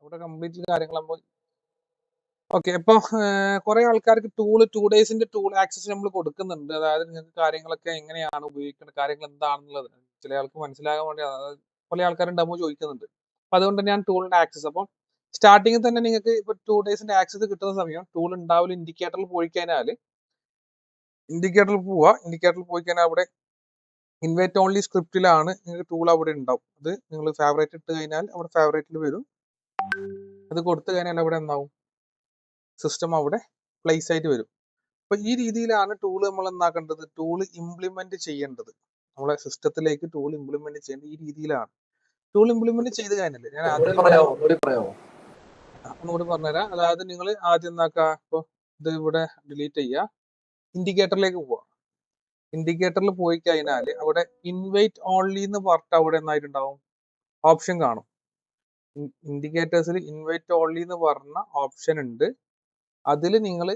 അവിടെ കംപ്ലീറ്റ് കാര്യങ്ങൾ നമ്മൾ ഓക്കെ. അപ്പോൾ കുറെ ആൾക്കാർക്ക് ടൂ ഡേയ്സിന്റെ ടൂൾ ആക്സസ് നമ്മൾ കൊടുക്കുന്നുണ്ട്. അതായത് നിങ്ങൾക്ക് കാര്യങ്ങളൊക്കെ എങ്ങനെയാണ് ഉപയോഗിക്കേണ്ട കാര്യങ്ങൾ എന്താണെന്നുള്ളത് ചില ആൾക്ക് മനസ്സിലാകാൻ വേണ്ടി അതായത് പല ആൾക്കാരും ഡെമോ ചോദിക്കുന്നുണ്ട്. അപ്പൊ അതുകൊണ്ട് ഞാൻ ടൂളിന്റെ ആക്സസ് അപ്പം സ്റ്റാർട്ടിങ്ങിൽ തന്നെ നിങ്ങൾക്ക് ഇപ്പൊ 2 ഡേയ്സിന്റെ ആക്സസ് കിട്ടുന്ന സമയം ടൂൾ ഉണ്ടാവില്ല. ഇൻഡിക്കേറ്ററിൽ പോയി കഴിഞ്ഞാൽ ഇൻഡിക്കേറ്ററിൽ പോയി കഴിഞ്ഞാൽ അവിടെ ഇൻവൈറ്റ് ഓൺലി സ്ക്രിപ്റ്റിലാണ് നിങ്ങൾക്ക് ടൂൾ അവിടെ ഉണ്ടാവും. അത് നിങ്ങൾ ഫേവറേറ്റ് ഇട്ട് കഴിഞ്ഞാൽ അവിടെ ഫേവറേറ്റിൽ വരും. അത് കൊടുത്തു കഴിഞ്ഞാൽ അവിടെ എന്താവും സിസ്റ്റം അവിടെ പ്ലേസ് ആയിട്ട് വരും. അപ്പൊ ഈ രീതിയിലാണ് ടൂൾ നമ്മൾ എന്താക്കേണ്ടത്, ടൂൾ ഇംപ്ലിമെന്റ് ചെയ്യേണ്ടത്. നമ്മളെ സിസ്റ്റത്തിലേക്ക് ടൂൾ ഇംപ്ലിമെന്റ് ചെയ്യേണ്ടത് ഈ രീതിയിലാണ്. ടൂൾ ഇംപ്ലിമെന്റ് ചെയ്ത് കഴിഞ്ഞല്ലേ ഞാൻ ഒന്നുകൂടി പറഞ്ഞുതരാം. അതായത് നിങ്ങൾ ആദ്യം എന്താക്കുക, ഇപ്പൊ ഇത് ഇവിടെ ഡിലീറ്റ് ചെയ്യുക, ഇൻഡിക്കേറ്ററിലേക്ക് പോവുക. ഇൻഡിക്കേറ്ററിൽ പോയി കഴിഞ്ഞാൽ അവിടെ ഇൻവൈറ്റ് ഓൺലി എന്ന് പറഞ്ഞിട്ട് അവിടെ എന്നായിട്ടുണ്ടാവും ഓപ്ഷൻ കാണും. ഇൻഡിക്കേറ്റേഴ്സിൽ ഇൻവൈറ്റ് ഓൺലി എന്ന് പറഞ്ഞ ഓപ്ഷൻ ഉണ്ട്. അതിൽ നിങ്ങൾ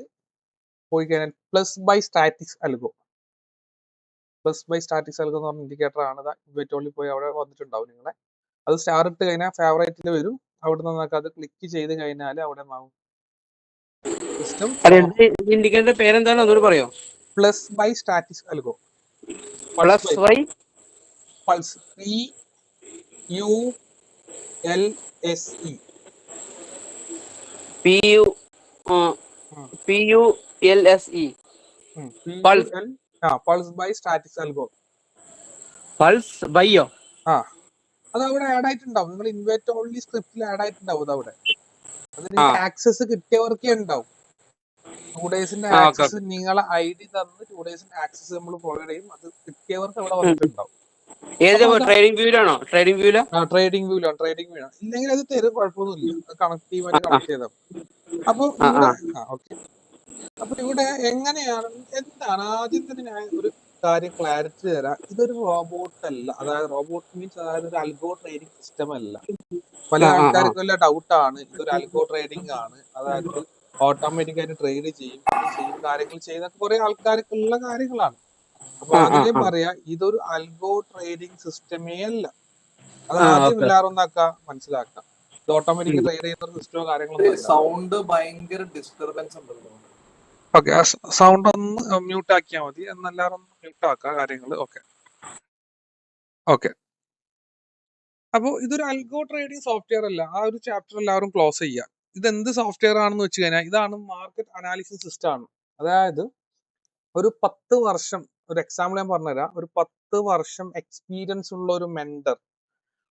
പോയി കഴിഞ്ഞാൽ പ്ലസ് ബൈ സ്റ്റാറ്റിക്സ് അൽഗോ എന്ന് പറഞ്ഞ ഇൻഡിക്കേറ്റർ ആണ്. ഇൻവൈറ്റ് ഓൺലി പോയി അവിടെ വന്നിട്ടുണ്ടാവും. നിങ്ങളെ അത് സ്റ്റാർ ഇട്ട് കഴിഞ്ഞാൽ ഫേവറേറ്റിൽ വരും. അവിടെ നിന്ന് അത് ക്ലിക്ക് ചെയ്ത് കഴിഞ്ഞാൽ അവിടെ സിസ്റ്റം ഇൻഡിക്കേറ്റർ പേരെന്താണ് അതൊരു പറയോ? Plus by statics algo. Pulse by pulse PULSE pulse by statics algo. Pulse ബൈയോ? അത് അവിടെ ആഡ് ആയിട്ടുണ്ടാവും. നിങ്ങൾ ഇൻവൈറ്റ് ഓൺലി സ്ക്രിപ്റ്റിൽ ആഡ് ആയിട്ടുണ്ടാവും. അത് അവിടെ അത് ആക്സസ് കിട്ടിയവർക്കേ ഉണ്ടാവും. 2 ഡേയ്സിന്റെ ആക്സസ് നിങ്ങളെ ID തന്ന് 2 ഡേയ്സിന്റെ ആക്സസ് നമ്മൾ പ്രൊവൈഡ് ചെയ്യും. അത് കിട്ടിയവർക്ക് അവിടെ വന്നിട്ടുണ്ടാവും. ട്രേഡിംഗ് വ്യൂലാണോ? ട്രേഡിംഗ് വ്യൂലാണ്. ഇല്ലെങ്കിൽ അത് തരും, കുഴപ്പമൊന്നുമില്ല. കണക്റ്റീവായിട്ട് കണക്ട് ചെയ്താൽ. അപ്പൊ ഇവിടെ അപ്പൊ ഇവിടെ എങ്ങനെയാണ് എന്താണ് ആദ്യം തന്നെ ഞാൻ ഒരു കാര്യം ക്ലാരിറ്റി തരാം. ഇതൊരു റോബോട്ട് അല്ല. അതായത് റോബോട്ട് മീൻസ് അതായത് ഒരു അൽഗോ ട്രേഡിംഗ് സിസ്റ്റം അല്ല. പല ആൾക്കാർക്കും വല്ല ഡൗട്ടാണ് ഇതൊരു അൽഗോ ട്രേഡിംഗ് ആണ്, അതായത് ഓട്ടോമാറ്റിക് ആയിട്ട് ട്രേഡ് ചെയ്യും, അത് ചെയ്യും, കാര്യങ്ങൾ ചെയ്യുന്ന കുറെ ആൾക്കാർക്കുള്ള കാര്യങ്ങളാണ്. അപ്പൊ ആദ്യമേ പറയാ ഇതൊരു അൽഗോ ട്രേഡിംഗ് സിസ്റ്റമേ അല്ല. അത് ആദ്യം എല്ലാവരും മനസ്സിലാക്കാം. ഇത് ഓട്ടോമാറ്റിക് ട്രേഡ് ചെയ്യുന്ന സിസ്റ്റമോ കാര്യങ്ങളോ സൗണ്ട് ഭയങ്കര ഡിസ്റ്റർബൻസ് ഉണ്ടല്ലോ. ഓക്കെ, സൗണ്ട് ഒന്ന് മ്യൂട്ട് ആക്കിയാൽ മതി. എന്നെല്ലാവരും മ്യൂട്ട് ആക്കുക കാര്യങ്ങൾ. ഓക്കെ. അപ്പോൾ ഇതൊരു അൽഗോ ട്രേഡിംഗ് സോഫ്റ്റ്വെയർ അല്ല. ആ ഒരു ചാപ്റ്റർ എല്ലാവരും ക്ലോസ് ചെയ്യുക. ഇത് എന്ത് സോഫ്റ്റ്വെയർ ആണെന്ന് വെച്ച് കഴിഞ്ഞാൽ ഇതാണ് മാർക്കറ്റ് അനാലിസിസ് സിസ്റ്റം ആണ്. അതായത് ഒരു 10 വർഷം, ഒരു എക്സാമ്പിൾ ഞാൻ പറഞ്ഞുതരാം. ഒരു 10 വർഷം എക്സ്പീരിയൻസ് ഉള്ള ഒരു മെന്റർ,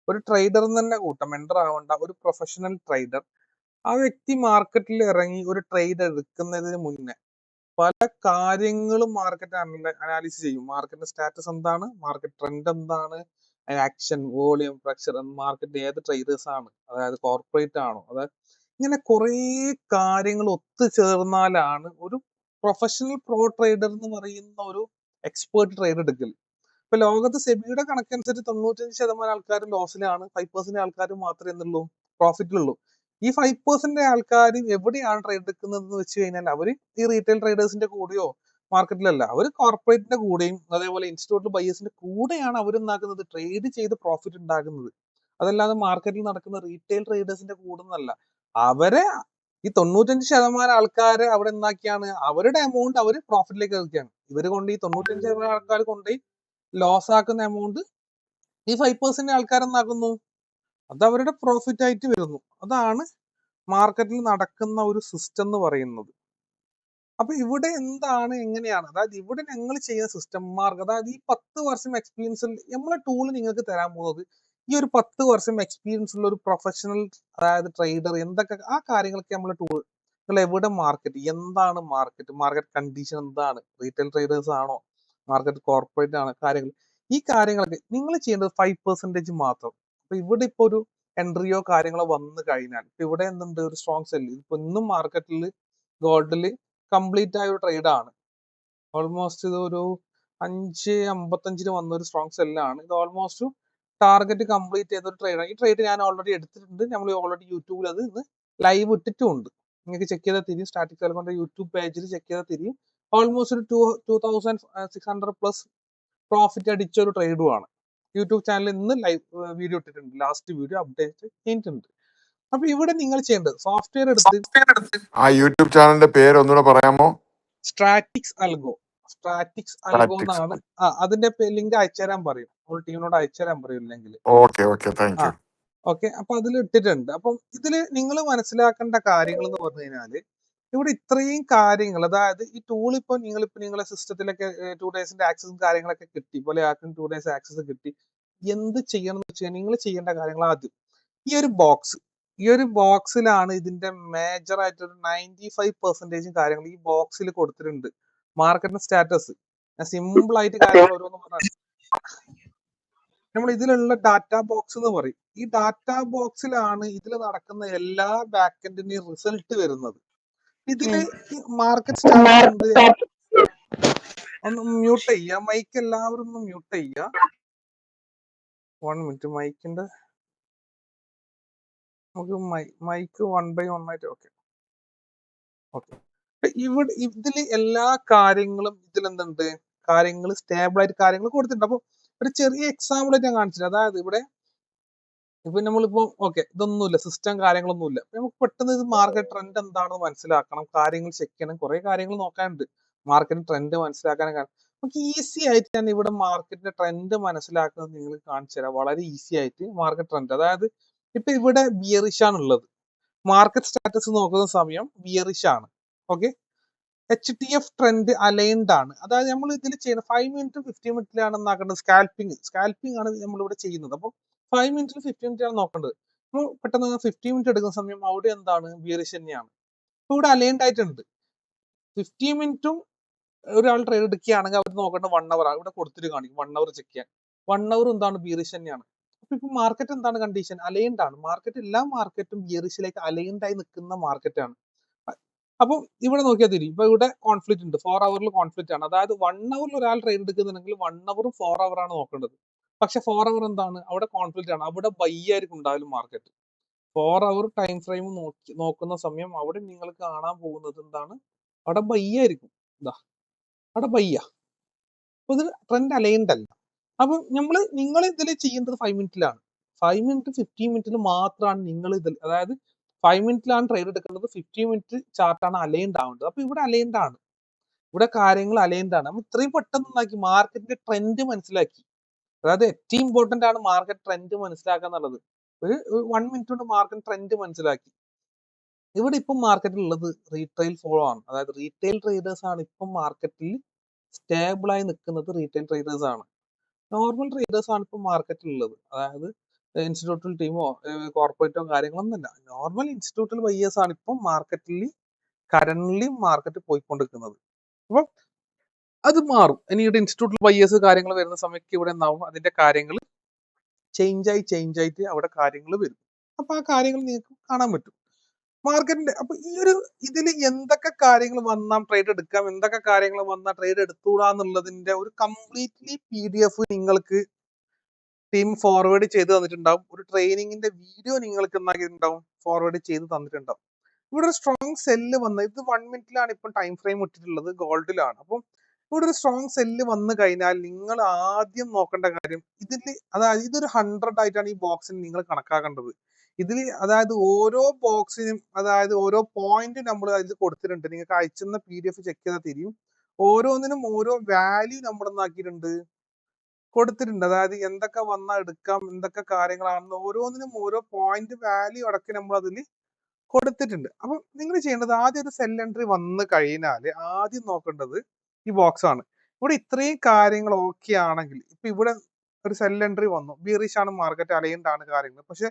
ഒരു ട്രേഡർ തന്നെ കൂട്ടാം, മെന്റർ ആവണ്ട, ഒരു പ്രൊഫഷണൽ ട്രേഡർ. ആ വ്യക്തി മാർക്കറ്റിൽ ഇറങ്ങി ഒരു ട്രേഡ് എടുക്കുന്നതിന് മുന്നേ പല കാര്യങ്ങളും മാർക്കറ്റ് അനാലിസിസ് ചെയ്യും. മാർക്കറ്റിന്റെ സ്റ്റാറ്റസ് എന്താണ്, മാർക്കറ്റ് ട്രെൻഡ് എന്താണ്, ആക്ഷൻ, വോളിയം, പ്രഷർ, മാർക്കറ്റ് ഏത് ട്രേഡേഴ്സ് ആണ്, അതായത് കോർപ്പറേറ്റ് ആണോ, അതായത് ഇങ്ങനെ കുറെ കാര്യങ്ങൾ ഒത്തുചേർന്നാലാണ് ഒരു പ്രൊഫഷണൽ പ്രോ ട്രേഡർ എന്ന് പറയുന്ന ഒരു എക്സ്പേർട്ട് ട്രേഡ് എടുക്കൽ. ഇപ്പൊ ലോകത്ത് സെബിയുടെ കണക്കനുസരിച്ച് 95% ആൾക്കാർ ലോസിലാണ്, 5% ആൾക്കാർ മാത്രമേ എന്തുള്ളൂ പ്രോഫിറ്റിലുള്ളൂ. ഈ 5% ആൾക്കാർ എവിടെയാണ് ട്രേഡ് എടുക്കുന്നതെന്ന് വെച്ച് കഴിഞ്ഞാൽ അവര് ഈ റീറ്റെയിൽ ട്രേഡേഴ്സിന്റെ കൂടെയോ മാർക്കറ്റിലല്ല, അവർ കോർപ്പറേറ്റിന്റെ കൂടെയും അതേപോലെ ഇൻസ്റ്റിറ്റ്യൂട്ട് ബയേഴ്സിന്റെ കൂടെയാണ് അവരുണ്ടാക്കുന്നത്, ട്രേഡ് ചെയ്ത് പ്രോഫിറ്റ് ഉണ്ടാക്കുന്നത്. അതല്ലാതെ മാർക്കറ്റിൽ നടക്കുന്ന റീറ്റെയിൽ ട്രേഡേഴ്സിന്റെ കൂടെ എന്നല്ല. അവരെ ഈ 95% ആൾക്കാരെ അവിടെ എന്താക്കിയാണ് അവരുടെ എമൗണ്ട് അവർ പ്രോഫിറ്റിലേക്ക് ഇറക്കുകയാണ്. ഇവര് കൊണ്ട് ഈ 95% ആൾക്കാർ കൊണ്ടുപോയി ലോസ് ആക്കുന്ന എമൗണ്ട് ഈ 5% ആൾക്കാർ എന്താക്കുന്നു, അത് അവരുടെ പ്രോഫിറ്റ് ആയിട്ട് വരുന്നു. അതാണ് മാർക്കറ്റിൽ നടക്കുന്ന ഒരു സിസ്റ്റം എന്ന് പറയുന്നത്. അപ്പൊ ഇവിടെ എന്താണ്, എങ്ങനെയാണ്, അതായത് ഇവിടെ ഞങ്ങൾ ചെയ്യുന്ന സിസ്റ്റം അതായത് ഈ 10 വർഷം എക്സ്പീരിയൻസ് നമ്മളെ ടൂൾ നിങ്ങൾക്ക് തരാൻ പോകുന്നത് ഈ ഒരു 10 വർഷം എക്സ്പീരിയൻസ് ഉള്ള ഒരു പ്രൊഫഷണൽ, അതായത് ട്രേഡർ എന്തൊക്കെ ആ കാര്യങ്ങളൊക്കെ നമ്മളെ ടൂൾ, നിങ്ങൾ എവിടെ മാർക്കറ്റ്, എന്താണ് മാർക്കറ്റ് കണ്ടീഷൻ എന്താണ്, റീറ്റെയിൽ ട്രേഡേഴ്സ് ആണോ, മാർക്കറ്റ് കോർപ്പറേറ്റ് ആണ്, കാര്യങ്ങൾ, ഈ കാര്യങ്ങളൊക്കെ നിങ്ങൾ ചെയ്യേണ്ടത് 5% മാത്രം. അപ്പൊ ഇവിടെ ഇപ്പൊ ഒരു എൻട്രിയോ കാര്യങ്ങളോ വന്നു കഴിഞ്ഞാൽ ഇവിടെ എന്തുണ്ട്, ഒരു സ്ട്രോങ് സെല്ല്. ഇപ്പൊ ഇന്നും മാർക്കറ്റിൽ ഗോൾഡിൽ കംപ്ലീറ്റ് ആയ ഒരു ട്രേഡ് ആണ്. ഓൾമോസ്റ്റ് ഇത് ഒരു 5.55 വന്ന ഒരു സ്ട്രോങ് സെല്ലാണ്. ഇത് ഓൾമോസ്റ്റ് ടാർഗറ്റ് കംപ്ലീറ്റ് ചെയ്ത ഒരു ട്രേഡാണ്. ഈ ട്രേഡ് ഞാൻ ഓൾറെഡി എടുത്തിട്ടുണ്ട്. നമ്മൾ ഓൾറെഡി യൂട്യൂബിൽ അത് ഇന്ന് ലൈവ് ഇട്ടിട്ടുണ്ട്. നിങ്ങൾക്ക് ചെക്ക് ചെയ്താൽ തിരിയും. സ്റ്റാറ്റിക് സെൽകൊണ്ട് യൂട്യൂബ് പേജിൽ ചെക്ക് ചെയ്താൽ തിരിയും. ഓൾമോസ്റ്റ് ഒരു 2600 പ്ലസ് പ്രോഫിറ്റ് അടിച്ച ഒരു ട്രേഡും ആണ്. യൂട്യൂബ് ചാനലിൽ ഇന്ന് ലൈവ് വീഡിയോ ഇട്ടിട്ടുണ്ട്. ലാസ്റ്റ് വീഡിയോ അപ്ഡേറ്റ് ചെയ്തിട്ടുണ്ട്. അപ്പൊ ഇവിടെ നിങ്ങൾ ചെയ്യേണ്ടത് സോഫ്റ്റ്വെയർ എടുത്ത് ആ യൂട്യൂബ് ചാനലിന്റെ പേര് ഒന്നുകൂടെ പറയാമോ? സ്ട്രാറ്റിക്സ് അൽഗോ സ്റ്റാറ്റിക്സ്. എന്നാണ്. അതിന്റെ ലിങ്ക് അയച്ചുതരാൻ പറയും, ഒരു ടീമിനോട് അയച്ചുതരാൻ പറയും ഇല്ലെങ്കിൽ. ഓക്കെ താങ്ക് ആ യു. ഓക്കെ, അപ്പൊ അതിൽ ഇട്ടിട്ടുണ്ട്. അപ്പം ഇതില് നിങ്ങൾ മനസ്സിലാക്കേണ്ട കാര്യങ്ങൾ എന്ന് പറഞ്ഞു കഴിഞ്ഞാല് ഇവിടെ ഇത്രയും കാര്യങ്ങൾ, അതായത് ഈ ടൂൾ ഇപ്പൊ നിങ്ങളെ സിസ്റ്റത്തിലൊക്കെ 2 ഡേയ്സിന്റെ ആക്സസും കാര്യങ്ങളൊക്കെ കിട്ടി, പോലെ ആർക്കും 2 ഡേയ്സ് ആക്സസ് കിട്ടി. എന്ത് ചെയ്യണം എന്ന് വെച്ചാൽ നിങ്ങൾ ചെയ്യേണ്ട കാര്യങ്ങൾ ആദ്യം ഈ ഒരു ബോക്സിലാണ് ഇതിന്റെ മേജർ ആയിട്ടൊരു 95% കാര്യങ്ങൾ ഈ ബോക്സിൽ കൊടുത്തിട്ടുണ്ട്. മാർക്കറ്റിന്റെ സ്റ്റാറ്റസ് ഞാൻ സിമ്പിൾ ആയിട്ട് കാര്യങ്ങൾ ഓരോന്ന് പറഞ്ഞാൽ, നമ്മൾ ഇതിലുള്ള ഡാറ്റ ബോക്സ് എന്ന് പറയും. ഈ ഡാറ്റ ബോക്സിലാണ് ഇതിൽ നടക്കുന്ന എല്ലാ ബാക്കെൻഡിന്റെയും റിസൾട്ട് വരുന്നത്. ഇതില് മാർക്കറ്റ് സ്റ്റാറ്റസ് ഉണ്ട്. ഒന്ന് മ്യൂട്ട് ചെയ്യുക മൈക്ക്, എല്ലാവരും ഒന്ന് മ്യൂട്ട് ചെയ്യുക. 1 മിനിറ്റ് മൈക്കിന്റെ, നമുക്ക് മൈക്ക് 1 by 1 ആയിട്ട്. ഓക്കെ. ഇവിടെ ഇതില് എല്ലാ കാര്യങ്ങളും ഇതിലെന്തുണ്ട്, കാര്യങ്ങൾ സ്റ്റേബിൾ ആയിട്ട് കാര്യങ്ങൾ കൊടുത്തിട്ടുണ്ട്. അപ്പൊ ഒരു ചെറിയ എക്സാമ്പിൾ ആയിട്ട് ഞാൻ കാണിച്ചില്ല. അതായത് ഇവിടെ ഇപ്പൊ നമ്മളിപ്പോ ഇതൊന്നുമില്ല, സിസ്റ്റം കാര്യങ്ങളൊന്നുമില്ല. നമുക്ക് പെട്ടെന്ന് ഇത് മാർക്കറ്റ് ട്രെൻഡ് എന്താണെന്ന് മനസ്സിലാക്കണം, കാര്യങ്ങൾ ചെക്ക് ചെയ്യണം, കുറെ കാര്യങ്ങൾ നോക്കാനുണ്ട്. മാർക്കറ്റ് ട്രെൻഡ് മനസ്സിലാക്കാനൊക്കെ നമുക്ക് ഈസി ആയിട്ട് ഞാൻ ഇവിടെ മാർക്കറ്റിന്റെ ട്രെൻഡ് മനസ്സിലാക്കുന്നത് നിങ്ങൾക്ക് കാണിച്ചു തരാം. വളരെ ഈസി ആയിട്ട് മാർക്കറ്റ് ട്രെൻഡ്, അതായത് ഇപ്പൊ ഇവിടെ ബിയറിഷ് ആണ് ഉള്ളത്. മാർക്കറ്റ് സ്റ്റാറ്റസ് നോക്കുന്ന സമയം ബിയറിഷ് ആണ്. ഓക്കെ, HTF ട്രെൻഡ് അലൈൻഡ് ആണ്. അതായത് നമ്മൾ ഇതിൽ ചെയ്യുന്നത് 5 മിനിറ്റ് 15 മിനിറ്റിലാണ് നോക്കേണ്ടത്. സ്കാൽപ്പിംഗ് ആണ് നമ്മളിവിടെ ചെയ്യുന്നത്. അപ്പോൾ 5 മിനിറ്റിൽ 15 മിനിറ്റ് ആണ് നോക്കേണ്ടത്. അപ്പോൾ പെട്ടെന്ന് 15 മിനിറ്റ് എടുക്കുന്ന സമയം അവിടെ എന്താണ്, ബിയറിഷ് തന്നെയാണ്. അപ്പോൾ ഇവിടെ അലൈൻഡ് ആയിട്ടുണ്ട്. 15 മിനിറ്റും ഒരാൾ ട്രേഡ് എടുക്കുകയാണെങ്കിൽ അവർ നോക്കേണ്ട 1 അവർ ഇവിടെ കൊടുത്തിട്ട് കാണിക്കും. 1 അവർ ചെക്ക് ചെയ്യാൻ. 1 അവർ എന്താണ്, ബിയറിഷ് തന്നെയാണ്. അപ്പൊ ഇപ്പൊ മാർക്കറ്റ് എന്താണ് കണ്ടീഷൻ, അലൈൻഡ് ആണ്. മാർക്കറ്റ് എല്ലാ മാർക്കറ്റും ബിയറിഷിലേക്ക് അലൈൻഡ് ആയി നിൽക്കുന്ന മാർക്കറ്റാണ്. അപ്പം ഇവിടെ നോക്കിയാൽ തിരിയും. ഇപ്പൊ ഇവിടെ കോൺഫ്ലിക്റ്റ് ഉണ്ട്, 4 അവറിൽ കോൺഫ്ലിക്റ്റ് ആണ്. അതായത് 1 അവറിൽ ഒരാൾ ട്രേഡ് എടുക്കുന്നുണ്ടെങ്കിൽ 1 അവറും 4 അവർ ആണ് നോക്കേണ്ടത്. പക്ഷെ 4 അവർ എന്താണ്, അവിടെ കോൺഫ്ലിക്റ്റ് ആണ്, അവിടെ ബൈ ആയിരിക്കും ഉണ്ടാവില്ല മാർക്കറ്റ്. 4 അവർ ടൈം ഫ്രെയിം നോക്കുന്ന സമയം അവിടെ നിങ്ങൾ കാണാൻ പോകുന്നത് എന്താണ്, അവിടെ ബൈ ആയിരിക്കും. അവിടെ ബൈയാ. അപ്പൊ ഇത് ട്രെൻഡ് അലൈൻഡ് അല്ല. അപ്പൊ നിങ്ങൾ ഇതിൽ ചെയ്യേണ്ടത് 5 മിനിറ്റിലാണ്. 5 മിനിറ്റ് 15 മിനിറ്റിൽ മാത്രമാണ് നിങ്ങൾ ഇതിൽ, അതായത് 5 മിനിറ്റിലാണ് ട്രേഡ് എടുക്കേണ്ടത്. 15 മിനിറ്റ് ചാർട്ടാണ് അലൈൻഡ് ആവേണ്ടത്. അപ്പൊ ഇവിടെ അലൈൻഡ് ആണ്, ഇവിടെ കാര്യങ്ങൾ അലൈൻഡ് ആണ്. അപ്പൊ ഇത്രയും പെട്ടെന്ന് ഉണ്ടാക്കി മാർക്കറ്റിന്റെ ട്രെൻഡ് മനസ്സിലാക്കി. അതായത് ഏറ്റവും ഇമ്പോർട്ടന്റ് ആണ് മാർക്കറ്റ് ട്രെൻഡ് മനസ്സിലാക്കുക എന്നുള്ളത്. ഒരു 1 മിനിറ്റ് കൊണ്ട് മാർക്കറ്റ് ട്രെൻഡ് മനസ്സിലാക്കി. ഇവിടെ ഇപ്പം മാർക്കറ്റിൽ ഉള്ളത് റീറ്റെയിൽ ഫ്ലോ ആണ്. അതായത് റീറ്റെയിൽ ട്രേഡേഴ്സ് ആണ് ഇപ്പം മാർക്കറ്റിൽ സ്റ്റേബിൾ ആയി നിൽക്കുന്നത്. റീറ്റെയിൽ ട്രേഡേഴ്സ് ആണ്. നോർമൽ ട്രേഡേഴ്സ് ആണ് ഇപ്പം മാർക്കറ്റിൽ ഉള്ളത്. അതായത് ഇൻസ്റ്റിറ്റ്യൂട്ടൽ ടീമോ കോർപ്പറേറ്റോ കാര്യങ്ങളൊന്നുമില്ല. നോർമൽ ഇൻസ്റ്റിറ്റ്യൂട്ടൽ ബയ്യേഴ്സ് ആണ് ഇപ്പം മാർക്കറ്റിൽ കറന്റ്ലി മാർക്കറ്റ് പോയിക്കൊണ്ടിരിക്കുന്നത്. അപ്പം അത് മാറും. ഇനിയുടെ ഇൻസ്റ്റിറ്റ്യൂട്ടൽ ബയ്യേഴ്സ് കാര്യങ്ങൾ വരുന്ന സമയത്ത് ഇവിടെ എന്താവും, അതിന്റെ കാര്യങ്ങൾ ചേഞ്ച് ആയിട്ട് അവിടെ കാര്യങ്ങൾ വരും. അപ്പൊ ആ കാര്യങ്ങൾ നിങ്ങൾക്ക് കാണാൻ പറ്റും മാർക്കറ്റിന്റെ. അപ്പൊ ഈ ഒരു ഇതിൽ എന്തൊക്കെ കാര്യങ്ങൾ വന്നാൽ ട്രേഡ് എടുക്കാം, എന്തൊക്കെ കാര്യങ്ങൾ വന്നാൽ ട്രേഡ് എടുത്തുകൂടാ എന്നുള്ളതിന്റെ ഒരു കംപ്ലീറ്റ്ലി PDF നിങ്ങൾക്ക് ടീം ഫോർവേഡ് ചെയ്ത് തന്നിട്ടുണ്ടാവും. ഒരു ട്രെയിനിങ്ങിന്റെ വീഡിയോ നിങ്ങൾക്ക് എന്താക്കിയിട്ടുണ്ടാവും, ഫോർവേഡ് ചെയ്ത് തന്നിട്ടുണ്ടാവും. ഇവിടെ ഒരു സ്ട്രോങ് സെല്ല് വന്ന്, ഇത് 1 മിനിറ്റിലാണ് ഇപ്പം ടൈം ഫ്രെയിം ഇട്ടിട്ടുള്ളത്, ഗോൾഡിലാണ്. അപ്പം ഇവിടെ ഒരു സ്ട്രോങ് സെല്ല് വന്നു കഴിഞ്ഞാൽ നിങ്ങൾ ആദ്യം നോക്കേണ്ട കാര്യം ഇതിൽ, അതായത് ഇതൊരു 100 ആയിട്ടാണ് ഈ ബോക്സിന് നിങ്ങൾ കണക്കാക്കേണ്ടത്. ഇതിൽ അതായത് ഓരോ ബോക്സിനും, അതായത് ഓരോ പോയിന്റ് നമ്മൾ അതിൽ കൊടുത്തിട്ടുണ്ട്. നിങ്ങൾക്ക് അയച്ചുന്ന PDF ചെക്ക് ചെയ്താൽ തിരിയും. ഓരോന്നിനും ഓരോ വാല്യൂ നമ്മൾ എന്താക്കിയിട്ടുണ്ട്, കൊടുത്തിട്ടുണ്ട്. അതായത് എന്തൊക്കെ വന്നാൽ എടുക്കാം, എന്തൊക്കെ കാര്യങ്ങളാണെന്ന് ഓരോന്നിനും ഓരോ പോയിന്റ് വാല്യൂ അടക്കം നമ്മൾ അതിൽ കൊടുത്തിട്ടുണ്ട്. അപ്പൊ നിങ്ങൾ ചെയ്യേണ്ടത് ആദ്യം ഒരു സെൽ എൻട്രി വന്നു കഴിഞ്ഞാൽ ആദ്യം നോക്കേണ്ടത് ഈ ബോക്സ് ആണ്. ഇവിടെ ഇത്രയും കാര്യങ്ങൾ ഓക്കെ ആണെങ്കിൽ, ഇപ്പൊ ഇവിടെ ഒരു സെൽ എൻട്രി വന്നു, ബിയറിഷ് ആണ് മാർക്കറ്റ്, അലൈൻഡ് ആണ് കാര്യങ്ങൾ. പക്ഷെ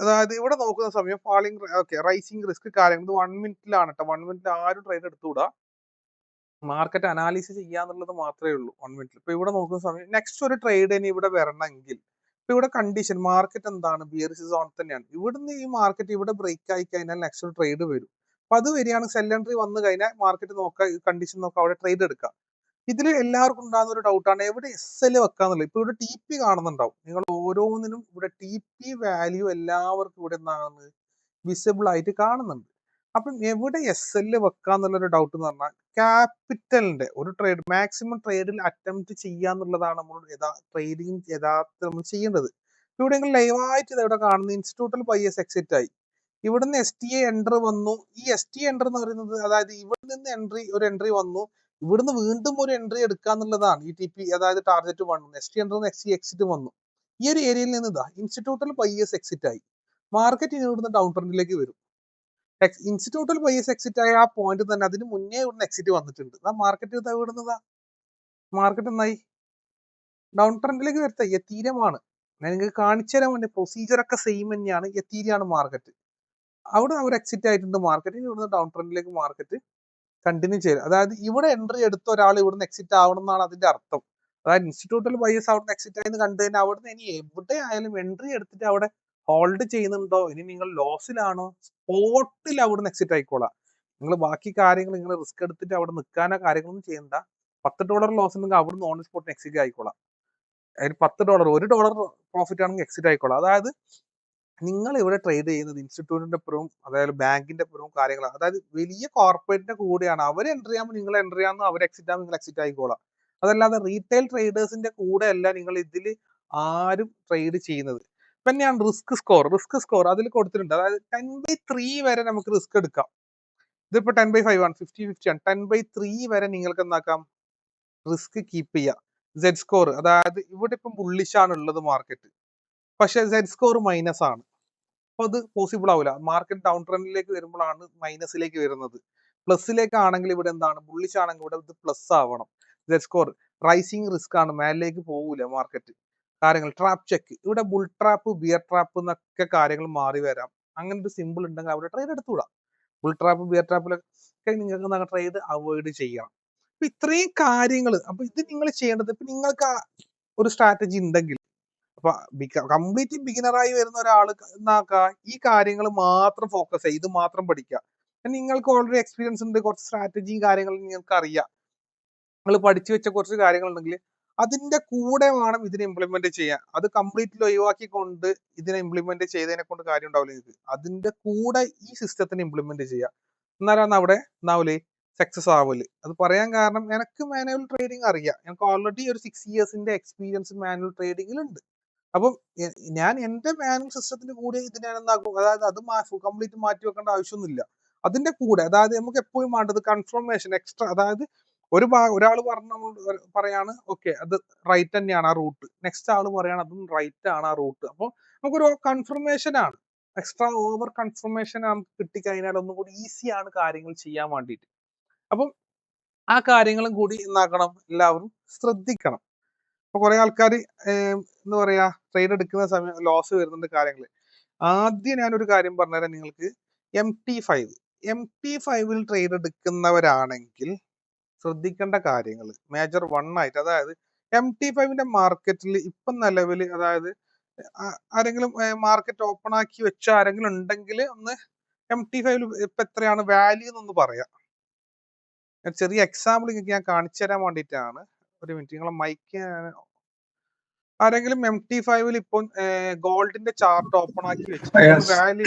അതായത് ഇവിടെ നോക്കുന്ന സമയം ഫാളിംഗ്, റൈസിംഗ് റിസ്ക് കാര്യങ്ങൾ 1 മിനിറ്റിലാണ് കേട്ടോ. 1 മിനിറ്റിൽ ആരും ട്രേഡ് എടുത്തുകൂടാ. മാർക്കറ്റ് അനാലിസിസ് ചെയ്യാന്നുള്ളത് മാത്രമേ ഉള്ളൂ 1 മിനിറ്റിൽ. ഇപ്പൊ ഇവിടെ നോക്കുന്ന സമയം നെക്സ്റ്റ് ഒരു ട്രേഡ് ഇനി ഇവിടെ വരണമെങ്കിൽ, ഇപ്പൊ ഇവിടെ കണ്ടീഷൻ മാർക്കറ്റ് എന്താണ്, ബിയറിഷ് സോൺ തന്നെയാണ്. ഇവിടുന്ന് ഈ മാർക്കറ്റ് ഇവിടെ ബ്രേക്ക് ആയി കഴിഞ്ഞാൽ നെക്സ്റ്റ് ഒരു ട്രേഡ് വരും. അപ്പൊ അത് വരികയാണ്, സെൽ എൻട്രി വന്നു കഴിഞ്ഞാൽ മാർക്കറ്റ് നോക്കുക, കണ്ടീഷൻ നോക്കുക, അവിടെ ട്രേഡ് എടുക്കാം. ഇതിൽ എല്ലാവർക്കും ഉണ്ടാകുന്ന ഒരു ഡൗട്ടാണ് എവിടെ SL വെക്കാന്നുള്ളത്. ഇപ്പൊ ഇവിടെ TP കാണുന്നുണ്ടാവും. നിങ്ങൾ ഓരോന്നിനും ഇവിടെ TP വാല്യൂ എല്ലാവർക്കും ഇവിടെ എന്താകുന്നത്, വിസിബിൾ ആയിട്ട് കാണുന്നുണ്ട്. അപ്പം എവിടെ SL വെക്കാന്നുള്ളൊരു ഡൗട്ട് എന്ന് പറഞ്ഞാൽ, ക്യാപിറ്റലിന്റെ ഒരു ട്രേഡ് മാക്സിമം ട്രേഡിൽ അറ്റംപ്റ്റ് ചെയ്യാന്നുള്ളതാണ് നമ്മൾ ട്രേഡിങ് യഥാർത്ഥത്തിൽ നമ്മൾ ചെയ്യേണ്ടത്. ഇവിടെ നിങ്ങൾ ലൈവായിട്ട് ഇതെവിടെ കാണുന്നു, ഇൻസ്റ്റിറ്റ്യൂട്ടൽ ബയേഴ്സ് എക്സിറ്റ് ആയി. ഇവിടുന്ന് STA എൻട്രി വന്നു. ഈ STA എൻട്രി എന്ന് പറയുന്നത് അതായത് ഇവിടെ നിന്ന് ഒരു എൻട്രി വന്നു, ഇവിടുന്ന് വീണ്ടും ഒരു എൻട്രി എടുക്കുക എന്നുള്ളതാണ് ഈ TP, അതായത് target 1. STA entry STA exit വന്നു. ഈ ഒരു ഏരിയയിൽ നിന്ന് ഇതാ ഇൻസ്റ്റിറ്റ്യൂട്ടൽ ബയേഴ്സ് എക്സിറ്റ് ആയി. മാർക്കറ്റ് ഇവിടുന്ന് ഡൗൺ ട്രെൻഡിലേക്ക് വരും. ഇൻസ്റ്റിറ്റ്യൂട്ടൽ ബയേഴ്സ് എക്സിറ്റ് ആയ ആ പോയിന്റ് തന്നെ അതിന് മുന്നേ ഇവിടുന്ന് എക്സിറ്റ് വന്നിട്ടുണ്ട്. മാർക്കറ്റ് ഇവിടുന്നതാ മാർക്കറ്റ് എന്നായി ഡൗൺ ട്രെൻഡിലേക്ക് വരുത്ത എത്തീരിയമാണ്. ഞാൻ നിങ്ങൾക്ക് കാണിച്ചു തരാൻ വേണ്ടി പ്രൊസീജിയർ ഒക്കെ സെയിം തന്നെയാണ്. എത്തീരിയാണ് മാർക്കറ്റ്. അവിടെ അവർ എക്സിറ്റ് ആയിട്ടുണ്ട്. മാർക്കറ്റിന് ഇവിടുന്ന് ഡൗൺ ട്രെൻഡിലേക്ക് മാർക്കറ്റ് കണ്ടിന്യൂ ചെയ്യും. അതായത് ഇവിടെ എൻട്രി എടുത്ത ഒരാൾ ഇവിടുന്ന് എക്സിറ്റ് ആവണം എന്നാണ് അതിന്റെ അർത്ഥം. അതായത് ഇൻസ്റ്റിറ്റ്യൂട്ടൽ ബയേഴ്സ് അവിടുന്ന് എക്സിറ്റ് ആയെന്ന് കണ്ടു കഴിഞ്ഞാൽ അവിടുന്ന് ഇനി എവിടെ ആയാലും എൻട്രി എടുത്തിട്ട് അവിടെ ഹോൾഡ് ചെയ്യുന്നുണ്ടോ, ഇനി നിങ്ങൾ ലോസിലാണോ, സ്പോട്ടിൽ അവിടുന്ന് എക്സിറ്റ് ആയിക്കോളാം. നിങ്ങൾ ബാക്കി കാര്യങ്ങൾ നിങ്ങൾ റിസ്ക് എടുത്തിട്ട് അവിടെ നിൽക്കാനോ കാര്യങ്ങളൊന്നും ചെയ്യണ്ട. $10 ലോസ് ഉണ്ടെങ്കിൽ അവിടുന്ന് ഓൺ സ്പോട്ടിന് എക്സിറ്റ് ആയിക്കോളാം. അതിന് $10 $1 പ്രോഫിറ്റ് ആണെങ്കിൽ എക്സിറ്റ് ആയിക്കോളാം. അതായത് നിങ്ങൾ ഇവിടെ ട്രേഡ് ചെയ്യുന്നത് ഇൻസ്റ്റിറ്റ്യൂട്ടിന്റെ പുറവും അതായത് ബാങ്കിന്റെ പുറവും കാര്യങ്ങളാണ്. അതായത് വലിയ കോർപ്പറേറ്റിന്റെ കൂടെയാണ്. അവർ എൻട്രി ചെയ്യുമ്പോൾ നിങ്ങൾ എൻട്രി ചെയ്യാമെന്ന്, അവർ എക്സിറ്റ് ആകുമ്പോൾ നിങ്ങൾ എക്സിറ്റ് ആയിക്കോളാം. അതല്ലാതെ റീറ്റെയിൽ ട്രേഡേഴ്സിന്റെ കൂടെ അല്ല നിങ്ങൾ ഇതിൽ ആരും ട്രേഡ് ചെയ്യുന്നത്. തന്നെയാണ് റിസ്ക് സ്കോർ അതിൽ കൊടുത്തിട്ടുണ്ട്. അതായത് 10/3 വരെ നമുക്ക് റിസ്ക് എടുക്കാം. ഇതിപ്പോ 10/5 ആണ്, 50-50 ആണ്. 10/3 വരെ നിങ്ങൾക്ക് എന്താക്കാം, റിസ്ക് കീപ്പ് ചെയ്യാം. Z സ്കോർ അതായത് ഇവിടെ ഇപ്പം ബുള്ളിഷ് ആണ് ഉള്ളത് മാർക്കറ്റ്, പക്ഷെ Z സ്കോർ മൈനസ് ആണ്. അപ്പൊ അത് പോസിബിൾ ആവില്ല. മാർക്കറ്റ് ഡൗൺ ട്രെൻഡിലേക്ക് വരുമ്പോഴാണ് മൈനസിലേക്ക് വരുന്നത്. പ്ലസിലേക്കാണെങ്കിൽ ഇവിടെ എന്താണ്, ബുള്ളിഷ് ആണെങ്കിൽ ഇവിടെ ഇത് പ്ലസ് ആവണം. Z സ്കോർ റൈസിങ് റിസ്ക് ആണ്, മേലിലേക്ക് പോകൂല മാർക്കറ്റ്. കാര്യങ്ങൾ ട്രാപ്പ് ചെക്ക്, ഇവിടെ ബുൾ ട്രാപ്പ് ബിയർ ട്രാപ്പ് എന്നൊക്കെ കാര്യങ്ങൾ മാറി വരാം. അങ്ങനെ ഒരു സിമ്പിൾ ഉണ്ടെങ്കിൽ അവിടെ ട്രേഡ് എടുത്തുകൂടാ. ബുൾ ട്രാപ്പ് ബിയർ ട്രാപ്പിലൊക്കെ നിങ്ങൾക്ക് ട്രേഡ് അവോയ്ഡ് ചെയ്യണം. അപ്പൊ ഇത്രയും കാര്യങ്ങൾ. അപ്പൊ ഇത് നിങ്ങൾ ചെയ്യേണ്ടത്, ഇപ്പൊ നിങ്ങൾക്ക് ഒരു സ്ട്രാറ്റജി ഉണ്ടെങ്കിൽ, അപ്പൊ കംപ്ലീറ്റ് ബിഗിനറായി വരുന്ന ഒരാൾ എന്നാക്ക ഈ കാര്യങ്ങൾ മാത്രം ഫോക്കസ് ചെയ്യുക, ഇത് മാത്രം പഠിക്കുക. നിങ്ങൾക്ക് ഓൾറെഡി എക്സ്പീരിയൻസ് ഉണ്ട്, കുറച്ച് സ്ട്രാറ്റജിയും കാര്യങ്ങളും നിങ്ങൾക്ക് അറിയാം, നിങ്ങൾ പഠിച്ചു വെച്ച കുറച്ച് കാര്യങ്ങളുണ്ടെങ്കിൽ അതിന്റെ കൂടെ വേണം ഇതിനെ ഇംപ്ലിമെന്റ് ചെയ്യാൻ. അത് കംപ്ലീറ്റ്ലി ഒഴിവാക്കിക്കൊണ്ട് ഇതിനെ ഇംപ്ലിമെന്റ് ചെയ്തതിനെ കൊണ്ട് കാര്യം ഉണ്ടാവില്ല. നിങ്ങൾക്ക് അതിന്റെ കൂടെ ഈ സിസ്റ്റത്തിന് ഇംപ്ലിമെന്റ് ചെയ്യാം. എന്നാലാണ് അവിടെ എന്നാവില്ലേ സക്സസ് ആവല്. അത് പറയാൻ കാരണം എനിക്ക് മാനുവൽ ട്രേഡിംഗ് അറിയാം. എനിക്ക് ഓൾറെഡി ഒരു 6 ഇയേഴ്സിന്റെ എക്സ്പീരിയൻസ് മാനുവൽ ട്രേഡിംഗിൽ ഉണ്ട്. അപ്പം ഞാൻ എന്റെ മാനുവൽ സിസ്റ്റത്തിന്റെ കൂടെ ഇതിനെ എന്താക്കും, അതായത് അത് കംപ്ലീറ്റ് മാറ്റി വെക്കേണ്ട ആവശ്യമൊന്നുമില്ല. അതിന്റെ കൂടെ അതായത് നമുക്ക് എപ്പോഴും വേണ്ടത് കൺഫർമേഷൻ എക്സ്ട്രാ. അതായത് ഒരാൾ പറയാണ് ഓക്കെ അത് റൈറ്റ് തന്നെയാണ് ആ റൂട്ട്, നെക്സ്റ്റ് ആൾ പറയാണ് അതും റൈറ്റ് ആണ് ആ റൂട്ട്. അപ്പോൾ നമുക്കൊരു കൺഫർമേഷൻ ആണ്, എക്സ്ട്രാ ഓവർ കൺഫർമേഷൻ നമുക്ക് കിട്ടിക്കഴിഞ്ഞാൽ ഒന്നും കൂടി ഈസിയാണ് കാര്യങ്ങൾ ചെയ്യാൻ വേണ്ടിയിട്ട്. അപ്പം ആ കാര്യങ്ങളും കൂടി എന്നാക്കണം, എല്ലാവരും ശ്രദ്ധിക്കണം. അപ്പൊ കുറെ ആൾക്കാർ എന്താ പറയാ ട്രേഡ് എടുക്കുന്ന സമയം ലോസ് വരുന്നുണ്ട് കാര്യങ്ങൾ. ആദ്യം ഞാനൊരു കാര്യം പറഞ്ഞുതരാം നിങ്ങൾക്ക്. MT5 ട്രേഡ് എടുക്കുന്നവരാണെങ്കിൽ ശ്രദ്ധിക്കേണ്ട കാര്യങ്ങൾ മേജർ 1 ആയിട്ട്, അതായത് MT5 മാർക്കറ്റിൽ ഇപ്പം നിലവിൽ, അതായത് ആരെങ്കിലും മാർക്കറ്റ് ഓപ്പൺ ആക്കി വെച്ച ആരെങ്കിലും ഉണ്ടെങ്കിൽ ഒന്ന് MT5 ഇപ്പൊ എത്രയാണ് വാല്യൂ എന്നൊന്ന് പറയാം. ചെറിയ എക്സാമ്പിൾ ഞാൻ കാണിച്ചു തരാൻ വേണ്ടിയിട്ടാണ്. ഒരു മിനിറ്റ്, നിങ്ങളെ മൈക്ക് ആരെങ്കിലും MT5 ഇപ്പൊ ഗോൾഡിന്റെ ചാർട്ട് ഓപ്പൺ ആക്കി വെച്ചിട്ട് വാല്യൂ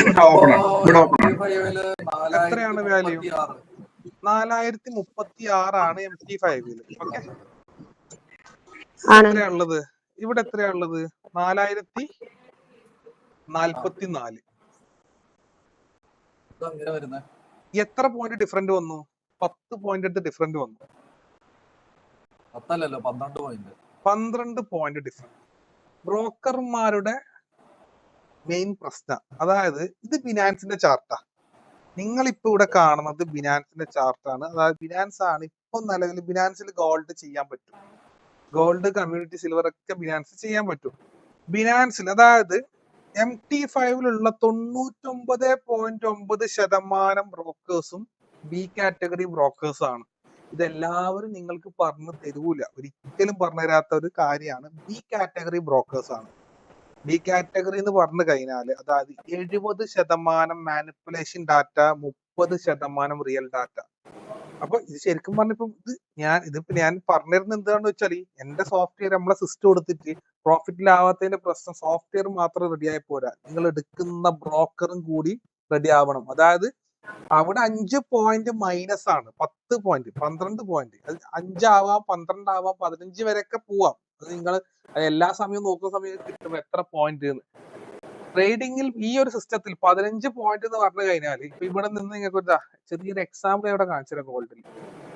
എത്രയാണ്? വാല്യൂ 4036 ആണ് MT5. ഓക്കെ, എത്രയാണുള്ളത് ഇവിടെ? എത്രയാണുള്ളത്? 4044. എത്ര പോയിന്റ് ഡിഫറന്റ് വന്നു? 10 പോയിന്റ് എടുത്ത് ഡിഫറന്റ് വന്നു. 12 പോയിന്റ് ഡിഫറന്റ്. ബ്രോക്കർമാരുടെ മെയിൻ പ്രശ്നം, അതായത് ഇത് ബിനാൻസിന്റെ ചാർട്ടാ. നിങ്ങളിപ്പോ ഇവിടെ കാണുന്നത് ബിനാൻസിന്റെ ചാർട്ടാണ്. അതായത് ബിനാൻസ് ആണ് ഇപ്പൊ നിലവിൽ. ബിനാൻസിൽ ഗോൾഡ് ചെയ്യാൻ പറ്റും, ഗോൾഡ് കമ്മ്യൂണിറ്റി സിൽവർ ഒക്കെ ബിനാൻസ് ചെയ്യാൻ പറ്റും. ബിനാൻസിൽ അതായത് MT5 99.9% ബ്രോക്കേഴ്സും ബി കാറ്റഗറി ബ്രോക്കേഴ്സ് ആണ്. ഇതെല്ലാവരും നിങ്ങൾക്ക് പറഞ്ഞു തരൂല, ഒരിക്കലും പറഞ്ഞു തരാത്ത ഒരു കാര്യമാണ്. ബി കാറ്റഗറി ബ്രോക്കേഴ്സ് ആണ്. ബി കാറ്റഗറി എന്ന് പറഞ്ഞു കഴിഞ്ഞാൽ അതായത് 70% മാനിപ്പുലേഷൻ ഡാറ്റ, 30% റിയൽ ഡാറ്റ. അപ്പൊ ഇത് ശരിക്കും പറഞ്ഞപ്പോ ഇതിപ്പോ ഞാൻ പറഞ്ഞിരുന്നത് എന്താണെന്ന് വെച്ചാൽ, എന്റെ സോഫ്റ്റ്വെയർ നമ്മളെ സിസ്റ്റം എടുത്തിട്ട് പ്രോഫിറ്റിലാവാത്തതിന്റെ പ്രശ്നം സോഫ്റ്റ്വെയർ മാത്രം റെഡി ആയി പോരാ, നിങ്ങൾ എടുക്കുന്ന ബ്രോക്കറും കൂടി റെഡി ആവണം. അതായത് അവിടെ 5 പോയിന്റ് മൈനസ് ആണ്, 10 പോയിന്റ് 12 പോയിന്റ്, 5 ആവാം 12 ആവാം 15 വരെയൊക്കെ പോവാം. അത് നിങ്ങൾ എല്ലാ സമയവും നോക്കുന്ന സമയത്ത് കിട്ടും എത്ര പോയിന്റ്. ട്രേഡിങ്ങിൽ ഈ ഒരു സിസ്റ്റത്തിൽ 15 പോയിന്റ് എന്ന് പറഞ്ഞു കഴിഞ്ഞാൽ ഇപ്പൊ ഇവിടെ നിന്ന് നിങ്ങൾക്ക് ഒരു ചെറിയൊരു എക്സാമ്പിൾ ഇവിടെ കാണിച്ചുതരാം ഗോൾഡിൽ.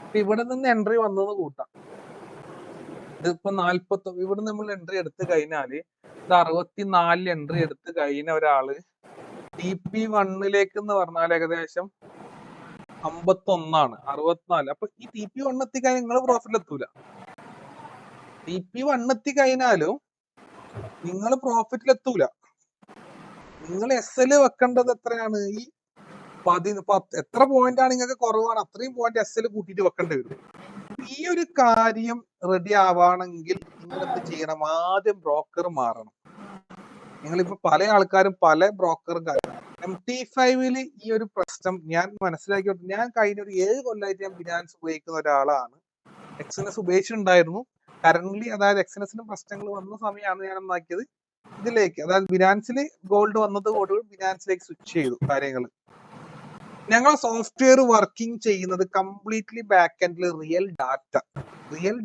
ഇപ്പൊ ഇവിടെ നിന്ന് എൻട്രി വന്നത് കൂട്ടാം. ഇതിപ്പോ 40 ഇവിടെ നമ്മൾ എൻട്രി എടുത്തു കഴിഞ്ഞാല് ഇത് 64 എൻട്രി എടുത്ത് കഴിഞ്ഞ ഒരാള് TP1 എന്ന് പറഞ്ഞാൽ ഏകദേശം 51 64. അപ്പൊ ഈ TP1 എത്തിക്കഴിഞ്ഞാൽ നിങ്ങൾ പ്രോഫിറ്റിൽ എത്തൂല. TP1 എത്തിക്കഴിഞ്ഞാലും നിങ്ങൾ പ്രോഫിറ്റിൽ എത്തൂല. നിങ്ങൾ SL വെക്കേണ്ടത് എത്രയാണ്? ഈ എത്ര പോയിന്റ് ആണ് നിങ്ങൾക്ക് കുറവാണ് അത്രയും പോയിന്റ് SL കൂട്ടിയിട്ട് വെക്കേണ്ടി വരും. ഈ ഒരു കാര്യം റെഡി ആവാണെങ്കിൽ നിങ്ങൾ എന്ത് ചെയ്യണം? ആദ്യം ബ്രോക്കർ മാറണം. നിങ്ങളിപ്പോ പല ആൾക്കാരും പല ബ്രോക്കറും MT5 ഈ ഒരു പ്രശ്നം ഞാൻ മനസ്സിലാക്കി. ഞാൻ കഴിഞ്ഞ ഒരു 7 കൊല്ലമായിട്ട് ഞാൻ ബിനാൻസ് ഉപയോഗിക്കുന്ന ഒരാളാണ്. എക്സിനസ് ഉപയോഗിച്ചിട്ടുണ്ടായിരുന്നു. കറന്റ്ലി അതായത് എക്സിനസിന് പ്രശ്നങ്ങൾ വന്ന സമയമാണ് ഞാൻ എന്താക്കിയത് ഇതിലേക്ക്, അതായത് ബിനാൻസിൽ ഗോൾഡ് വന്നതോട് ബിനാൻസിലേക്ക് സ്വിച്ച് ചെയ്തു കാര്യങ്ങൾ. ഞങ്ങൾ സോഫ്റ്റ്വെയർ വർക്കിംഗ് ചെയ്യുന്നത് കംപ്ലീറ്റ്ലി ബാക്ക് എൻഡിൽ റിയൽ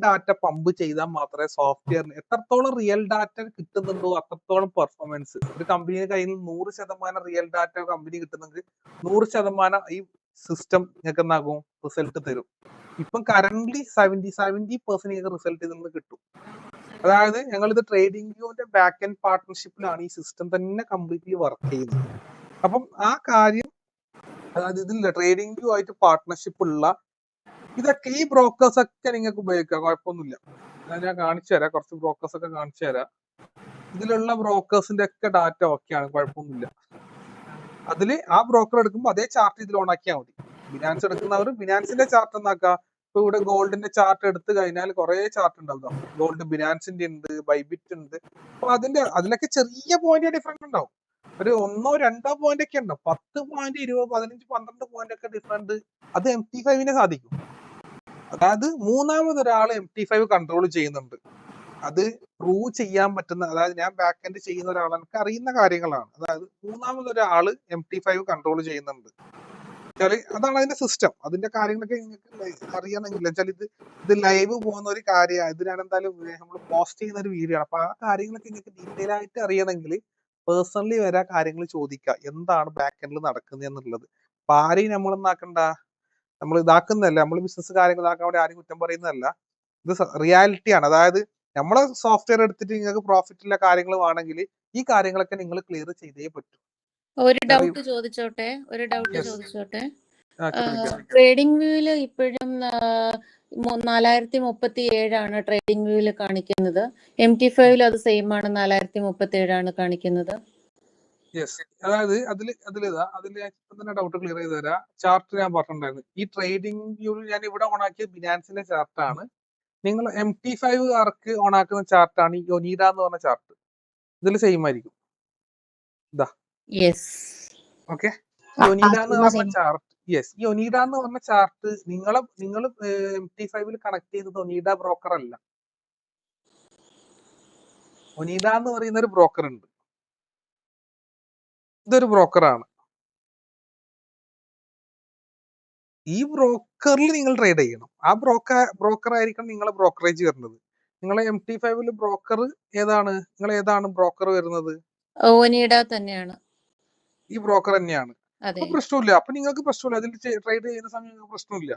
ഡാറ്റ പമ്പ് ചെയ്താൽ മാത്രമേ സോഫ്റ്റ്വെയറിന് എത്രത്തോളം റിയൽ ഡാറ്റ കിട്ടുന്നുണ്ടോ അത്രത്തോളം പെർഫോമൻസ്. ഒരു കമ്പനിയുടെ കയ്യിൽ 100% റിയൽ ഡാറ്റ കമ്പനി കിട്ടുന്നെങ്കിൽ 100% ഈ സിസ്റ്റം നിങ്ങൾക്ക് എന്താകും റിസൾട്ട് തരും. ഇപ്പം കറന്റ്ലി 70% നിങ്ങൾക്ക് റിസൾട്ട് ഇതിൽ നിന്ന് കിട്ടും. അതായത് ഞങ്ങൾ ഇത് ട്രേഡിംഗ് വ്യൂവിന്റെ ബാക്ക് എൻഡ് പാർട്ട്ണർഷിപ്പിലാണ് ഈ സിസ്റ്റം തന്നെ കംപ്ലീറ്റ്ലി വർക്ക് ചെയ്യുന്നത്. അപ്പം ആ കാര്യം, അതായത് ഇതില്ല ട്രേഡിംഗ് വ്യൂ ആയിട്ട് പാർട്ട്ണർഷിപ്പ് ഉള്ള ഇതൊക്കെ ഈ ബ്രോക്കേഴ്സ് ഒക്കെ നിങ്ങൾക്ക് ഉപയോഗിക്കാം, കുഴപ്പമൊന്നുമില്ല. ഞാൻ കാണിച്ചു തരാം, കുറച്ച് ബ്രോക്കേഴ്സ് ഒക്കെ കാണിച്ചു തരാം. ഇതിലുള്ള ബ്രോക്കേഴ്സിന്റെ ഒക്കെ ഡാറ്റ ഓക്കെയാണ്, കുഴപ്പമൊന്നുമില്ല. അതില് ആ ബ്രോക്കർ എടുക്കുമ്പോൾ അതേ ചാർട്ട് ഇതിൽ ഓൺ ആക്കിയാൽ മതി. ബിനാൻസ് എടുക്കുന്നവർ ബിനാൻസിന്റെ ചാർട്ട് എന്നാക്കുക. ഇപ്പൊ ഇവിടെ ഗോൾഡിന്റെ ചാർട്ട് എടുത്തു കഴിഞ്ഞാൽ കുറെ ചാർട്ട് ഉണ്ടാവും. ഗോൾഡ് ബിനാൻസിന്റെ ഉണ്ട്, ബൈബിറ്റ് ഉണ്ട്. അപ്പൊ അതിലൊക്കെ ചെറിയ പോയിന്റ് ഡിഫറൻസ് ഉണ്ടാവും. ഒരു 1-2 പോയിന്റ് ഒക്കെ ഉണ്ടാവും. 10 പോയിന്റ് 20 15 12 പോയിന്റ് ഒക്കെ ഡിഫറൻറ്റ് അത് MT5 സാധിക്കും. അതായത് മൂന്നാമതൊരാൾ MT5 കൺട്രോൾ ചെയ്യുന്നുണ്ട്. അത് പ്രൂവ് ചെയ്യാൻ പറ്റുന്ന, അതായത് ഞാൻ ബാക്ക് എൻഡ് ചെയ്യുന്ന ഒരാളാണ്, എനിക്ക് അറിയുന്ന കാര്യങ്ങളാണ്. അതായത് മൂന്നാമതൊരാള് MT5 കൺട്രോൾ ചെയ്യുന്നുണ്ട്. അതാണ് അതിന്റെ സിസ്റ്റം. അതിന്റെ കാര്യങ്ങളൊക്കെ നിങ്ങൾക്ക് അറിയണമെങ്കിൽ വെച്ചാൽ ഇത് ലൈവ് പോകുന്ന ഒരു കാര്യമാണ്. ഇത് ഞാൻ എന്തായാലും നമ്മൾ പോസ്റ്റ് ചെയ്യുന്ന ഒരു വീഡിയോ ആണ്. അപ്പൊ ആ കാര്യങ്ങളൊക്കെ നിങ്ങൾക്ക് ഡീറ്റെയിൽ ആയിട്ട് അറിയണമെങ്കിൽ പേഴ്സണലി വരെ കാര്യങ്ങൾ ചോദിക്കുക, എന്താണ് ബാക്ക് എൻഡിൽ നടക്കുന്നത് എന്നുള്ളത്. അപ്പൊ ആരെയും നമ്മൾ എന്താക്കണ്ട, നമ്മൾ ഇതാക്കുന്നതല്ല, നമ്മൾ ബിസിനസ് കാര്യങ്ങൾ ഇതാക്കാൻ വേണ്ടി ആരും കുറ്റം പറയുന്നതല്ല. ഇത് റിയാലിറ്റിയാണ്. അതായത് നമ്മളെ സോഫ്റ്റ്വെയർ എടുത്തിട്ട് നിങ്ങൾക്ക് പ്രോഫിറ്റുള്ള കാര്യങ്ങൾ വേണമെങ്കിൽ ഈ കാര്യങ്ങളൊക്കെ നിങ്ങൾ ക്ലിയർ ചെയ്തേ പറ്റൂ. ഒരു ഡൗട്ട് ചോദിച്ചോട്ടെ? ട്രേഡിംഗ് വ്യൂവിൽ ഇപ്പോഴും 4037 ട്രേഡിംഗ് വ്യൂവിൽ കാണിക്കുന്നത്. MT5 അത് സെയിം ആണ്, 4037 കാണിക്കുന്നത്. യെസ്, അതായത് അതിൽ ഞാൻ ഇപ്പം തന്നെ ഡൗട്ട് ക്ലിയർ ചെയ്ത് തരാം. ചാർട്ട് ഞാൻ പറഞ്ഞിട്ടുണ്ടായിരുന്നു. ഈ ട്രേഡിംഗ് വ്യൂവിൽ ഞാൻ ഇവിടെ ഓണാക്കിയ ബിനാൻസിന്റെ ചാർട്ടാണ്. നിങ്ങൾ MT5കാർക്ക് ഓണാക്കുന്ന ചാർട്ടാണ് ഈ ഒനീഡ എന്ന് പറഞ്ഞ ചാർട്ട്. ഇതിൽ സെയിം ആയിരിക്കും. ഇതാ ഓക്കെ, ഒനീഡ എന്ന് പറഞ്ഞ ചാർട്ട്. യെസ്, ഈ ഒനീഡ എന്ന് പറഞ്ഞ ചാർട്ട് നിങ്ങൾ MT5 കണക്ട് ചെയ്തത് ഒനീഡ ബ്രോക്കർ അല്ല. ഒനീഡ എന്ന് പറയുന്ന ഒരു ബ്രോക്കർ ഉണ്ട്. ഇതൊരു ബ്രോക്കറാണ്. ഈ ബ്രോക്കറിൽ നിങ്ങൾ ട്രേഡ് ചെയ്യണം. ആ ബ്രോക്കർ ആയിരിക്കണം നിങ്ങളെ ബ്രോക്കറേജ് വരുന്നത്. നിങ്ങളെ MT5 ബ്രോക്കർ ഏതാണ്? നിങ്ങൾ ഏതാണ് ബ്രോക്കർ വരുന്നത്? ഒനീഡ തന്നെയാണ്. ഈ ബ്രോക്കർ തന്നെയാണ്. അപ്പൊ പ്രശ്നമില്ല. അപ്പൊ നിങ്ങൾക്ക് പ്രശ്നമില്ല, അതിൽ ട്രേഡ് ചെയ്യുന്ന സമയം പ്രശ്നമില്ല.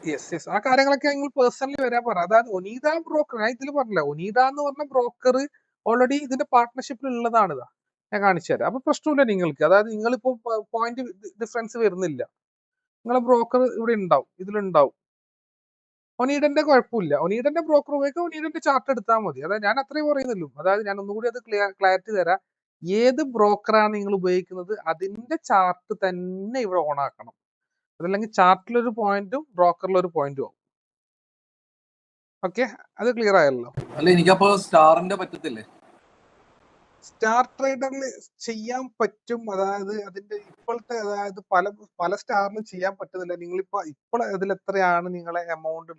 യെസ്, ആ കാര്യങ്ങളൊക്കെ നിങ്ങൾ പേഴ്സണലി വരാൻ പറ. അതായത് ഒനീഡ ബ്രോക്കർ, ഞാൻ ഇതിൽ പറഞ്ഞില്ല, ഒനീഡ എന്ന് പറഞ്ഞ ബ്രോക്കർ ഓൾറെഡി ഇതിന്റെ പാർട്ട്ണർഷിപ്പിൽ ഉള്ളതാണ്. ഞാൻ കാണിച്ചു തരാം. അപ്പൊ പ്രശ്നമില്ല നിങ്ങൾക്ക്. അതായത് നിങ്ങളിപ്പോ പോയിന്റ് ഡിഫറൻസ് വരുന്നില്ല. നിങ്ങളെ ബ്രോക്കർ ഇവിടെ ഉണ്ടാവും, ഇതിലുണ്ടാവും. ഒനീഡന്റെ കുഴപ്പമില്ല. ഒനീഡന്റെ ബ്രോക്കർ ഉപയോഗിക്കുക, ഒനീഡന്റെ ചാർട്ട് എടുത്താൽ മതി. അതായത് ഞാൻ അത്രയും പറയുന്നുള്ളൂ. അതായത് ഞാൻ ഒന്നുകൂടി അത് ക്ലാരിറ്റി തരാം. ഏത് ബ്രോക്കറാണ് നിങ്ങൾ ഉപയോഗിക്കുന്നത് അതിന്റെ ചാർട്ട് തന്നെ ഇവിടെ ഓൺ ആക്കണം. അതല്ലെങ്കിൽ ചാർട്ടിലൊരു പോയിന്റും ബ്രോക്കറിലൊരു പോയിന്റും ആവും. ഓക്കെ, അത് ക്ലിയർ ആയല്ലോ? അല്ല, എനിക്കപ്പോ സ്റ്റാറിന്റെ പറ്റത്തില്ലേ? സ്റ്റാർ ട്രേഡറിൽ ചെയ്യാൻ പറ്റും. അതായത് അതിന്റെ ഇപ്പോഴത്തെ, അതായത് പല സ്റ്റാറിലും ചെയ്യാൻ പറ്റുന്നില്ല. ഇപ്പോൾ അതിൽ എത്രയാണ് നിങ്ങളെ എമൗണ്ട്,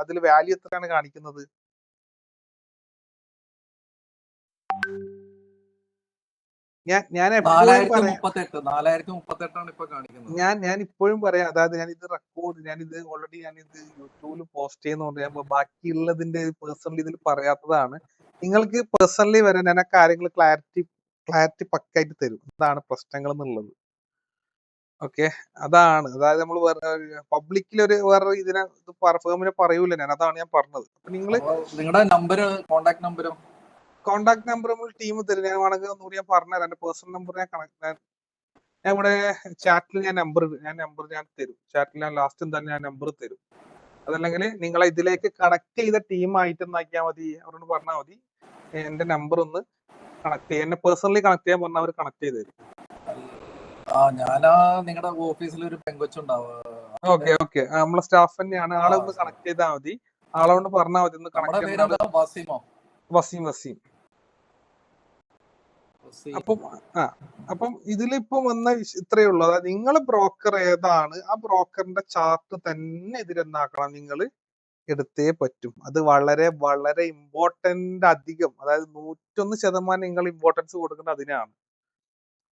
അതിൽ വാല്യൂ എത്രയാണ് കാണിക്കുന്നത്? ഞാൻ എപ്പോഴും പറയാം 4038 ഇപ്പൊ കാണിക്കുന്നത്. ഞാൻ ഇപ്പോഴും പറയാം, അതായത് ഞാനിത് ഞാനിത് ഓൾറെഡി ഞാനിത് യൂട്യൂബിൽ പോസ്റ്റ് ചെയ്യുന്നതുകൊണ്ട് ഞാൻ ബാക്കിയുള്ളതിന്റെ പേഴ്സണലി ഇതിൽ പറയാത്തതാണ്. നിങ്ങൾക്ക് പേഴ്സണലി വരെ ഞാൻ ആ കാര്യങ്ങൾ ക്ലാരിറ്റി പക്കായിട്ട് തരും, എന്താണ് പ്രശ്നങ്ങൾ എന്നുള്ളത്. ഓക്കെ, അതായത് നമ്മൾ പബ്ലിക്കിൽ വേറെ ഇതിനെ ഫേമിനെ പറയൂല ഞാൻ, അതാണ് ഞാൻ പറഞ്ഞത്. അപ്പൊ നിങ്ങള് നിങ്ങളുടെ നമ്പര്, കോണ്ടാക്ട് നമ്പരോ? കോണ്ടാക്ട് നമ്പർ നമ്മൾ ടീം തരും. ഞാൻ വേണമെങ്കിൽ ഒന്നുകൂടി ഞാൻ പറഞ്ഞുതരാം. എന്റെ പേഴ്സണൽ നമ്പർ ഞാൻ ഇവിടെ ചാറ്റിൽ ഞാൻ നമ്പർ തരും. ചാറ്റിൽ ഞാൻ ലാസ്റ്റ് തന്നെ ഞാൻ നമ്പർ തരും. അതല്ലെങ്കിൽ നിങ്ങളെ ഇതിലേക്ക് കണക്ട് ചെയ്ത ടീമായിട്ട് എന്നാക്കിയാൽ മതി, അവരോട് പറഞ്ഞാൽ മതി എന്റെ നമ്പർ ഒന്ന് കണക്ട് ചെയ്യാൻ, എന്നെ പേഴ്സണലി കണക്ട് ചെയ്യാൻ പറഞ്ഞാൽ അവർ കണക്ട് ചെയ്ത് തരും. ഞാനാ നിങ്ങളുടെ ഓഫീസിൽ ഒരു പെങ്കൊച്ചുണ്ടാവും. ഓക്കെ നമ്മളെ സ്റ്റാഫ് തന്നെയാണ്. ആളെ ഒന്ന് കണക്ട് ചെയ്താൽ മതി, ആളോട് പറഞ്ഞാൽ മതി ഒന്ന് കണക്ട് ചെയ്യാൻ. വസീം. അപ്പം ഇതിലിപ്പോ വന്ന ഇത്രയേ ഉള്ളൂ. അതായത് നിങ്ങളെ ബ്രോക്കർ ഏതാണ്, ആ ബ്രോക്കറിന്റെ ചാർട്ട് തന്നെ ഇതിലെന്നാക്കണം, നിങ്ങൾ എടുത്തേ പറ്റും. അത് വളരെ വളരെ ഇമ്പോർട്ടന്റ് അധികം, അതായത് 101% നിങ്ങൾ ഇമ്പോർട്ടൻസ് കൊടുക്കുന്നത് അതിനാണ്.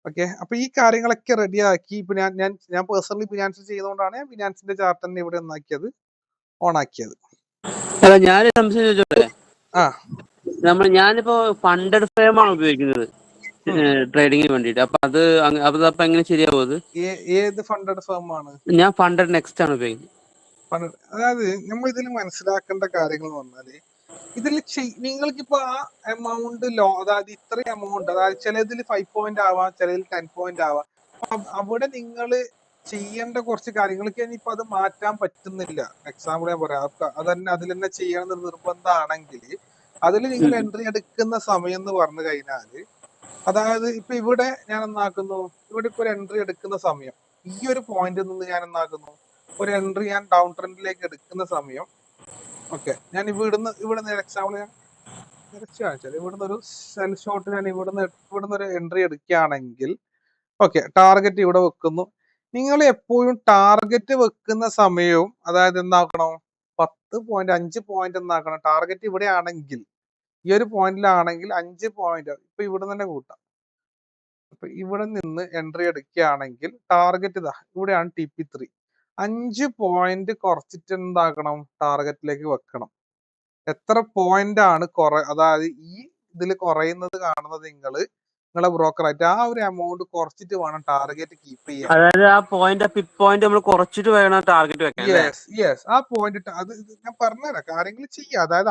ഓക്കെ, അപ്പൊ ഈ കാര്യങ്ങളൊക്കെ റെഡിയാക്കി ഇപ്പൊ ഞാൻ പേഴ്സണലി ഫിനാൻസ് ചെയ്തുകൊണ്ടാണ് ഞാൻ ഫിനാൻസിന്റെ ചാർട്ട് തന്നെ ഇവിടെ ഒന്നാക്കിയത്, ഓൺ ആക്കിയത്. ഞാൻ സംശയം ചോദിച്ചോട്ടെ? ഞാനിപ്പോ ഫണ്ടഡ് ഫ്രെയിമാണ് ഉപയോഗിക്കുന്നത് ട്രേഡിങ്ങിന് വേണ്ടിട്ട്. അപ്പൊ അപ്പൊ എങ്ങനെ ശരിയാവും അത്? ഏത് ഫണ്ടഡ് ഫേം ആണ്? ഞാൻ ഫണ്ടഡ് നെക്സ്റ്റ് ആണ് ഉപയോഗിക്കുന്നത്. അതായത് നമ്മൾ ഇതിൽ മനസ്സിലാക്കേണ്ട കാര്യങ്ങൾ എന്ന് പറഞ്ഞാല്, ഇതിൽ നിങ്ങൾക്കിപ്പോ ആ എമൗണ്ട് അതായത് ഇത്രയും എമൗണ്ട്, അതായത് ചിലതിൽ 5 പോയിന്റ് ആവാം, ചിലതിൽ 10 പോയിന്റ് ആവാം. അവിടെ നിങ്ങൾ ചെയ്യേണ്ട കുറച്ച് കാര്യങ്ങൾക്ക് ഇനിയിപ്പോ അത് മാറ്റാൻ പറ്റുന്നില്ല. എക്സാമ്പിൾ ഞാൻ പറയാം, അതന്നെ അതിൽ തന്നെ ചെയ്യണമെന്ന് നിർബന്ധമാണെങ്കിൽ അതിൽ നിങ്ങൾ എൻട്രി എടുക്കുന്ന സമയം എന്ന് പറഞ്ഞു കഴിഞ്ഞാല്, അതായത് ഇപ്പൊ ഇവിടെ ഞാൻ എന്നാക്കുന്നു, ഇവിടെ ഇപ്പൊ ഒരു എൻട്രി എടുക്കുന്ന സമയം, ഈ ഒരു പോയിന്റിൽ നിന്ന് ഞാൻ എന്നാക്കുന്നു ഒരു എൻട്രി ഞാൻ ഡൗൺ ട്രെൻഡിലേക്ക് എടുക്കുന്ന സമയം. ഓക്കെ, ഞാൻ ഇവിടുന്ന് എക്സാമ്പിൾ ഞാൻ കാണിച്ചാൽ, ഇവിടുന്ന് ഒരു സെൽ ഷോട്ട് ഞാൻ ഇവിടുന്ന് ഒരു എൻട്രി എടുക്കുകയാണെങ്കിൽ, ഓക്കെ, ടാർഗറ്റ് ഇവിടെ വെക്കുന്നു. നിങ്ങൾ എപ്പോഴും ടാർഗറ്റ് വെക്കുന്ന സമയവും അതായത് എന്താക്കണം, 10 പോയിന്റ് 5 പോയിന്റ് എന്നാക്കണം. ടാർഗറ്റ് ഇവിടെ ആണെങ്കിൽ, ഈ ഒരു പോയിന്റിലാണെങ്കിൽ 5 പോയിന്റ് ഇപ്പൊ ഇവിടെ തന്നെ കൂട്ടാം. അപ്പൊ ഇവിടെ നിന്ന് എൻട്രി എടുക്കുകയാണെങ്കിൽ ടാർഗറ്റ് ഇവിടെയാണ് TP3. 5 പോയിന്റ് കുറച്ചിട്ട് എന്താക്കണം, ടാർഗറ്റിലേക്ക് വെക്കണം. എത്ര പോയിന്റ് ആണ് അതായത് ഈ ഇതിൽ കുറയുന്നത് കാണുന്നത് നിങ്ങളെ ബ്രോക്കറായിട്ട് ആ ഒരു എമൗണ്ട് കുറച്ചിട്ട് വേണം ടാർഗറ്റ് കീപ്പ് ചെയ്യാൻ. അതായത് ആ പിക് പോയിന്റ് നമ്മൾ കുറച്ചിട്ട് വേണം ടാർഗറ്റ് വെക്കാൻ. യെസ്, ആ പോയിന്റ് അത് ഞാൻ പറഞ്ഞുതരാം, കാര്യങ്ങൾ ചെയ്യാം. അതായത്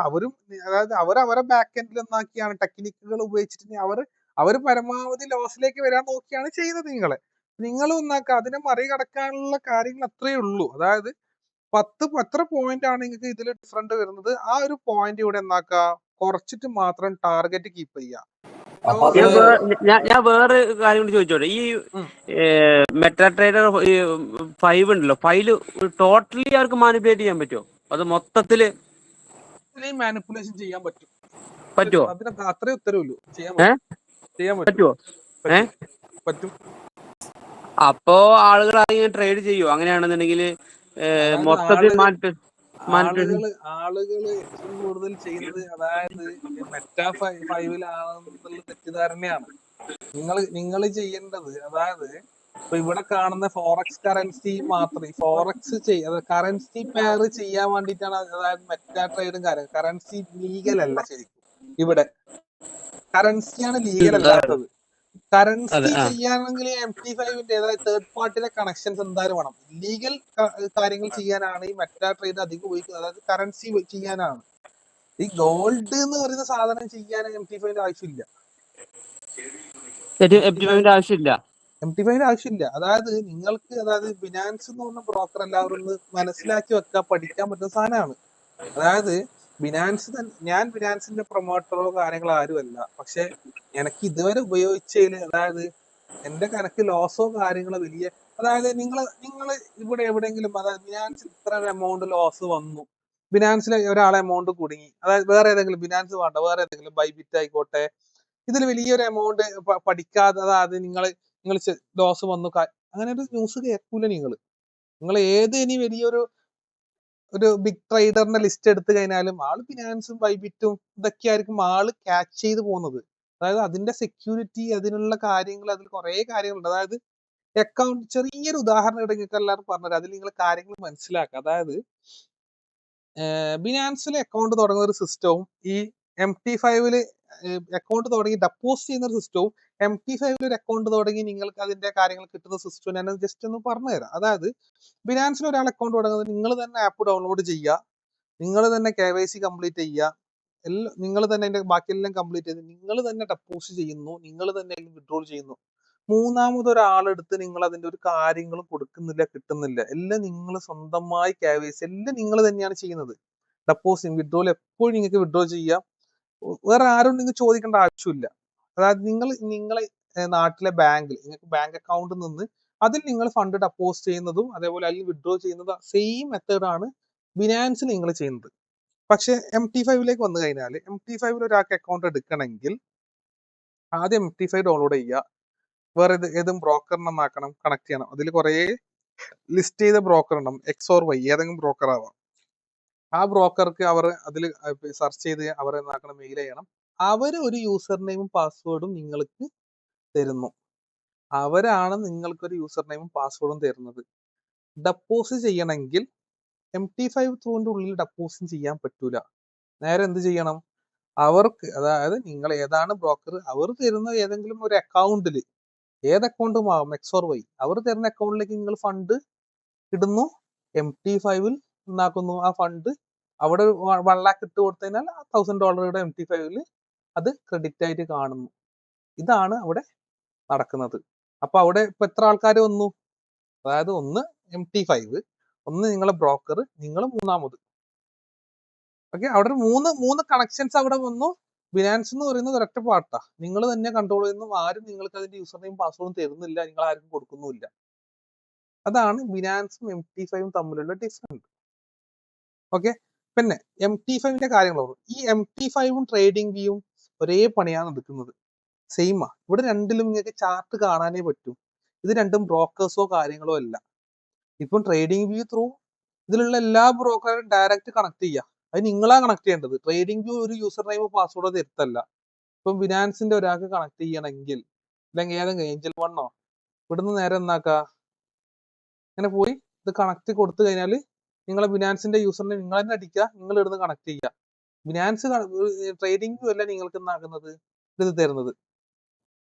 അവരെ ബാക്ക് എൻഡിൽ ഒന്നാക്കിയാണ് ടെക്നിക്കുകൾ ഉപയോഗിച്ചിട്ട് അവർ പരമാവധി ലോസിലേക്ക് വരാൻ നോക്കിയാണ് ചെയ്യുന്നത്. നിങ്ങൾ ഒന്നാക്കുക, അതിനെ മറികടക്കാനുള്ള കാര്യങ്ങൾ അത്രയേ ഉള്ളൂ. അതായത് 10 എത്ര പോയിന്റ് ആണ് നിങ്ങൾക്ക് ഇതിൽ ഡിഫറൻറ്റ് വരുന്നത്, ആ ഒരു പോയിന്റ് ഇവിടെ എന്നാക്കുക, കുറച്ചിട്ട് മാത്രം ടാർഗറ്റ് കീപ്പ് ചെയ്യുക. ഞാൻ വേറെ കാര്യം കൂടി ചോദിച്ചോട്ടെ? ഈ മെറ്റാ ട്രേഡർ 5 ഉണ്ടല്ലോ, 5 ടോട്ടലി അവർക്ക് മാനിപ്പുലേറ്റ് ചെയ്യാൻ പറ്റുമോ? അത് മൊത്തത്തില് മാനിപ്പുലേഷൻ ചെയ്യാൻ പറ്റുമോ? അതിനൊക്കെ അത്രേ ഉത്തരവുള്ളൂ. ചെയ്യാൻ പറ്റുമോ? പറ്റും. അപ്പോ ആളുകൾ ആരെങ്കിലും ട്രേഡ് ചെയ്യോ? അങ്ങനെയാണെന്നുണ്ടെങ്കിൽ മൊത്തത്തിൽ ആളുകൾ ഏറ്റവും കൂടുതൽ ചെയ്യുന്നത് അതായത് മെറ്റാ 5-ലാണെന്നുള്ള തെറ്റിദ്ധാരണയാണ്. നിങ്ങൾ ചെയ്യേണ്ടത്, അതായത് ഇപ്പൊ ഇവിടെ കാണുന്ന ഫോറക്സ് കറൻസി മാത്രമേ കറൻസി പെയർ ചെയ്യാൻ വേണ്ടിയിട്ടാണ്. അതായത് മെറ്റാ ട്രേഡും കറൻസി ലീഗൽ അല്ല ശരിക്കും. ഇവിടെ കറൻസിയാണ് ലീഗൽ അല്ലാത്തത്. കറൻസി ചെയ്യാണെങ്കിൽ MT5ന്റെ അതായത് തേർഡ് പാർട്ടിയുടെ കണക്ഷൻസ് എന്തായാലും വേണം. ലീഗൽ കാര്യങ്ങൾ ചെയ്യാനാണ് ഈ മെറ്റാ ട്രേഡ് അധികം ഉപയോഗിക്കുന്നത്. അതായത് കറൻസി ചെയ്യാനാണ്. ഈ ഗോൾഡ് എന്ന് പറയുന്ന സാധനം ചെയ്യാൻ MT5ന്റെ ആവശ്യമില്ല. MT5ന്റെ ആവശ്യമില്ല. അതായത് നിങ്ങൾക്ക്, അതായത് ബിനാൻസ് എന്ന് പറഞ്ഞ ബ്രോക്കർ എല്ലാവരും മനസ്സിലാക്കി വെക്കാൻ പഠിക്കാൻ പറ്റുന്ന സാധനമാണ്. അതായത് ഞാൻ ബിനാൻസിന്റെ പ്രൊമോട്ടറോ കാര്യങ്ങളോ ആരുമല്ല. പക്ഷെ എനിക്ക് ഇതുവരെ ഉപയോഗിച്ചതിൽ, അതായത് എന്റെ കണക്ക് ലോസോ കാര്യങ്ങളോ വലിയ, അതായത് നിങ്ങൾ ഇവിടെ എവിടെയെങ്കിലും, അതായത് ബിനാൻസിൽ ഇത്ര എമൗണ്ട് ലോസ് വന്നു, ബിനാൻസിലെ ഒരാളെ എമൗണ്ട് കുടുങ്ങി, അതായത് വേറെ ഏതെങ്കിലും ബിനാൻസ് വേണ്ട, വേറെ ഏതെങ്കിലും ബൈബിറ്റ് ആയിക്കോട്ടെ, ഇതിൽ വലിയൊരു എമൗണ്ട് പഠിക്കാതെ അതായത് നിങ്ങൾ ലോസ് വന്നു, അങ്ങനെ ഒരു ന്യൂസ് കേൾക്കൂല. നിങ്ങൾ ഏത് ഇനി വലിയൊരു ബിഗ് ട്രേഡറിന്റെ ലിസ്റ്റ് എടുത്തു കഴിഞ്ഞാലും ആള് ഫിനാൻസും ബൈബിറ്റും ഇതൊക്കെ ആയിരിക്കും ആള് ക്യാച്ച് ചെയ്ത് പോകുന്നത്. അതായത് അതിന്റെ സെക്യൂരിറ്റി, അതിനുള്ള കാര്യങ്ങൾ, അതിൽ കുറെ കാര്യങ്ങളുണ്ട്. അതായത് അക്കൗണ്ട്, ചെറിയൊരു ഉദാഹരണം നിങ്ങൾക്ക് എല്ലാവരും പറഞ്ഞുതരാം, അതിൽ നിങ്ങൾ കാര്യങ്ങൾ മനസ്സിലാക്കുക. അതായത് ബിനാൻസിൽ അക്കൗണ്ട് തുടങ്ങുന്ന ഒരു സിസ്റ്റവും ഈ MT5 അക്കൗണ്ട് തുടങ്ങി ഡെപ്പോസിറ്റ് ചെയ്യുന്ന ഒരു സിസ്റ്റവും MT5 ഒരു അക്കൗണ്ട് തുടങ്ങി നിങ്ങൾക്ക് അതിന്റെ കാര്യങ്ങൾ കിട്ടുന്ന സിസ്റ്റവും ഞാൻ ജസ്റ്റ് ഒന്ന് പറഞ്ഞുതരാം. അതായത് ബിനാൻസിൽ ഒരാൾ അക്കൗണ്ട് തുടങ്ങുന്നത്, നിങ്ങൾ തന്നെ ആപ്പ് ഡൗൺലോഡ് ചെയ്യുക, നിങ്ങൾ തന്നെ KYC കംപ്ലീറ്റ് ചെയ്യുക, എല്ലാം നിങ്ങൾ തന്നെ അതിന്റെ ബാക്കിയെല്ലാം കംപ്ലീറ്റ് ചെയ്ത് നിങ്ങൾ തന്നെ ഡെപ്പോസിറ്റ് ചെയ്യുന്നു, നിങ്ങൾ തന്നെ വിഡ്രോൾ ചെയ്യുന്നു. മൂന്നാമതൊരാളെടുത്ത് നിങ്ങൾ അതിന്റെ ഒരു കാര്യങ്ങളും കൊടുക്കുന്നില്ല, കിട്ടുന്നില്ല. എല്ലാം നിങ്ങൾ സ്വന്തമായി KYC എല്ലാം നിങ്ങൾ തന്നെയാണ് ചെയ്യുന്നത്. ഡെപ്പോസിറ്റ്, വിഡ്രോൾ എപ്പോഴും നിങ്ങൾക്ക് വിഡ്രോ ചെയ്യാം. വേറെ ആരും നിങ്ങൾ ചോദിക്കേണ്ട ആവശ്യമില്ല. അതായത് നിങ്ങളെ നാട്ടിലെ ബാങ്കിൽ, നിങ്ങൾക്ക് ബാങ്ക് അക്കൗണ്ടിൽ നിന്ന് അതിൽ നിങ്ങൾ ഫണ്ട് ഡെപ്പോസിറ്റ് ചെയ്യുന്നതും അതേപോലെ അതിൽ വിഡ്രോ ചെയ്യുന്നതും സെയിം മെത്തേഡാണ് ബിനാൻസിൽ നിങ്ങൾ ചെയ്യുന്നത്. പക്ഷെ MT5 വന്നു കഴിഞ്ഞാൽ MT5 ഒരാൾക്ക് അക്കൗണ്ട് എടുക്കണമെങ്കിൽ ആദ്യം MT5 ഡൗൺലോഡ് ചെയ്യുക, വേറെ ഏതും ബ്രോക്കറിനെ ആക്കണം, കണക്ട് ചെയ്യണം. അതിൽ കുറേ ലിസ്റ്റ് ചെയ്ത ബ്രോക്കർ ഉണ്ടാവും, X or Y, ഏതെങ്കിലും ബ്രോക്കർ ആവാം. ആ ബ്രോക്കർക്ക് അവർ അതിൽ സെർച്ച് ചെയ്ത് അവരെ എന്താക്കണം, മെയിൽ ചെയ്യണം. അവർ ഒരു യൂസർ നെയിമും പാസ്വേഡും നിങ്ങൾക്ക് തരുന്നു. അവരാണ് നിങ്ങൾക്കൊരു യൂസർ നെയിമും പാസ്വേഡും തരുന്നത്. ഡെപ്പോസിറ്റ് ചെയ്യണമെങ്കിൽ MT5 ത്രൂവിന്റെ ഉള്ളിൽ ഡെപ്പോസിറ്റ് ചെയ്യാൻ പറ്റൂല. നേരെ എന്ത് ചെയ്യണം, അവർക്ക്, അതായത് നിങ്ങൾ ഏതാണ് ബ്രോക്കർ, അവർ തരുന്ന ഏതെങ്കിലും ഒരു അക്കൗണ്ടിൽ, ഏത് അക്കൗണ്ടും ആവും, X or Y, അവർ തരുന്ന അക്കൗണ്ടിലേക്ക് നിങ്ങൾ ഫണ്ട് ഇടുന്നു. MT5 എന്നാക്കുന്നു ആ ഫണ്ട് അവിടെ 1 lakh ഇട്ട് കൊടുത്തു കഴിഞ്ഞാൽ $1000 MT5 അത് ക്രെഡിറ്റ് ആയിട്ട് കാണുന്നു. ഇതാണ് അവിടെ നടക്കുന്നത്. അപ്പൊ അവിടെ ഇപ്പൊ എത്ര ആൾക്കാർ വന്നു? അതായത് ഒന്ന് MT5, ഒന്ന് നിങ്ങളെ ബ്രോക്കർ, നിങ്ങൾ മൂന്നാമത്. ഓക്കെ, അവിടെ മൂന്ന് കണക്ഷൻസ് അവിടെ വന്നു. ബിനാൻസ് എന്ന് പറയുന്നത് ഒരൊറ്റ പാർട്ടാ, നിങ്ങൾ തന്നെ കൺട്രോൾ ചെയ്യുന്നു. ആരും നിങ്ങൾക്ക് അതിന്റെ യൂസർ നെയിം പാസ്വേഡും തരുന്നില്ല, നിങ്ങൾ ആർക്കും കൊടുക്കുന്നുമില്ല. അതാണ് ബിനാൻസും MT5 തമ്മിലുള്ള ഡിഫറൻസ്. ഓക്കെ, പിന്നെ MT5ന്റെ കാര്യങ്ങൾ, ഈ MT5 ട്രേഡിംഗ് വ്യൂവും ഒരേ പണിയാണ് എടുക്കുന്നത്, സെയിമാ. ഇവിടെ രണ്ടിലും നിങ്ങൾക്ക് ചാർട്ട് കാണാനേ പറ്റൂ. ഇത് രണ്ടും ബ്രോക്കേഴ്സോ കാര്യങ്ങളോ അല്ല. ഇപ്പം ട്രേഡിംഗ് വ്യൂ ത്രൂ ഇതിലുള്ള എല്ലാ ബ്രോക്കറും ഡയറക്റ്റ് കണക്ട് ചെയ്യുക, അത് നിങ്ങളാ കണക്ട് ചെയ്യേണ്ടത്. ട്രേഡിംഗ് വ്യൂ ഒരു യൂസർ നെയിം പാസ്വേഡോ തരുത്തല്ല. ഇപ്പം ബിനാൻസിന്റെ ഒരാൾക്ക് കണക്ട് ചെയ്യണമെങ്കിൽ, അല്ലെങ്കിൽ ഏതെങ്കിലും ഏഞ്ചൽ വണ്ണോ, ഇവിടുന്ന് നേരെ എന്നാക്കുക, ഇങ്ങനെ പോയി ഇത് കണക്ട് കൊടുത്തു കഴിഞ്ഞാൽ നിങ്ങളെ ബിനാൻസിന്റെ യൂസർ നെയിം നിങ്ങൾ തന്നെ അടിക്കുക, നിങ്ങൾ ഇവിടുന്ന് കണക്ട് ചെയ്യുക. ബിനാൻസ് ട്രേഡിംഗ് വ്യൂ അല്ല നിങ്ങൾക്ക് എന്നാക്കുന്നത്, ഇത് തരുന്നത്.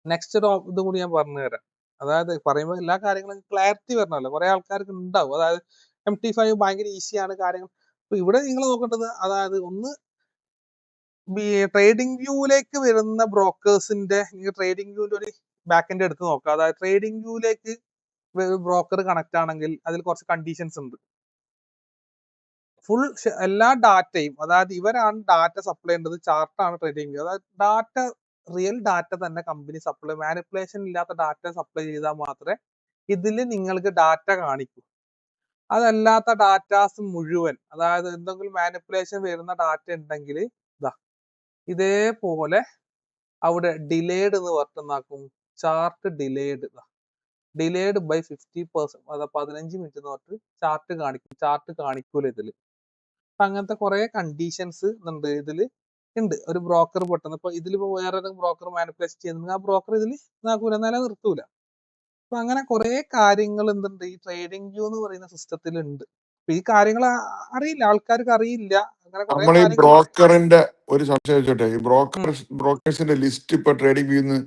നെക്സ്റ്റ് ഇതും കൂടി ഞാൻ പറഞ്ഞു തരാം. അതായത് പറയുമ്പോൾ എല്ലാ കാര്യങ്ങളും ക്ലാരിറ്റി വരണമല്ലോ, കുറെ ആൾക്കാർക്ക് ഉണ്ടാവും. അതായത് MT5 ഭയങ്കര ഈസിയാണ് കാര്യങ്ങൾ. അപ്പൊ ഇവിടെ നിങ്ങൾ നോക്കേണ്ടത്, അതായത് ഒന്ന് ട്രേഡിംഗ് വ്യൂവിലേക്ക് വരുന്ന ബ്രോക്കേഴ്സിന്റെ, ട്രേഡിംഗ് വ്യൂവിന്റെ ഒരു ബാക്ക് എൻഡ് എടുത്ത് നോക്കുക. അതായത് ട്രേഡിംഗ് വ്യൂവിലേക്ക് ബ്രോക്കർ കണക്ട് ആണെങ്കിൽ അതിൽ കുറച്ച് കണ്ടീഷൻസ് ഉണ്ട്. ഫുൾ എല്ലാ ഡാറ്റയും, അതായത് ഇവരാണ് ഡാറ്റ സപ്ലൈ ചെയ്യേണ്ടത്, ചാർട്ടാണ് ട്രേഡിംഗ് വ്യൂ. അതായത് ഡാറ്റ, റിയൽ ഡാറ്റ തന്നെ കമ്പനി സപ്ലൈ, മാനിപ്പുലേഷൻ ഇല്ലാത്ത ഡാറ്റ സപ്ലൈ ചെയ്താൽ മാത്രമേ ഇതിൽ നിങ്ങൾക്ക് ഡാറ്റ കാണിക്കൂ. അതല്ലാത്ത ഡാറ്റാസ് മുഴുവൻ, അതായത് എന്തെങ്കിലും മാനിപ്പുലേഷൻ വരുന്ന ഡാറ്റ ഉണ്ടെങ്കിൽ ഇതാ ഇതേപോലെ അവിടെ ഡിലേഡ് എന്ന് പറഞ്ഞാക്കും, ചാർട്ട് ഡിലേഡ്, ഡിലേഡ് ബൈ 50%, അതായത് 15 മിനിറ്റ് എന്ന് പറഞ്ഞിട്ട് ചാർട്ട് കാണിക്കും. ചാർട്ട് കാണിക്കൂല ഇതില്. അങ്ങനത്തെ കുറെ കണ്ടീഷൻസ് ഉണ്ട് ഇതില് ഉണ്ട്. ഒരു ബ്രോക്കർ പെട്ടെന്ന് ഇപ്പൊ ഇതിലിപ്പോ വേറെ ഏതെങ്കിലും ബ്രോക്കർ മാനിപ്പുലേറ്റ് ചെയ്യുന്നെങ്കിൽ ആ ബ്രോക്കർ ഇതിൽ ഇതാക്കൂല, നിലനിർത്തൂല. അപ്പൊ അങ്ങനെ കുറെ കാര്യങ്ങൾ എന്തുണ്ട് ഈ ട്രേഡിംഗ് വ്യൂ എന്ന് പറയുന്ന സിസ്റ്റത്തിൽ ഉണ്ട്. അപ്പൊ ഈ കാര്യങ്ങൾ അറിയില്ല, ആൾക്കാർക്ക് അറിയില്ല. അങ്ങനെ കുറെ നമ്മൾ ഈ കാര്യങ്ങൾ. ബ്രോക്കറിന്റെ ഒരു സംശയം വെച്ചോട്ടെ, ഈ ബ്രോക്കേഴ്സിന്റെ ലിസ്റ്റ് ഇപ്പൊ ട്രേഡിംഗ് വ്യൂന്ന്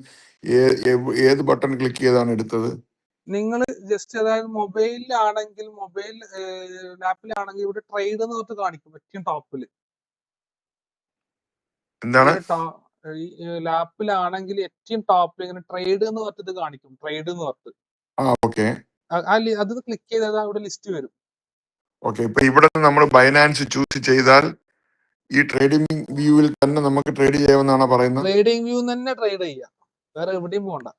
ഏത് ബട്ടൺ ക്ലിക്ക് ചെയ്താണ് എടുത്തത്? നിങ്ങൾ ജസ്റ്റ്, അതായത് മൊബൈലിലാണെങ്കിൽ, മൊബൈൽ ലാപ്പിലാണെങ്കിൽ ഇവിടെ ട്രേഡ് എന്ന് പറഞ്ഞിട്ട് കാണിക്കും ഏറ്റവും ടോപ്പില്. എന്താണ്? ലാപ്പിലാണെങ്കിൽ ഏറ്റവും ടോപ്പിൽ ഇങ്ങനെ ട്രേഡ് എന്ന് പറഞ്ഞിട്ട് കാണിക്കും, ട്രേഡ് എന്ന് പറഞ്ഞിട്ട്. ഓക്കെ, അത് ക്ലിക്ക് ചെയ്താൽ അവിടെ ലിസ്റ്റ് വരും. ഓക്കെ. ഇപ്പൊ ഇവിടെ നമ്മൾ ബൈനാൻസ് ചൂസ് ചെയ്താൽ ഈ ട്രേഡിംഗ് വ്യൂവിൽ തന്നെ നമുക്ക് ട്രേഡ് ചെയ്യാമെന്നാണ് പറയുന്നത്. ട്രേഡിംഗ് വ്യൂ തന്നെ ട്രേഡ് ചെയ്യാം, വേറെ എവിടെയും പോകണ്ട.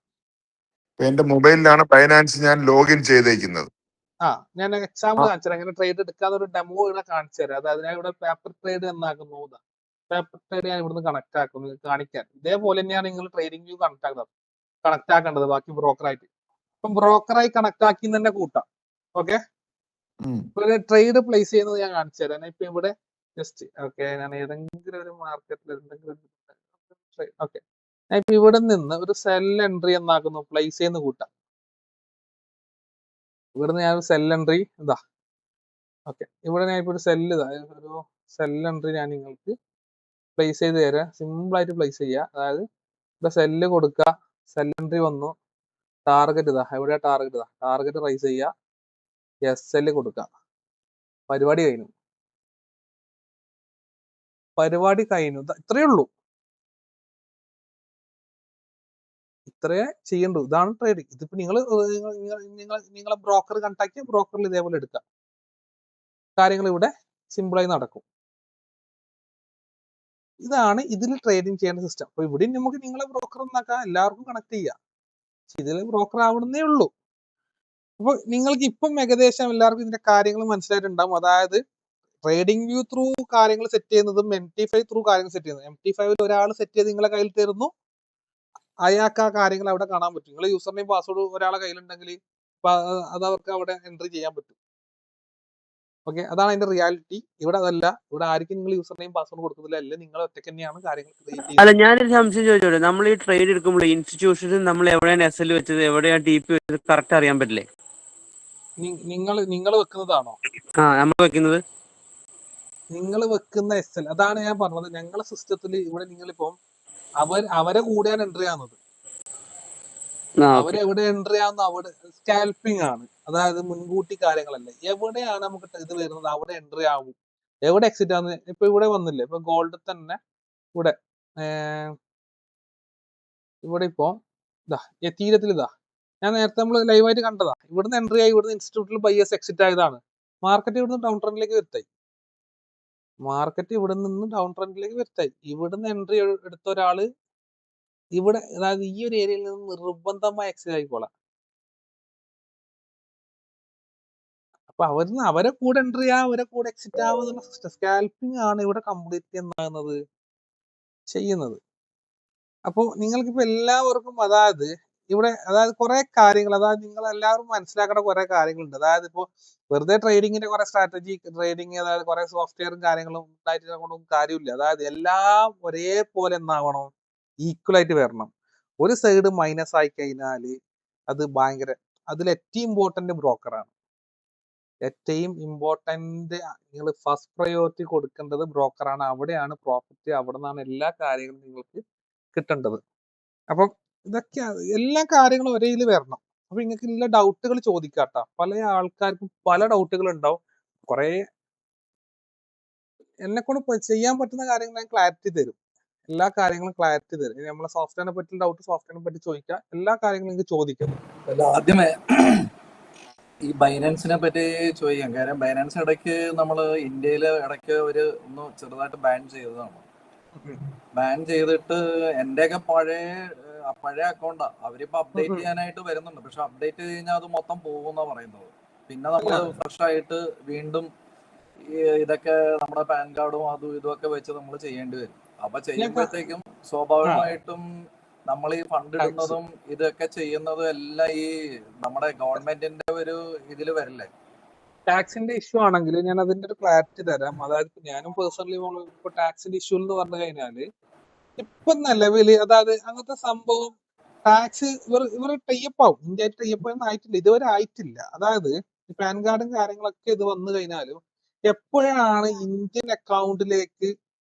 എന്റെ മൊബൈലിലാണ് ബൈനാൻസ് ഞാൻ ലോഗിൻ ചെയ്തേക്കുന്നത്. ഞാൻ എക്സാമ്പിൾ കാണിച്ചു തരാം, എങ്ങനെ ട്രേഡ് എടുക്കാതെ ഒരു ഡെമോ ഇവിടെ കാണിച്ചു തരാം. അതായത് ഞാൻ ഇവിടെ പേപ്പർ ട്രേഡ് എന്നാക്കുന്നു, പേപ്പർ ട്രേഡ് ഞാൻ ഇവിടുന്ന് കണക്ട് ആക്കുന്നു കാണിക്കാൻ. ഇതേപോലെ തന്നെയാണ് നിങ്ങൾ ട്രേഡിംഗ് വ്യൂ കണക്ട് ആക്കേണ്ടത് ബാക്കി ബ്രോക്കറായിട്ട്. ഇപ്പം ബ്രോക്കറായി കണക്ട് ആക്കി തന്നെ കൂട്ടാം. ഓക്കെ, ട്രേഡ് പ്ലേസ് ചെയ്യുന്നത് ഞാൻ കാണിച്ചു തരാം. ഇപ്പൊ ഇവിടെ ജസ്റ്റ്, ഓക്കെ, ഞാൻ ഏതെങ്കിലും ഒരു മാർക്കറ്റിൽ എന്തെങ്കിലും, ഓക്കെ, ഞാൻ ഇപ്പൊ ഇവിടെ നിന്ന് ഒരു സെൽ എൻട്രി എന്നാക്കുന്നു പ്ലേസ് ചെയ്യുന്ന കൂട്ടാം. ഇവിടുന്ന് ഞാൻ സെൽ എൻട്രി ഇതാ. ഓക്കെ, ഇവിടെ ഞാൻ ഇപ്പൊ ഒരു സെല്ല് ഇതാ, ഒരു സെൽ എൻട്രി ഞാൻ നിങ്ങൾക്ക് പ്ലേസ് ചെയ്ത് തരാം. സിമ്പിൾ ആയിട്ട് പ്ലേസ് ചെയ്യുക. അതായത് ഇവിടെ സെല്ല് കൊടുക്കുക, സെൽ എൻട്രി വന്നു, ടാർഗറ്റ് ഇതാ, എവിടെയാ ടാർഗറ്റ് ഇതാ, ടാർഗറ്റ് റൈസ് ചെയ്യുക, SL കൊടുക്കുക. പരിപാടി കഴിഞ്ഞു, പരിപാടി കഴിഞ്ഞു. ഇത്രയേ ഉള്ളൂ, ഇത്രയേ ചെയ്യണ്ടു. ഇതാണ് ട്രേഡിങ്. ഇതിപ്പോ നിങ്ങളെ ബ്രോക്കർ കണ്ടാക്കിയ ബ്രോക്കറിൽ ഇതേപോലെ എടുക്കുക. കാര്യങ്ങൾ ഇവിടെ സിമ്പിളായി നടക്കും. ഇതാണ് ഇതിൽ ട്രേഡിങ് ചെയ്യേണ്ട സിസ്റ്റം. അപ്പൊ ഇവിടെ നമുക്ക് നിങ്ങളെ ബ്രോക്കർ എന്നാക്കാം, എല്ലാവർക്കും കണക്ട് ചെയ്യാം. ഇതിൽ ബ്രോക്കർ ആവണമെന്നേ ഉള്ളൂ. അപ്പൊ നിങ്ങൾക്ക് ഇപ്പം ഏകദേശം എല്ലാവർക്കും ഇതിന്റെ കാര്യങ്ങൾ മനസ്സിലായിട്ടുണ്ടാവും. അതായത് ട്രേഡിംഗ് വ്യൂ ത്രൂ കാര്യങ്ങൾ സെറ്റ് ചെയ്യുന്നതും MT5 ത്രൂ കാര്യങ്ങൾ സെറ്റ് ചെയ്യുന്നത്. MT5 ഒരാൾ സെറ്റ് ചെയ്ത് നിങ്ങളെ കയ്യിൽ തരുന്നു, അയാൾക്ക് ആ കാര്യങ്ങൾ അവിടെ കാണാൻ പറ്റും. നിങ്ങൾ യൂസർ നെയിം പാസ്വേഡ് ഒരാളെ കയ്യിലുണ്ടെങ്കിൽ അത് അവർക്ക് അവിടെ എൻട്രി ചെയ്യാൻ പറ്റും. ഓക്കെ, അതാണ് അതിന്റെ റിയാലിറ്റി. ഇവിടെ അതല്ല, ഇവിടെ ആർക്കും നിങ്ങൾ യൂസർ നെയിം പാസ്വേഡ് കൊടുക്കുന്നില്ല, അല്ല നിങ്ങൾ ഒറ്റയ്ക്ക് തന്നെയാണ് കാര്യങ്ങൾ ക്രിയേറ്റ് അല്ല, ചെയ്യുന്നത്. ഞാനൊരു സംശയം ചോദിച്ചോട്ടെ, നമ്മൾ ഈ ട്രേഡ് എടുക്കുമ്പോൾ ഇൻസ്റ്റിറ്റ്യൂഷനിൽ നമ്മൾ എവിടെയാണ് SL വെച്ചത്, എവിടെയാണ് TP വെച്ചത്, കറക്റ്റ് അറിയാൻ പറ്റില്ലേ? നിങ്ങൾ വെക്കുന്നതാണോ? നമ്മൾ വെക്കുന്നത് നിങ്ങൾ വെക്കുന്ന SL, അതാണ് ഞാൻ പറഞ്ഞത്. ഞങ്ങളെ സിസ്റ്റത്തിൽ ഇവിടെ നിങ്ങളിപ്പം അവരെ കൂടെയാണ് എൻട്രി ആവുന്നത്. അവരെവിടെ എൻട്രി ആവുന്ന അവിടെ സ്കാൽപ്പിംഗ് ആണ്. അതായത് മുൻകൂട്ടി കാര്യങ്ങളല്ല. എവിടെയാണ് നമുക്ക് ഇത് വരുന്നത് അവിടെ എൻട്രി ആവും, എവിടെ എക്സിറ്റ് ആവുന്നത്. ഇപ്പൊ ഇവിടെ വന്നില്ലേ, ഇപ്പൊ ഗോൾഡ് തന്നെ ഇവിടെ ഇവിടെ ഇപ്പോ ഇതാ എത്തീരത്തിൽ ഇതാ, ഞാൻ നേരത്തെ നമ്മൾ ലൈവായിട്ട് കണ്ടതാ. ഇവിടുന്ന് എൻട്രി ആയി, ഇവിടുന്ന് ഇൻസ്റ്റിറ്റ്യൂട്ടിൽ ബൈയേഴ്സ് എക്സിറ്റ് ആയതാണ്. മാർക്കറ്റ് ഇവിടുന്ന് ഡൗൺ ട്രെൻഡിലേക്ക് വരുത്തായി. മാർക്കറ്റ് ഇവിടെ നിന്ന് ഡൗൺ ട്രെൻഡിലേക്ക് വരുത്തായി. ഇവിടുന്ന് എൻട്രി എടുത്ത ഒരാള് ഇവിടെ, അതായത് ഈ ഒരു ഏരിയയിൽ നിന്ന് നിർബന്ധമായി എക്സിറ്റ് ആയിക്കോളാം. അപ്പൊ അവരെ കൂടെ എൻട്രി ആ, അവരെ കൂടെ എക്സിറ്റ് ആവുന്ന സിസ്റ്റം സ്കാൽപ്പിംഗ് ആണ് ഇവിടെ കംപ്ലീറ്റ് എന്നാകുന്നത് ചെയ്യുന്നത്. അപ്പോൾ നിങ്ങൾക്കിപ്പോ എല്ലാവർക്കും അതായത് ഇവിടെ അതായത് കുറെ കാര്യങ്ങൾ, അതായത് നിങ്ങൾ എല്ലാവരും മനസ്സിലാക്കേണ്ട കുറെ കാര്യങ്ങളുണ്ട്. അതായത് ഇപ്പോ വെറുതെ ട്രേഡിങ്ങിന്റെ കുറെ സ്ട്രാറ്റജി ട്രേഡിങ്, അതായത് കുറെ സോഫ്റ്റ്വെയറും കാര്യങ്ങളും ഉണ്ടായിട്ട് കൊണ്ടും കാര്യമില്ല. അതായത് എല്ലാം ഒരേപോലെ എന്നാവണം, ഈക്വൽ ആയിട്ട് വരണം. ഒരു സൈഡ് മൈനസ് ആയി കഴിഞ്ഞാല് അത് ഭയങ്കര, അതിൽ ഏറ്റവും ഇമ്പോർട്ടന്റ് ബ്രോക്കറാണ്. ഏറ്റവും ഇമ്പോർട്ടന്റ് നിങ്ങൾ ഫസ്റ്റ് പ്രയോറിറ്റി കൊടുക്കേണ്ടത് ബ്രോക്കറാണ്. അവിടെയാണ് പ്രോഫിറ്റ്, അവിടെ നിന്നാണ് എല്ലാ കാര്യങ്ങളും നിങ്ങൾക്ക് കിട്ടേണ്ടത്. അപ്പം ഇതൊക്കെ എല്ലാ കാര്യങ്ങളും ഒരേ ഇതിൽ വരണം. അപ്പൊ നിങ്ങൾക്ക് എല്ലാ ഡൗട്ടുകൾ ചോദിക്കാട്ടോ. പല ആൾക്കാർക്കും പല ഡൗട്ടുകൾ ഉണ്ടാവും. കുറെ എന്നെ കൊണ്ട് ചെയ്യാൻ പറ്റുന്ന കാര്യങ്ങൾ ഞാൻ ക്ലാരിറ്റി തരും, എല്ലാ കാര്യങ്ങളും ക്ലാരിറ്റി തരും. ഇനി നമ്മളെ സോഫ്റ്റ്വെയറിനെ പറ്റി ഡൗട്ട് സോഫ്റ്റ്വെയറിനെ പറ്റി ചോദിക്കാം, എല്ലാ കാര്യങ്ങളും നിങ്ങൾക്ക് ചോദിക്കാം. ആദ്യമേ ഈ ബൈനാൻസിനെ പറ്റി ചോദിക്കാം. കാര്യം ബൈനാൻസ് ഇടയ്ക്ക് നമ്മൾ ഇന്ത്യയിൽ ഇടയ്ക്ക് ഒന്ന് ചെറുതായിട്ട് ബാൻ ചെയ്തതാണ്. ബാൻ ചെയ്തിട്ട് എന്റെയൊക്കെ പഴയ അക്കൗണ്ടാ. അവരിപ്പോ അപ്ഡേറ്റ് ചെയ്യാനായിട്ട് വരുന്നുണ്ട്, പക്ഷെ അപ്ഡേറ്റ് കഴിഞ്ഞാൽ അത് മൊത്തം പോകുന്നാ പറയുന്നത്. പിന്നെ നമ്മൾ ഫ്രഷ് ആയിട്ട് വീണ്ടും ഇതൊക്കെ നമ്മുടെ പാൻ കാർഡും അതും ഇതൊക്കെ വെച്ച് നമ്മൾ ചെയ്യേണ്ടി വരും. അപ്പൊ ചെയ്യുമ്പോഴത്തേക്കും സ്വാഭാവികമായിട്ടും നമ്മൾ ഈ ഫണ്ട് ഇടുന്നതും ഇതൊക്കെ ചെയ്യുന്നതും എല്ലാം ഈ നമ്മുടെ ഗവൺമെന്റിന്റെ ഒരു ഇതിൽ വരില്ലേ? ടാക്സിന്റെ ഇഷ്യൂ ആണെങ്കിൽ ഞാൻ അതിന്റെ ഒരു ക്ലാരിറ്റി തരാം. അതായത് ഞാനും പേഴ്സണലി ഇപ്പൊ ടാക്സിന്റെ ഇഷ്യൂ എന്ന് പറഞ്ഞു കഴിഞ്ഞാല് ഇപ്പൊ നിലവില് അതായത് അങ്ങനത്തെ സംഭവം ടാക്സ് ഇവർ ടൈപ്പ് ആവും. ഇന്ത്യ ടൈപ്പ് ഒന്നും ആയിട്ടില്ല, ഇതുവരെ ആയിട്ടില്ല. അതായത് പാൻ കാർഡും കാര്യങ്ങളൊക്കെ ഇത് വന്നു കഴിഞ്ഞാലും എപ്പോഴാണ് ഇന്ത്യൻ അക്കൗണ്ടിലേക്ക്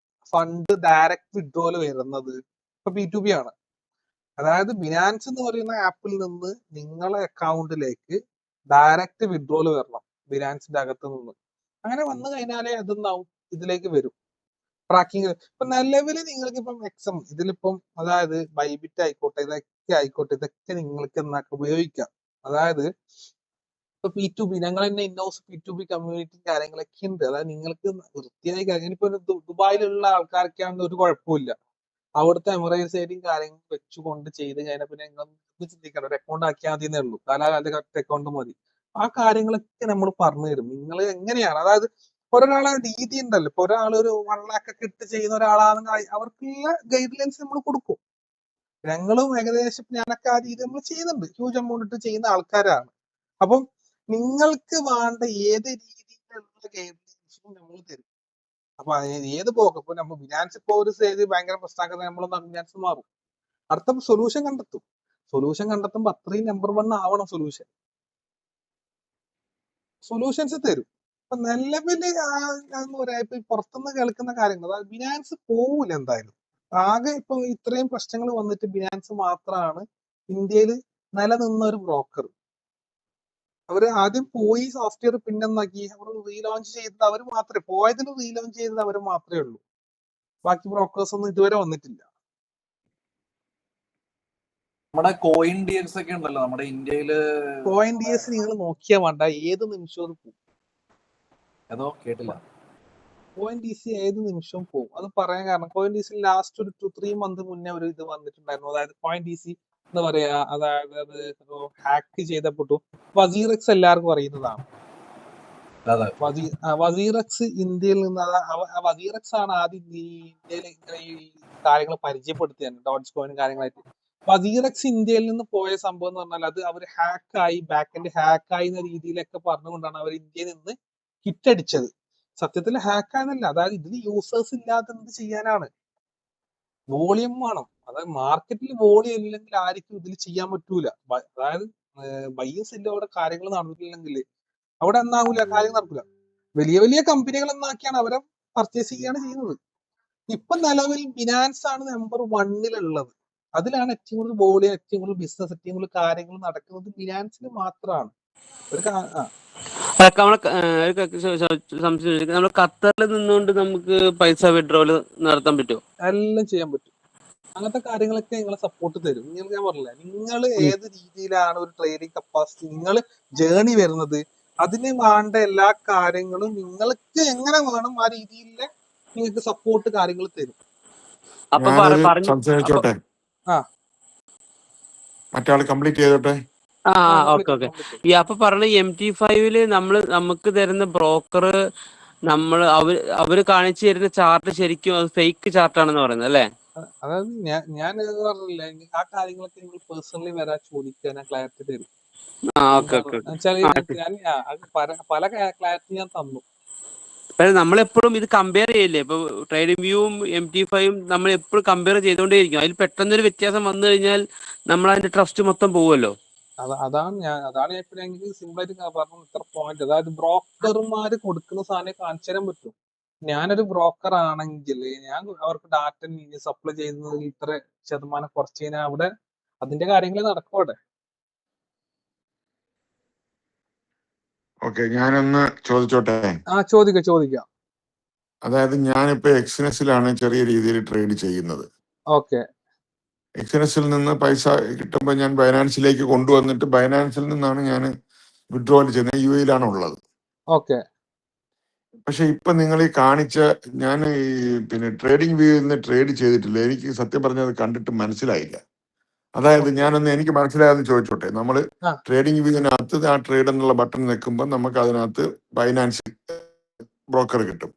ഫണ്ട് ഡയറക്റ്റ് വിഡ്രോവൽ വരുന്നത്? ഇപ്പൊ P2P ആണ്. അതായത് ബിനാൻസ് എന്ന് പറയുന്ന ആപ്പിൽ നിന്ന് നിങ്ങളെ അക്കൗണ്ടിലേക്ക് ഡയറക്റ്റ് വിഡ്രോവൽ വരണം ബിനാൻസിന്റെ അകത്ത് നിന്ന്. അങ്ങനെ വന്നു കഴിഞ്ഞാലേ അതെന്നാവും ഇതിലേക്ക് വരും ട്രാക്കിങ്. ഇപ്പൊ നിലവിൽ നിങ്ങൾക്ക് ഇപ്പം എക്സം ഇതിലിപ്പം അതായത് ബൈബിറ്റ് ആയിക്കോട്ടെ, ഇതൊക്കെ ആയിക്കോട്ടെ, ഇതൊക്കെ നിങ്ങൾക്ക് എന്നാ ഉപയോഗിക്കാം. അതായത് ഇപ്പൊ P2P ഞങ്ങൾ തന്നെ ഇന്നോസ് P2P കമ്മ്യൂണിറ്റി കാര്യങ്ങളൊക്കെ ഉണ്ട്. അതായത് നിങ്ങൾക്ക് വൃത്തിയായി കാര്യം ഇപ്പൊ ദുബായിലുള്ള ആൾക്കാർക്കാണെങ്കിൽ ഒരു കുഴപ്പമില്ല. അവിടുത്തെ എമറൈസ് ഐഡിയും കാര്യങ്ങളും വെച്ചുകൊണ്ട് ചെയ്ത് കഴിഞ്ഞാൽ പിന്നെ നിങ്ങൾ ചിന്തിക്കണം, ഒരു അക്കൗണ്ട് ആക്കിയാൽ മതി എന്നേ ഉള്ളൂ. കാലാകാലത്ത് കറക്റ്റ് അക്കൗണ്ട് മതി. ആ കാര്യങ്ങളൊക്കെ നമ്മൾ പറഞ്ഞു തരും. നിങ്ങൾ എങ്ങനെയാണ്, അതായത് ഒരാളെ രീതി ഉണ്ടല്ലോ. ഇപ്പൊ ഒരാൾ ഒരു 1 lakh ഒക്കെ ഇട്ട് ചെയ്യുന്ന ഒരാളാണെങ്കിൽ അവർക്കുള്ള ഗൈഡ് ലൈൻസ് നമ്മൾ കൊടുക്കും. ഞങ്ങളും ഏകദേശം ഞാനൊക്കെ ആ രീതി നമ്മൾ ചെയ്യുന്നുണ്ട്. ഹ്യൂജ് എമൗണ്ട് ഇട്ട് ചെയ്യുന്ന ആൾക്കാരാണ്. അപ്പം നിങ്ങൾക്ക് വേണ്ട ഏത് രീതിയിലുള്ള ഗൈഡ് ലൈൻസും നമ്മൾ തരും. അപ്പൊ ഏത് ബ്രോക്കർ ഇപ്പൊ നമ്മൾ ബിനാൻസ് ഇപ്പൊ ഒരു സ്റ്റേജ് ഭയങ്കര പ്രശ്നമാക്കുന്നത് നമ്മളൊന്ന് ബിനാൻസ് മാറും. അടുത്ത സൊല്യൂഷൻ കണ്ടെത്തും. സൊല്യൂഷൻ കണ്ടെത്തുമ്പോൾ അത്രയും നമ്പർ 1 ആവണം സൊല്യൂഷൻ. സൊല്യൂഷൻസ് തരും. ഇപ്പൊ നിലവില് എന്ന് പറയാ ഇപ്പൊ പുറത്തുനിന്ന് കേൾക്കുന്ന കാര്യങ്ങൾ, അതായത് ബിനാൻസ് പോവില്ല എന്തായാലും. ആകെ ഇപ്പൊ ഇത്രയും പ്രശ്നങ്ങൾ വന്നിട്ട് ബിനാൻസ് മാത്രമാണ് ഇന്ത്യയിൽ നിലനിന്ന ഒരു ബ്രോക്കർ. അവര് ആദ്യം പോയി സോഫ്റ്റ്വെയർ പിന്നെന്നാക്കി അവർ റീലോഞ്ച് ചെയ്തത് അവർ മാത്രമേ പോയതിന് റീലോഞ്ച് ചെയ്തത് അവർ മാത്രമേ ഉള്ളൂ. ബാക്കി ബ്രോക്കേഴ്സ് ഒന്നും ഇതുവരെ വന്നിട്ടില്ല. നമ്മുടെ കോയിൻ ഡിഎക്സ് ഒക്കെ ഉണ്ടല്ലോ നമ്മുടെ ഇന്ത്യയില്. കോയിൻ ഡിഎസ് നിങ്ങൾ നോക്കിയാ വേണ്ട, ഏത് നിമിഷവും പോകും. ഏതോ കേട്ടില്ല. കോയിൻ ഡി സി ഏത് നിമിഷവും പോകും. അത് പറയാൻ കാരണം കോയിൻ ഡി സി ലാസ്റ്റ് ഒരു 2-3 മന്ത് മുന്നേ ഒരു ഇത് വന്നിട്ടുണ്ടായിരുന്നു. അതായത് കോയിൻ ഡി സി എന്താ പറയാ, അതായത് അത് ഹാക്ക് ചെയ്തപ്പെട്ടു. വസീറക്സ് എല്ലാവർക്കും അറിയുന്നതാണ്. അതെ. വസീറക്സ് ഇന്ത്യയിൽ നിന്ന് വസീറക്സ് ആണ് ആദ്യം ഇന്ത്യയിൽ ഇങ്ങനെ ഈ കാര്യങ്ങൾ പരിചയപ്പെടുത്തിയത്, ഡോട്ട്സ് കോയിനും കാര്യങ്ങളായിട്ട്. വസീറക്സ് ഇന്ത്യയിൽ നിന്ന് പോയ സംഭവം എന്ന് പറഞ്ഞാൽ അത് അവർ ഹാക്കായി, ബാക്ക് ഹാക്കായി എന്ന രീതിയിലൊക്കെ പറഞ്ഞുകൊണ്ടാണ് അവർ ഇന്ത്യയിൽ നിന്ന് ഹിറ്റടിച്ചത്. സത്യത്തിൽ ഹാക്കാന്നല്ല, അതായത് ഇതിന് യൂസേഴ്സ് ഇല്ലാതെ എന്ത് ചെയ്യാനാണ്? വോളിയം വേണം. അതായത് മാർക്കറ്റിൽ വോളിയം ഇല്ലെങ്കിൽ ആർക്കും ഇതിൽ ചെയ്യാൻ പറ്റൂല. അതായത് ബയ്യേഴ്സ് ഇല്ല, അവിടെ കാര്യങ്ങൾ നടന്നിട്ടില്ലെങ്കിൽ അവിടെ എന്നാകൂല, കാര്യങ്ങൾ നടക്കില്ല. വലിയ വലിയ കമ്പനികൾ എന്നാക്കിയാണ് അവരെ പർച്ചേസ് ചെയ്യാണ് ചെയ്യുന്നത്. ഇപ്പൊ നിലവിൽ ബിനാൻസ് ആണ് നമ്പർ 1 അതിലാണ് ഏറ്റവും കൂടുതൽ വോളിയം, ഏറ്റവും കൂടുതൽ ബിസിനസ്, ഏറ്റവും കൂടുതൽ കാര്യങ്ങൾ നടക്കുന്നത് ബിനാൻസിന് മാത്രമാണ്. ഒരു നമ്മൾ ഖത്തറിൽ നിന്നുകൊണ്ട് നമുക്ക് പൈസ വിഡ്രോവൽ നടത്താൻ പറ്റുമോ? എല്ലാം ചെയ്യാൻ പറ്റും. അങ്ങനത്തെ കാര്യങ്ങളൊക്കെ നിങ്ങളെ സപ്പോർട്ട് തരും. നിങ്ങൾ ഞാൻ പറഞ്ഞില്ല, നിങ്ങൾ ഏത് രീതിയിലാണ് ഒരു ട്രേഡിംഗ് കപ്പാസിറ്റി, നിങ്ങൾ ജേണി വരുന്നത്, അതിന് വേണ്ട എല്ലാ കാര്യങ്ങളും നിങ്ങൾക്ക് എങ്ങനെ വേണം ആ രീതിയിൽ നിങ്ങൾക്ക് സപ്പോർട്ട് കാര്യങ്ങൾ തരും. സംസാരിച്ചോട്ടെ, മറ്റാള് കംപ്ലീറ്റ് ചെയ്തോട്ടെ. ഓക്കെ. ഈ അപ്പൊ പറഞ്ഞ MT5 നമുക്ക് തരുന്ന ബ്രോക്കർ അവര് കാണിച്ചു തരുന്ന ചാർട്ട് ശരിക്കും അത് ഫേക്ക് ചാർട്ടാണെന്ന് പറയുന്നത് അല്ലേ? അതായത് ഞാൻ പറഞ്ഞില്ല, ആ കാര്യങ്ങളൊക്കെ നിങ്ങൾ പേഴ്സണലി വരാൻ ചോദിക്കുക, ഞാൻ ക്ലാരിറ്റി തരും. പല ക്ലാരിറ്റി ഞാൻ തന്നു. നമ്മളെപ്പോഴും ഇത് കമ്പയർ ചെയ്യില്ലേ? ഇപ്പൊ ട്രേഡിംഗ് വ്യൂവും MT5 നമ്മൾ എപ്പോഴും കമ്പയർ ചെയ്തുകൊണ്ടേയിരിക്കും. അതിൽ പെട്ടെന്നൊരു വ്യത്യാസം വന്നു കഴിഞ്ഞാൽ നമ്മൾ അതിന്റെ ട്രസ്റ്റ് മൊത്തം പോവുമല്ലോ. അതാണ് ഞാൻ എപ്പോഴെങ്കിലും സിമ്പിൾ ആയിട്ട് പറഞ്ഞു ഇത്ര പോയിന്റ്. അതായത് ബ്രോക്കർമാര് കൊടുക്കുന്ന സാധനം കാണിച്ചു തരാൻ പറ്റും. ഞാനൊരു ബ്രോക്കർ ആണെങ്കിൽ ഞാൻ അവർക്ക് ഡാറ്റ സപ്ലൈ ചെയ്യുന്നതിൽ ഇത്ര ശതമാനം കുറച്ച് കഴിഞ്ഞാൽ അവിടെ അതിന്റെ കാര്യങ്ങൾ നടക്കും അവിടെ. ഓക്കെ, ഞാനൊന്ന് ചോദിച്ചോട്ടെ? ചോദിക്കാം. അതായത് ഞാനിപ്പോ എക്സിനസിലാണ് ചെറിയ രീതിയിൽ ട്രേഡ് ചെയ്യുന്നത്. ഓക്കെ. എക്സിനസിൽ നിന്ന് പൈസ കിട്ടുമ്പോൾ ഞാൻ ബൈനാൻസിലേക്ക് കൊണ്ടുവന്നിട്ട് ബൈനാൻസിൽ നിന്നാണ് ഞാൻ വിഡ്രോവൽ ചെയ്യുന്നത്. UAE ഉള്ളത്. ഓക്കെ. പക്ഷെ ഇപ്പൊ നിങ്ങൾ ഈ കാണിച്ച, ഞാൻ ഈ ട്രേഡിംഗ് വ്യൂവിൽ നിന്ന് ട്രേഡ് ചെയ്തിട്ടില്ല. എനിക്ക് സത്യം പറഞ്ഞത് കണ്ടിട്ട് മനസ്സിലായില്ല. അതായത് എനിക്ക് മനസ്സിലായെന്ന് ചോദിച്ചോട്ടെ? നമ്മൾ ട്രേഡിംഗ് വ്യൂവിനകത്ത് ആ ട്രേഡ് എന്നുള്ള ബട്ടൺ നിൽക്കുമ്പോൾ നമുക്ക് അതിനകത്ത് ബൈനാൻസ് ബ്രോക്കർ കിട്ടും.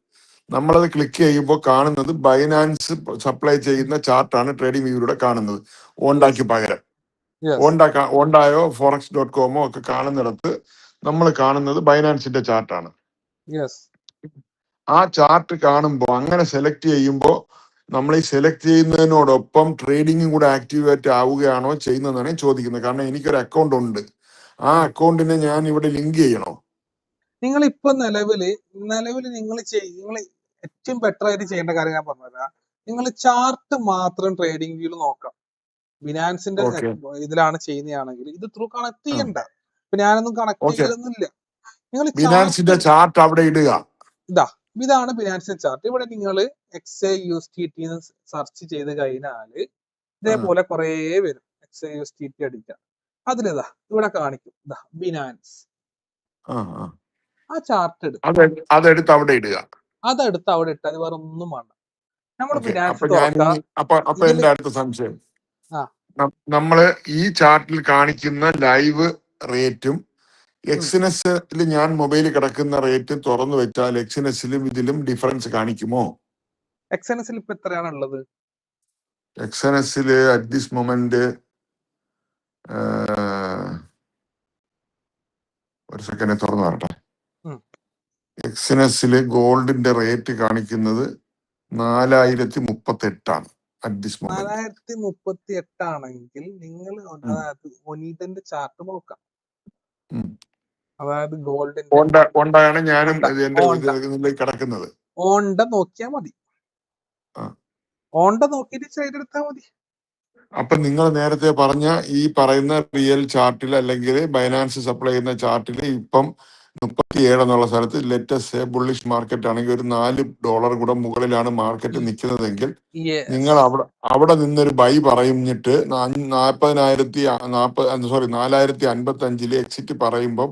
നമ്മളത് ക്ലിക്ക് ചെയ്യുമ്പോൾ കാണുന്നത് ബൈനാൻസ് സപ്ലൈ ചെയ്യുന്ന ചാർട്ടാണ് ട്രേഡിംഗ് വ്യൂവിലൂടെ കാണുന്നത്. ഓണ്ടാക്കി പകരം ഓണ്ടായോ forex.com ഒക്കെ കാണുന്നിടത്ത് നമ്മൾ കാണുന്നത് ബൈനാൻസിന്റെ ചാർട്ടാണ്. ആ ചാർട്ട് കാണുമ്പോൾ അങ്ങനെ സെലക്ട് ചെയ്യുമ്പോൾ നമ്മൾ ഈ സെലക്ട് ചെയ്യുന്നതിനോടൊപ്പം ട്രേഡിംഗും കൂടെ ആക്ടിവേറ്റ് ആവുകയാണോ ചെയ്യുന്നതെന്നാണ് ചോദിക്കുന്നത്. കാരണം എനിക്കൊരു അക്കൗണ്ട് ഉണ്ട്. ആ അക്കൗണ്ടിനെ ഞാൻ ഇവിടെ ലിങ്ക് ചെയ്യണോ? നിങ്ങൾ ഇപ്പൊ നിലവില് നിങ്ങൾ ഏറ്റവും ബെറ്റർ ആയിട്ട് ചെയ്യേണ്ട കാര്യം ഞാൻ പറഞ്ഞുതരാം. നിങ്ങൾ ചാർട്ട് മാത്രം ട്രേഡിംഗ് വ്യൂല് നോക്കാം. ബിനാൻസിന്റെ ഇതിലാണ് ചെയ്യുന്നതാണെങ്കിൽ ഇത് ത്രൂ കണക്ട് ചെയ്യണ്ട. ഇപ്പൊ ഞാനൊന്നും കണക്ട് ചെയ്യലൊന്നുമില്ല. നിങ്ങൾ ബിനാൻസിന്റെ ചാർട്ട് അവിടെ ഇടുക. ഇതാണ് ബിനാൻസിന്റെ ചാർട്ട്. ഇവിടെ നിങ്ങൾ XAUSDT സെർച്ച് ചെയ്ത് കഴിഞ്ഞാല് ഇതേപോലെ കുറെ വരും. XAUSDT അടിക്കാം. അതിലിതാ ഇവിടെ കാണിക്കും ബിനാൻസ്. ആ ചാർട്ട് അതെടുത്ത് അവിടെ ഇടുക. അതെടുത്ത് അവിടെ ഇട്ടാൽ വേറെ ഒന്നും വേണ്ട. നമ്മൾ ബിനാൻസ് അപ്പൊ എന്റെ അടുത്ത സംശയം, നമ്മള് ഈ ചാർട്ടിൽ കാണിക്കുന്ന ലൈവ് റേറ്റും എക്സിനസിൽ ഞാൻ മൊബൈലിൽ കിടക്കുന്ന റേറ്റ് തുറന്നു വെച്ചാൽ എക്സിനസിലും ഇതിലും ഡിഫറൻസ് കാണിക്കുമോ? എക്സിനസിൽ ഇപ്പൊ എത്രയാണ് ഉള്ളത്? എക്സിനസില് അറ്റ് ദിസ് മൊമെന്റ് ഒരു സെക്കൻഡ് തുറന്നു വരട്ടെ. എക്സിനസില് ഗോൾഡിന്റെ റേറ്റ് കാണിക്കുന്നത് 4038 അറ്റ് ദിസ് മൊമെന്റ്? 4038 ആണെങ്കിൽ നിങ്ങൾ അതായത് ഒനീതന്റെ ചാർട്ട് നോക്കാം. അതായത് ഗോൾഡിന്റെ കൊണ്ടാണ് ഞാനും ഓണ്ട എന്റെ ഓണ്ട ഇതിലേക്ക് കിടക്കുന്നത്. ഓണ്ട നോക്കിയാ മതി. ആ. ഓണ്ട നോക്കിയിട്ട് ട്രേഡ് എടുത്താൽ മതി. അപ്പൊ നിങ്ങൾ നേരത്തെ പറഞ്ഞ ഈ പറയുന്ന റിയൽ ചാർട്ടിൽ അല്ലെങ്കിൽ ബൈനാൻസ് സപ്ലൈ ചെയ്യുന്ന ചാർട്ടിൽ ഇപ്പം 37 എന്നുള്ള സ്ഥലത്ത് ലെറ്റസ് ബുള്ളിഷ് മാർക്കറ്റ് ആണെങ്കിൽ ഒരു $4 കൂടെ മുകളിലാണ് മാർക്കറ്റ് നിൽക്കുന്നതെങ്കിൽ നിങ്ങൾ അവിടെ നിന്നൊരു ബൈ പറഞ്ഞിട്ട് 4055 എക്സിറ്റ് പറയുമ്പം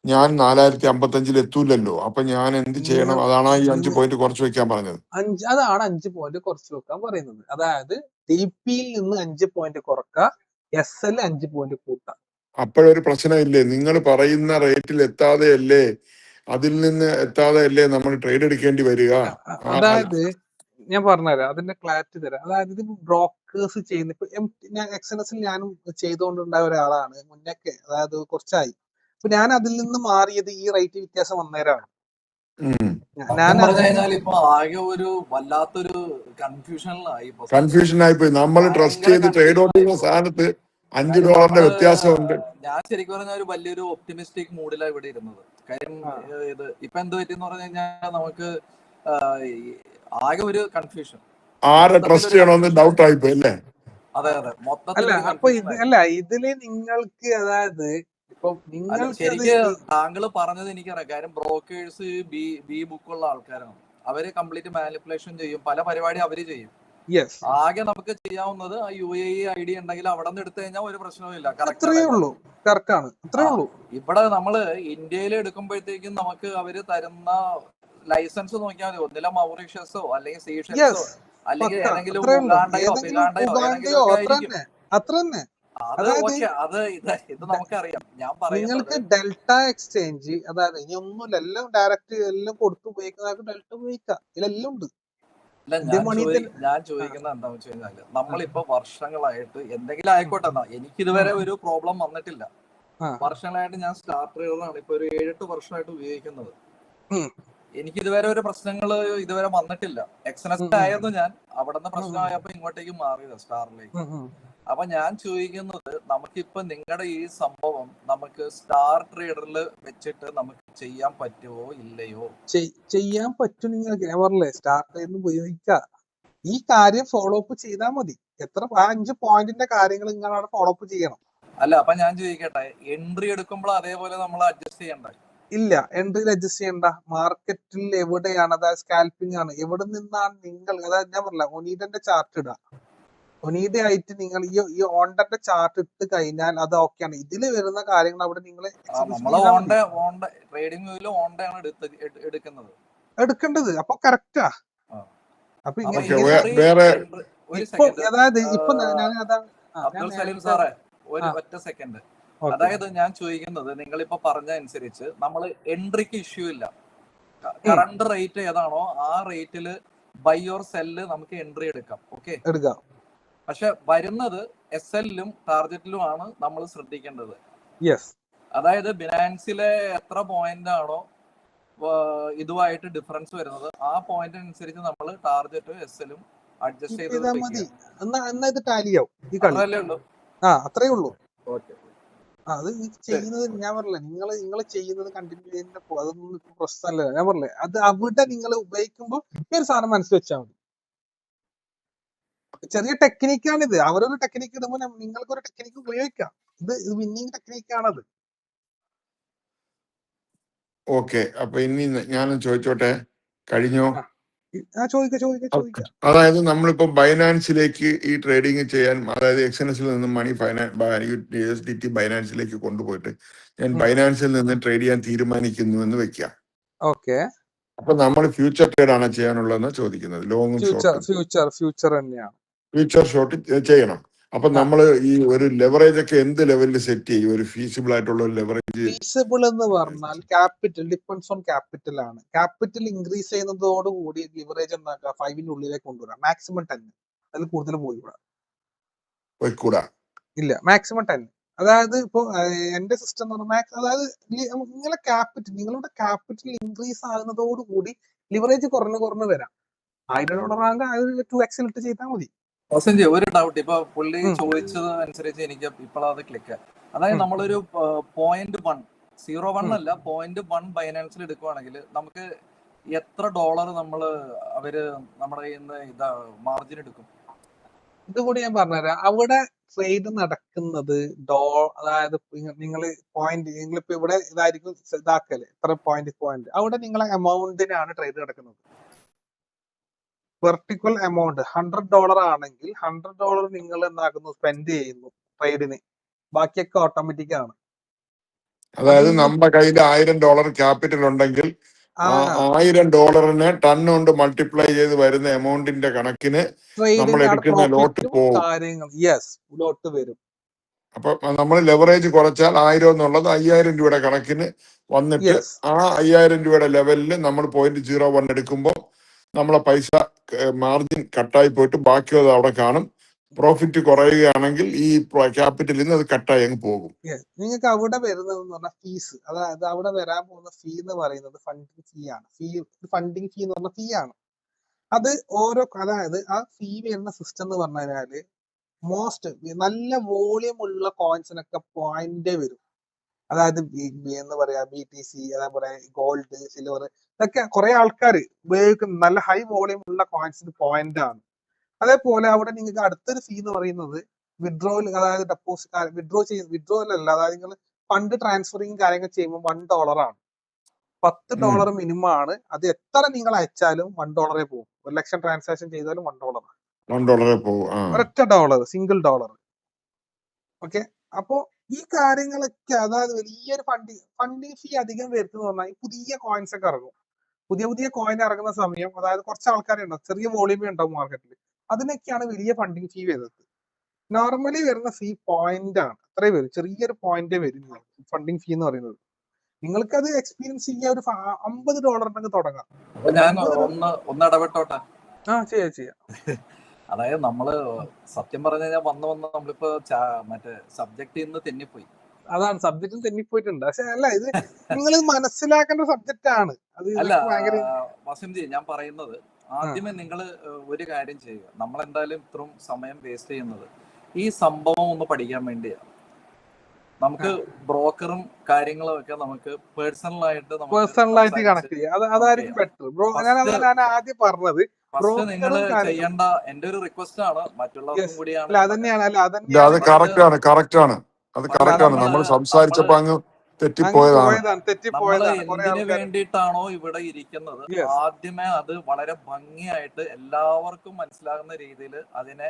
ഞാൻ 4055 എത്തൂലല്ലോ. അപ്പൊ ഞാൻ എന്ത് ചെയ്യണം? അതാണ് ഈ 5 പോയിന്റ് കുറച്ച് വെക്കാൻ പറഞ്ഞത്. അതാണ് 5 പോയിന്റ് കുറച്ച് വെക്കാൻ പറയുന്നത്. അതായത് ടിപിയിൽ നിന്ന് 5 പോയിന്റ് കുറക്കുക, SL 5 പോയിന്റ് കൂട്ടാം. അപ്പോഴൊരു പ്രശ്നമില്ലേ? നിങ്ങൾ പറയുന്ന റേറ്റിൽ എത്താതെ അല്ലേ, അതിൽ നിന്ന് എത്താതെ അല്ലേ നമ്മൾ ട്രേഡ് എടുക്കേണ്ടി വരിക? അതായത് ഞാൻ പറഞ്ഞുതരാം, അതിന്റെ ക്ലാരിറ്റി തരാം. അതായത് ഇത് ബ്രോക്കേഴ്സ് ചെയ്യുന്ന ഇപ്പൊ ഞാൻ എക്സ്എൻഎസിൽ ഞാനും ചെയ്തുകൊണ്ടുണ്ടായ ഒരാളാണ് മുന്നൊക്കെ, അതായത് കുറച്ചായി. അപ്പൊ ഞാൻ അതിൽ നിന്ന് മാറിയത് ഈ റേറ്റ് വ്യത്യാസം വന്നേരാണ്. ഇപ്പൊ ആകെ ഒരു വല്ലാത്തൊരു കൺഫ്യൂഷനായിപ്പോയി. നമ്മൾ ട്രസ്റ്റ് ചെയ്ത് ട്രേഡ് ഔട്ട് ചെയ്യുന്ന സ്ഥാനത്ത് $5 വ്യത്യാസമുണ്ട്. ഞാൻ ശരിക്കും പറഞ്ഞ ഒരു വലിയൊരു ഒപ്റ്റിമിസ്റ്റിക് മൂഡിലാണ് ഇവിടെ ഇരുന്നത്. കാര്യം ഇത് ഇപ്പൊ എന്ത് പറ്റിയെന്ന് പറഞ്ഞു കഴിഞ്ഞാൽ നമുക്ക് ആകെ ഒരു കൺഫ്യൂഷൻ, ആരെ ട്രസ്റ്റ് ചെയ്യണമെന്ന് ഡൗട്ട് ആയിപ്പോയി അല്ലേ? അതെ മൊത്തത്തിൽ. അപ്പൊ ഇതില് നിങ്ങൾക്ക് അതായത് ഇപ്പൊ ശരിക്കും താങ്കൾ പറഞ്ഞത് എനിക്കറിയാം. കാര്യം ബ്രോക്കേഴ്സ് ബി ബുക്കുള്ള ആൾക്കാരാണ്. അവര് കംപ്ലീറ്റ് മാനിപ്പുലേഷൻ ചെയ്യും, പല പരിപാടി അവര് ചെയ്യും. ആകെ നമുക്ക് ചെയ്യാവുന്നത് ആ UAE ID ഉണ്ടെങ്കിൽ അവിടെ നിന്ന് എടുത്തു കഴിഞ്ഞാൽ ഒരു പ്രശ്നവുമില്ല. ഇവിടെ നമ്മള് ഇന്ത്യയിൽ എടുക്കുമ്പോഴത്തേക്കും നമുക്ക് അവര് തരുന്ന ലൈസൻസ് നോക്കിയാൽ മതി. ഒന്നില്ല മൗറീഷ്യസോ അല്ലെങ്കിൽ സീഷൽസോ അല്ലെങ്കിൽ ഏതെങ്കിലും ഉഗാണ്ടയോ ഫിലാണ്ടയോ ഇത് നമുക്കറിയാം. ഞാൻ പറയുന്നത് ഡെൽറ്റ എക്സ്ചേഞ്ച്, അതായത് ഇനി ഒന്നുമില്ല, എല്ലാം ഡയറക്റ്റ് എല്ലാം കൊടുത്തു ഉപയോഗിക്കുന്നവർക്ക് ഡെൽറ്റ ഉപയോഗിക്കാം. ഇതിലെല്ലാം ഉണ്ട്. ഞാൻ ചോദിക്കുന്നത് എന്താണെന്ന് വെച്ച് കഴിഞ്ഞാല് നമ്മളിപ്പോ വർഷങ്ങളായിട്ട് എന്തെങ്കിലും ആയിക്കോട്ടെ, എനിക്ക് ഇതുവരെ ഒരു പ്രോബ്ലം വന്നിട്ടില്ല. വർഷങ്ങളായിട്ട് ഞാൻ സ്റ്റാർ ട്രേഡറാണ്. ഇപ്പൊ ഒരു 7-8 വർഷമായിട്ട് ഉപയോഗിക്കുന്നത്. എനിക്ക് ഇതുവരെ ഒരു പ്രശ്നങ്ങള് ഇതുവരെ വന്നിട്ടില്ല. എക്സ്എൻഎസ് ആയിരുന്നു ഞാൻ. അവിടെ നിന്ന് പ്രശ്നമായപ്പോ ഇങ്ങോട്ടേക്ക് മാറിയത് സ്റ്റാറിലേക്ക്. അപ്പൊ ഞാൻ ചോദിക്കുന്നത്, നമുക്കിപ്പോ നിങ്ങളുടെ ഈ സംഭവം നമുക്ക് സ്റ്റാർ ട്രേഡറിൽ വെച്ചിട്ട് നമുക്ക് ചെയ്യാൻ പറ്റുമോ ഇല്ലയോ? ചെയ്യാൻ പറ്റും. നിങ്ങൾക്ക് ഞാൻ പറഞ്ഞില്ലേ, സ്റ്റാർ ട്രേഡറിൽ ഉപയോഗിക്കാം. ഈ കാര്യം ഫോളോ അപ്പ് ചെയ്താൽ മതി. 5 പോയിന്റിന്റെ കാര്യങ്ങൾ നിങ്ങളാണ് ഫോളോ അപ്പ് ചെയ്യണം. അല്ല, അപ്പൊ ഞാൻ ചോദിക്കട്ടെ, എൻട്രി എടുക്കുമ്പോൾ അതേപോലെ നമ്മൾ അഡ്ജസ്റ്റ് ചെയ്യണ്ടേ? ഇല്ല, എൻട്രിയിൽ അഡ്ജസ്റ്റ് ചെയ്യണ്ട. മാർക്കറ്റിൽ എവിടെയാണ്, അതായത് സ്കാൽപ്പിംഗ് ആണ്, എവിടെ നിന്നാണ് നിങ്ങൾ, അതായത് ഞാൻ പറഞ്ഞില്ല, ഒനീഡന്റെ ചാർട്ട് ഇടുക. ഒനീഡ ആയിട്ട് നിങ്ങൾ ഈ ഓണ്ടന്റെ ചാർട്ട് ഇട്ട് കഴിഞ്ഞാൽ അത് ഓക്കെയാണ്. ഇതില് വരുന്ന കാര്യങ്ങൾ അവിടെ നിങ്ങൾ എടുക്കേണ്ടത്. അപ്പൊ കറക്റ്റാ. അപ്പൊ അതായത് ഇപ്പൊ ഒറ്റ സെക്കൻഡ്. അതായത് ഞാൻ ചോദിക്കുന്നത്, നിങ്ങളിപ്പോ പറഞ്ഞ അനുസരിച്ച് നമ്മൾ എൻട്രിക്ക് ഇഷ്യൂ ഇല്ല. കറണ്ട് റേറ്റ് ഏതാണോ ആ റേറ്റില് ബൈ ഓർ സെല്ല് നമുക്ക് എൻട്രി എടുക്കാം. ഓക്കെ, എടുക്കാം. പക്ഷെ വരുന്നത് SL-ലും ടാർജറ്റിലും ആണ് നമ്മൾ ശ്രദ്ധിക്കേണ്ടത്. അതായത് ബിനാൻസിലെ എത്ര പോയിന്റ് ആണോ ഇതുമായിട്ട് ഡിഫറൻസ് വരുന്നത്, ആ പോയിന്റ് അനുസരിച്ച് നമ്മൾ ടാർജറ്റും SL-ഉം അഡ്ജസ്റ്റ് ചെയ്ത് മതി. അത്രേ ഉള്ളൂ. അത് ചെയ്യുന്നത് ഞാൻ പറഞ്ഞില്ലേ, നിങ്ങൾ ചെയ്യുന്നത് കണ്ടിന്യൂ ചെയ്യുന്ന അതൊന്നും പ്രശ്നമല്ല. ഞാൻ പറഞ്ഞില്ലേ, അത് അവിടെ നിങ്ങൾ ഉപയോഗിക്കുമ്പോൾ ഈ ഒരു സാധനം മനസ്സിൽ വെച്ചാൽ മതി. ചെറിയ ടെക്നിക്കാണിത്. അവരൊരു ടെക്നിക്ക് ഇടുമ്പോൾ നിങ്ങൾക്കൊരു ടെക്നിക്ക് ഉപയോഗിക്കാം. ഇത് വിന്നിങ് ടെക്നിക്കാണത്. ഓക്കെ, അപ്പൊ ഇനി ഞാൻ ചോദിച്ചോട്ടെ, കഴിഞ്ഞോ? ചോദിക്കാം. അതായത് നമ്മളിപ്പോ ബൈനാൻസിലേക്ക് ഈ ട്രേഡിങ് ചെയ്യാൻ, അതായത് എക്സ്എൻഎസിൽ നിന്ന് മണി USDT ബൈനാൻസിലേക്ക് കൊണ്ടുപോയിട്ട് ഞാൻ ബൈനാൻസിൽ നിന്ന് ട്രേഡ് ചെയ്യാൻ തീരുമാനിക്കുന്നു എന്ന് വെക്കാം. ഓക്കെ, അപ്പൊ നമ്മൾ ഫ്യൂച്ചർ ട്രേഡ് ആണ് ചെയ്യാനുള്ളതെന്ന് ചോദിക്കുന്നത്. ലോങ്ങും ഫ്യൂച്ചർ തന്നെയാണ്. ഫ്യൂച്ചർ ഷോർട്ട് ചെയ്യണം. അപ്പൊ നമ്മൾ ഈ ഒരു ലെവറേജ് ഒക്കെ എന്ത് ലെവലിൽ സെറ്റ് ചെയ്യും? ഒരു ഫീസിബിൾ ആയിട്ടുള്ള ഒരു ലെവറേജ്. ഫീസിബിൾ എന്ന് പറഞ്ഞാൽ ക്യാപിറ്റൽ ഡിപ്പെൻഡ്സ് ഓൺ ക്യാപിറ്റൽ ആണ്. ക്യാപിറ്റൽ ഇൻക്രീസ് ചെയ്യുന്നതോടുകൂടി ലിവറേജ് എന്താക്കുക, 5-ന്റെ ഉള്ളിലേക്ക് കൊണ്ടുവരാം. മാക്സിമം 10, അതിൽ കൂടുതൽ പോയിക്കൂടാ. ഇല്ല, മാക്സിമം 10. അതായത് ഇപ്പൊ എന്റെ സിസ്റ്റം എന്ന് പറഞ്ഞാൽ, അതായത് നിങ്ങളുടെ ക്യാപിറ്റൽ ഇൻക്രീസ് ആകുന്നതോടുകൂടി ലിവറേജ് കുറഞ്ഞു വരാം. $1,000 ആണെങ്കിൽ 2x ഇട്ട് ചെയ്താൽ മതി. വസന്തി, ഒരു ഡൗട്ട്. ഇപ്പൊ പുള്ളി ഉം, ചോദിച്ചത് അനുസരിച്ച് എനിക്ക് ഇപ്പോഴത് ക്ലിക്ക്. അതായത് ഉം, നമ്മളൊരു 0.1 ഉം. അല്ല 0.1 ബൈനാൻസിൽ എടുക്കുവാണെങ്കിൽ നമുക്ക് എത്ര ഡോളർ അവര് നമ്മുടെ കയ്യിൽ നിന്ന് മാർജിൻ എടുക്കും? ഇതുകൂടി ഞാൻ പറഞ്ഞുതരാം. അവിടെ ട്രേഡ് നടക്കുന്നത് അതായത് നിങ്ങൾ നിങ്ങളിപ്പോ ഇവിടെ ഇതായിരിക്കും ഇതാക്കല് എത്ര പോയിന്റ് അവിടെ നിങ്ങളെ എമൗണ്ടിനാണ് ട്രേഡ് നടക്കുന്നത്. വെർട്ടിക്കൽ എമൗണ്ട് $100 ആണെങ്കിൽ $100 നിങ്ങൾ എന്താക്കുന്നു, സ്പെൻഡ് ചെയ്യുന്നു ട്രേഡിന്. ബാക്കിയൊക്കെ ഓട്ടോമാറ്റിക് ആണ്. അത് അതായത് ഈ നമ്മുടെ കയ്യിൽ $1000 ക്യാപിറ്റൽ ഉണ്ടെങ്കിൽ ആ ആ $1000 ടൺ കൊണ്ട് മൾട്ടിപ്ലൈ ചെയ്ത് വരുന്ന എമൗണ്ടിന്റെ കണക്കിന് നമ്മൾ ട്രേഡിന് അവിടെ എടുക്കുന്ന ലോട്ട് പ്രോഫിറ്റും പോവും. കാര്യങ്ങൾ യെസ് ലോട്ട് വരും. അപ്പൊ നമ്മൾ ലെവറേജ് കുറച്ചാൽ 1000 എന്നുള്ളത് 5000 രൂപയുടെ കണക്കിന് വന്നിട്ട് യെസ് ആ 5000 രൂപയുടെ ലെവലിൽ നമ്മൾ 0.01 എടുക്കുമ്പോൾ നമ്മളെ പൈസ മാർജിൻ കട്ടായി പോയിട്ട് ബാക്കിയത് അവിടെ കാണും. പ്രോഫിറ്റ് കുറയുകയാണെങ്കിൽ ഈ ക്യാപിറ്റലിൽ നിന്ന് അത് കട്ടായി അങ്ങ് പോകും. നിങ്ങൾക്ക് അവിടെ വരുന്നത് എന്ന് പറഞ്ഞാൽ ഫീസ്. അതായത് അവിടെ വരാൻ പോകുന്ന ഫീ എന്ന് പറയുന്നത് ഫണ്ടിങ് ഫീ ആണ്. ഫണ്ടിങ് ഫീ എന്ന് പറഞ്ഞ ഫീ ആണ്. അത് അതായത് ആ ഫീ വരുന്ന സിസ്റ്റം എന്ന് പറഞ്ഞു കഴിഞ്ഞാല് നല്ല വോളിയം ഉള്ള കോയിൻസിനൊക്കെ പോയിന്റ് വരും. അതായത് എന്ന് പറയാ BTC, അതേപോലെ ഗോൾഡ്, സിൽവർ, ഇതൊക്കെ കുറെ ആൾക്കാർ ഉപയോഗിക്കുന്ന നല്ല ഹൈ വോളിയം ഉള്ള കോയിൻസിന് പോയിന്റ് ആണ്. അതേപോലെ അവിടെ നിങ്ങൾക്ക് അടുത്തൊരു ഫീ എന്ന് പറയുന്നത് വിഡ്രോയിൽ, അതായത് വിഡ്രോ അല്ല, അതായത് നിങ്ങൾ ഫണ്ട് ട്രാൻസ്ഫറിങ് കാര്യങ്ങൾ ചെയ്യുമ്പോൾ $1 ആണ്. $10 മിനിമം ആണ്. അത് എത്ര നിങ്ങൾ അയച്ചാലും $1 പോകും. 1,00,000 ട്രാൻസാക്ഷൻ ചെയ്താലും $1. $1 പോകും. ഒരൊറ്റ ഡോളർ, സിംഗിൾ ഡോളർ. ഓക്കെ. അപ്പോ ഈ കാര്യങ്ങളൊക്കെ, അതായത് വലിയൊരു ഫണ്ടിങ് ഫീ അധികം വരുന്നത് പറഞ്ഞാൽ പുതിയ കോയിൻസ് ഒക്കെ ഇറങ്ങും. പുതിയ കോയിൻ ഇറങ്ങുന്ന സമയം, അതായത് കുറച്ച് ആൾക്കാരുണ്ടാവും, ചെറിയ വോളിയമേ ഉണ്ടാവും മാർക്കറ്റിൽ, അതിനൊക്കെയാണ് വലിയ ഫണ്ടിങ് ഫീ വരുന്നത്. നോർമലി വരുന്ന ഫീ പോയിന്റ് ആണ്, അത്രേ വരും, ചെറിയൊരു പോയിന്റ് വരും ഫണ്ടിങ് ഫീ എന്ന് പറയുന്നത്. നിങ്ങൾക്കത് എക്സ്പീരിയൻസ് ചെയ്യാൻ ഒരു $50 ഉണ്ടെങ്കിൽ തുടങ്ങാം. അപ്പൊ ഞാൻ ഒന്ന് ഇടപെട്ടോട്ടെ. ചെയ്യാം. അതായത് നമ്മള് സത്യം പറഞ്ഞു കഴിഞ്ഞാൽ വന്ന് നമ്മളിപ്പോ മറ്റേ സബ്ജക്റ്റിൽ നിന്ന് തെന്നിപ്പോയി. അതാണ്, സബ്ജക്റ്റിൽ തെന്നിപ്പോയിട്ടുണ്ട്. പക്ഷെ അല്ല, ഇത് നിങ്ങൾ മനസ്സിലാക്കേണ്ട സബ്ജക്റ്റ് ആണ്. അത് അല്ല ഭയങ്കര വസന്തി, ഞാൻ പറയുന്നത് ആദ്യമേ നിങ്ങൾ ഒരു കാര്യം ചെയ്യുക. നമ്മളെന്തായാലും ഇത്രയും സമയം വേസ്റ്റ് ചെയ്യുന്നത് ഈ സംഭവം ഒന്ന് പഠിക്കാൻ വേണ്ടിയാണ്. നമുക്ക് ബ്രോക്കറും കാര്യങ്ങളും ഒക്കെ നമുക്ക് പേഴ്സണലായിട്ട് കണക്ട് ചെയ്യാം. അതായിരിക്കും ബെറ്റർ ബ്രോ. ഞാൻ ആദ്യം പറഞ്ഞത് ഫസ്റ്റ് നിങ്ങൾ ചെയ്യേണ്ട എന്റെ ഒരു റിക്വസ്റ്റ് ആണ്, മറ്റുള്ളവർക്കും കൂടിയാണ്. അത് കറക്റ്റ് ആണ്. നമ്മൾ സംസാരിച്ചപ്പോ അങ്ങ് തെറ്റിപ്പോയതാണ്. എന്തിനു വേണ്ടിയിട്ടാണോ ഇവിടെ ഇരിക്കുന്നത്, ആദ്യമേ അത് വളരെ ഭംഗിയായിട്ട് എല്ലാവർക്കും മനസ്സിലാകുന്ന രീതിയിൽ അതിനെ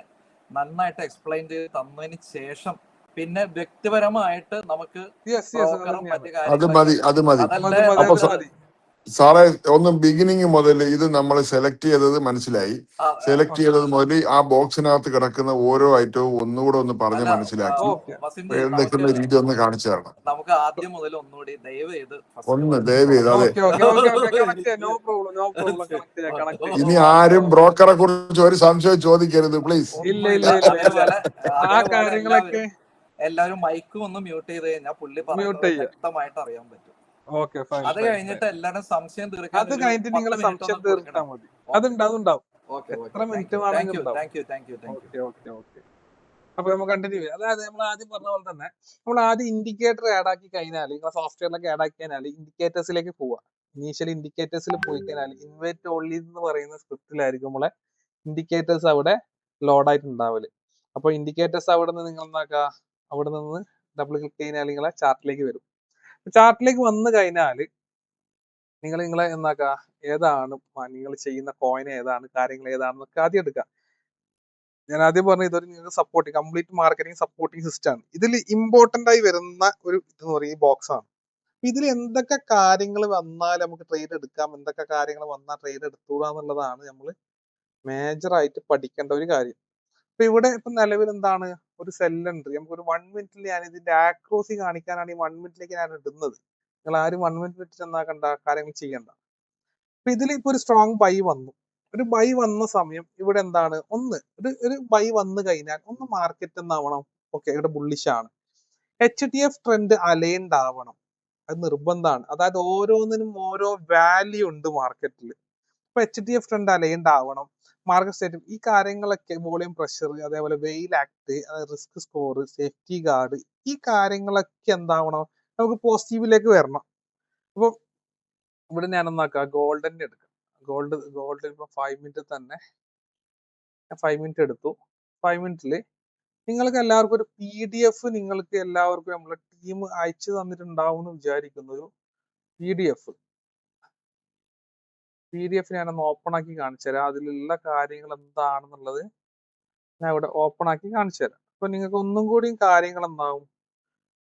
നന്നായിട്ട് എക്സ്പ്ലെയിൻ ചെയ്ത് തന്നതിന് ശേഷം പിന്നെ വ്യക്തിപരമായിട്ട് നമുക്ക് അത് മതി. അപ്പൊ സാറേ, ഒന്ന് ബിഗിനിങ് മുതൽ ഇത് നമ്മൾ സെലക്ട് ചെയ്തത് മനസ്സിലായി. സെലക്ട് ചെയ്തത് മുതൽ ആ ബോക്സിനകത്ത് കിടക്കുന്ന ഓരോ ഐറ്റവും ഒന്നുകൂടെ ഒന്ന് പറഞ്ഞ് മനസ്സിലാക്കി എടുക്കുന്ന രീതി ഒന്ന് കാണിച്ചു തരണം. നമുക്ക് ആദ്യം മുതൽ ഒന്നുകൂടി ദയവ് ചെയ്ത് അതെ. ഇനി ആരും ബ്രോക്കറെ കുറിച്ച് ഒരു സംശയം ചോദിക്കരുത് പ്ലീസ്. എല്ലാവരും മൈക്കും ഒന്ന് മ്യൂട്ട് ചെയ്ത് കഴിഞ്ഞാൽ പുള്ളി പറയുന്നത് വ്യക്തമായിട്ട് അറിയാൻ പറ്റും. അത് കഴിഞ്ഞിട്ട് എല്ലാവരും സംശയം തീർക്കാൻ അപ്പൊ നമ്മൾ കണ്ടിന്യൂ ചെയ്യാം. അതായത് നമ്മൾ ആദ്യം പറഞ്ഞ പോലെ തന്നെ നമ്മൾ ആദ്യം ഇൻഡിക്കേറ്റർ ആഡ് ആക്കി കഴിഞ്ഞാൽ, നിങ്ങളെ സോഫ്റ്റ്വെയറിലൊക്കെ ആഡ് ആക്കി കഴിഞ്ഞാൽ ഇൻഡിക്കേറ്റേഴ്സിലേക്ക് പോവാം. ഇനീഷ്യൽ ഇൻഡിക്കേറ്റേഴ്സിൽ പോയി കഴിഞ്ഞാൽ ഇൻവെർട്ട് ഓൺലി എന്ന് പറയുന്ന സ്ക്രിപ്റ്റിലായിരിക്കും നമ്മളെ ഇൻഡിക്കേറ്റേഴ്സ് അവിടെ ലോഡ് ആയിട്ട് ഉണ്ടാവല്. അപ്പൊ ഇൻഡിക്കേറ്റേഴ്സ് അവിടെ നിന്ന് നിങ്ങൾ എന്താക്കുക, അവിടെ നിന്ന് ഡബിൾ ക്ലിക്ക് കഴിഞ്ഞാൽ നിങ്ങളെ ചാർട്ടിലേക്ക് വരും. ചാർട്ടിലേക്ക് വന്നു കഴിഞ്ഞാൽ നിങ്ങളെ എന്താക്കുക, ഏതാണ് നിങ്ങൾ ചെയ്യുന്ന കോയിൻ ഏതാണ്, കാര്യങ്ങൾ ഏതാണെന്നൊക്കെ ആദ്യം എടുക്കുക. ഞാൻ ആദ്യം പറഞ്ഞ ഇതൊരു നിങ്ങൾക്ക് കംപ്ലീറ്റ് മാർക്കറ്റിംഗ് സപ്പോർട്ടിംഗ് സിസ്റ്റം ആണ്. ഇതിൽ ഇമ്പോർട്ടന്റ് ആയി വരുന്ന ഒരു ഇതെന്ന് പറയുന്ന ഈ ബോക്സ് ആണ്. ഇതിൽ എന്തൊക്കെ കാര്യങ്ങൾ വന്നാൽ നമുക്ക് ട്രേഡ് എടുക്കാം, എന്തൊക്കെ കാര്യങ്ങൾ വന്നാൽ ട്രേഡ് എടുത്തുകൂടാ എന്നുള്ളതാണ് നമ്മൾ മേജർ ആയിട്ട് പഠിക്കേണ്ട ഒരു കാര്യം. അപ്പൊ ഇവിടെ ഇപ്പൊ നിലവിൽ എന്താണ്, ഒരു സെൽ എൻട്രി നമുക്കൊരു 1 മിനിറ്റിൽ ഞാൻ ഇതിന്റെ ആക്രോസി കാണിക്കാനാണ് ഈ 1 മിനിറ്റിലേക്ക് ഞാൻ ഇടുന്നത്. നിങ്ങൾ ആരും 1 മിനിറ്റ് ചെന്നാക്കണ്ട, കാര്യങ്ങൾ ചെയ്യണ്ട. അപ്പൊ ഇതിൽ ഇപ്പൊ ഒരു സ്ട്രോങ് ബൈ വന്നു. ഒരു ബൈ വന്ന സമയം ഇവിടെ എന്താണ്, ഒരു ബൈ വന്നു കഴിഞ്ഞാൽ മാർക്കറ്റ് എന്നാവണം, ഓക്കെ ഇവിടെ ബുള്ളിഷ് ആണ്. HTF ട്രെൻഡ് അലൈൻഡ് ആവണം, അത് നിർബന്ധമാണ്. അതായത് ഓരോന്നിനും ഓരോ വാല്യൂ ഉണ്ട് മാർക്കറ്റിൽ. അപ്പൊ HTF ട്രെൻഡ് അലൈൻഡ് ആവണം. മാർക്കറ്റ് സ്റ്റേറ്റ് ഈ കാര്യങ്ങളൊക്കെ വോളിയം പ്രഷർ, അതേപോലെ വെയിൽ act, risk score, safety guard, ഈ കാര്യങ്ങളൊക്കെ എന്താവണം, നമുക്ക് പോസിറ്റീവിലേക്ക് വരണം. അപ്പൊ ഇവിടെ ഞാൻ ഒന്നാക്കാം, ഗോൾഡന്റെ എടുക്കാം. ഗോൾഡ് ഇപ്പൊ 5 മിനിറ്റ് തന്നെ 5 മിനിറ്റ് എടുത്തു. 5 മിനിറ്റില് നിങ്ങൾക്ക് എല്ലാവർക്കും ഒരു PDF നിങ്ങൾക്ക് എല്ലാവർക്കും നമ്മളെ ടീം അയച്ചു തന്നിട്ടുണ്ടാവും എന്ന് വിചാരിക്കുന്നു. ഒരു PDF ഞാനൊന്ന് ഓപ്പൺ ആക്കി കാണിച്ചു തരാം. അതിലുള്ള കാര്യങ്ങൾ എന്താണെന്നുള്ളത് ഞാൻ ഇവിടെ ഓപ്പൺ ആക്കി കാണിച്ചു തരാം. അപ്പൊ നിങ്ങൾക്ക് ഒന്നും കൂടി കാര്യങ്ങൾ എന്താവും,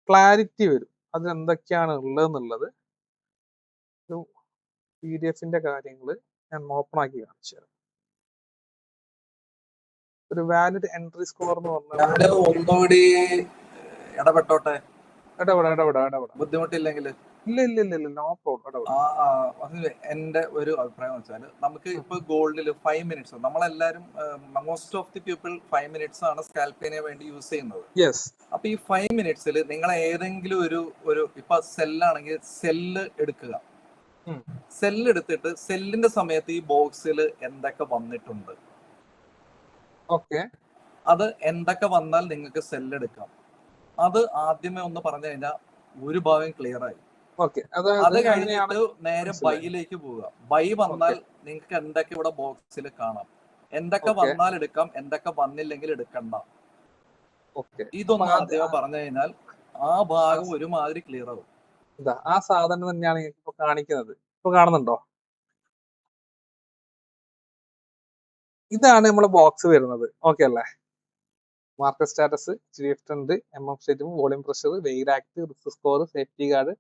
ക്ലാരിറ്റി വരും, അതിൽ എന്തൊക്കെയാണ് ഉള്ളതെന്നുള്ളത്. ഒരു PDF-ന്റെ കാര്യങ്ങൾ ഞാൻ ഓപ്പൺ ആക്കി കാണിച്ചു തരാം. ഒരു വാലിഡ് എൻട്രി സ്കോർ എന്ന് പറഞ്ഞാൽ ഒന്നുകൂടി ഇടപെട്ടോട്ടെ, ഇടപെടാം. ബുദ്ധിമുട്ടില്ലെങ്കിൽ. ഇല്ല, നോ പ്രോബ്ലം. എന്റെ ഒരു അഭിപ്രായം വെച്ചാൽ, നമുക്ക് ഇപ്പൊ ഗോൾഡിൽ 5 മിനിറ്റ്സ് നമ്മളെല്ലാരും most of the people 5 minutes ആണ് സ്കാൽപ്പിനെ വേണ്ടി യൂസ് ചെയ്യുന്നത്. അപ്പൊ ഈ 5 മിനിറ്റ്സിൽ നിങ്ങൾ ഏതെങ്കിലും ഒരു ഇപ്പൊ സെല്ലാണെങ്കിൽ സെല്ല് എടുക്കുക. സെല്ല് എടുത്തിട്ട് സെല്ലിന്റെ സമയത്ത് ഈ ബോക്സിൽ എന്തൊക്കെ വന്നിട്ടുണ്ട്, അത് എന്തൊക്കെ വന്നാൽ നിങ്ങൾക്ക് സെല്ല് എടുക്കാം, അത് ആദ്യമേ ഒന്ന് പറഞ്ഞു കഴിഞ്ഞാൽ ഒരു ഭാഗം ക്ലിയർ ആയി. അത് കഴിഞ്ഞിട്ട് നേരെ ബൈയിലേക്ക് പോവുക. ബൈ വന്നാൽ നിങ്ങൾക്ക് എന്തൊക്കെ ഇവിടെ ബോക്സിൽ കാണാം, എന്തൊക്കെ വന്നാൽ എടുക്കാം, എന്തൊക്കെ വന്നില്ലെങ്കിൽ എടുക്കണ്ട. ഇതൊന്നും ആദ്യമേ പറഞ്ഞു കഴിഞ്ഞാൽ ആ ഭാഗം ഒരുമാതിരി ക്ലിയർ ആവും. ആ സാധനം തന്നെയാണ് ഇപ്പൊ കാണിക്കുന്നത്. ഇപ്പൊ കാണുന്നുണ്ടോ? ഇതാണ് നമ്മളെ ബോക്സ് വരുന്നത്. ഓക്കെ അല്ലേ? Market status, HDF trend, MM statement, volume pressure, whale act, risk score, safety guard,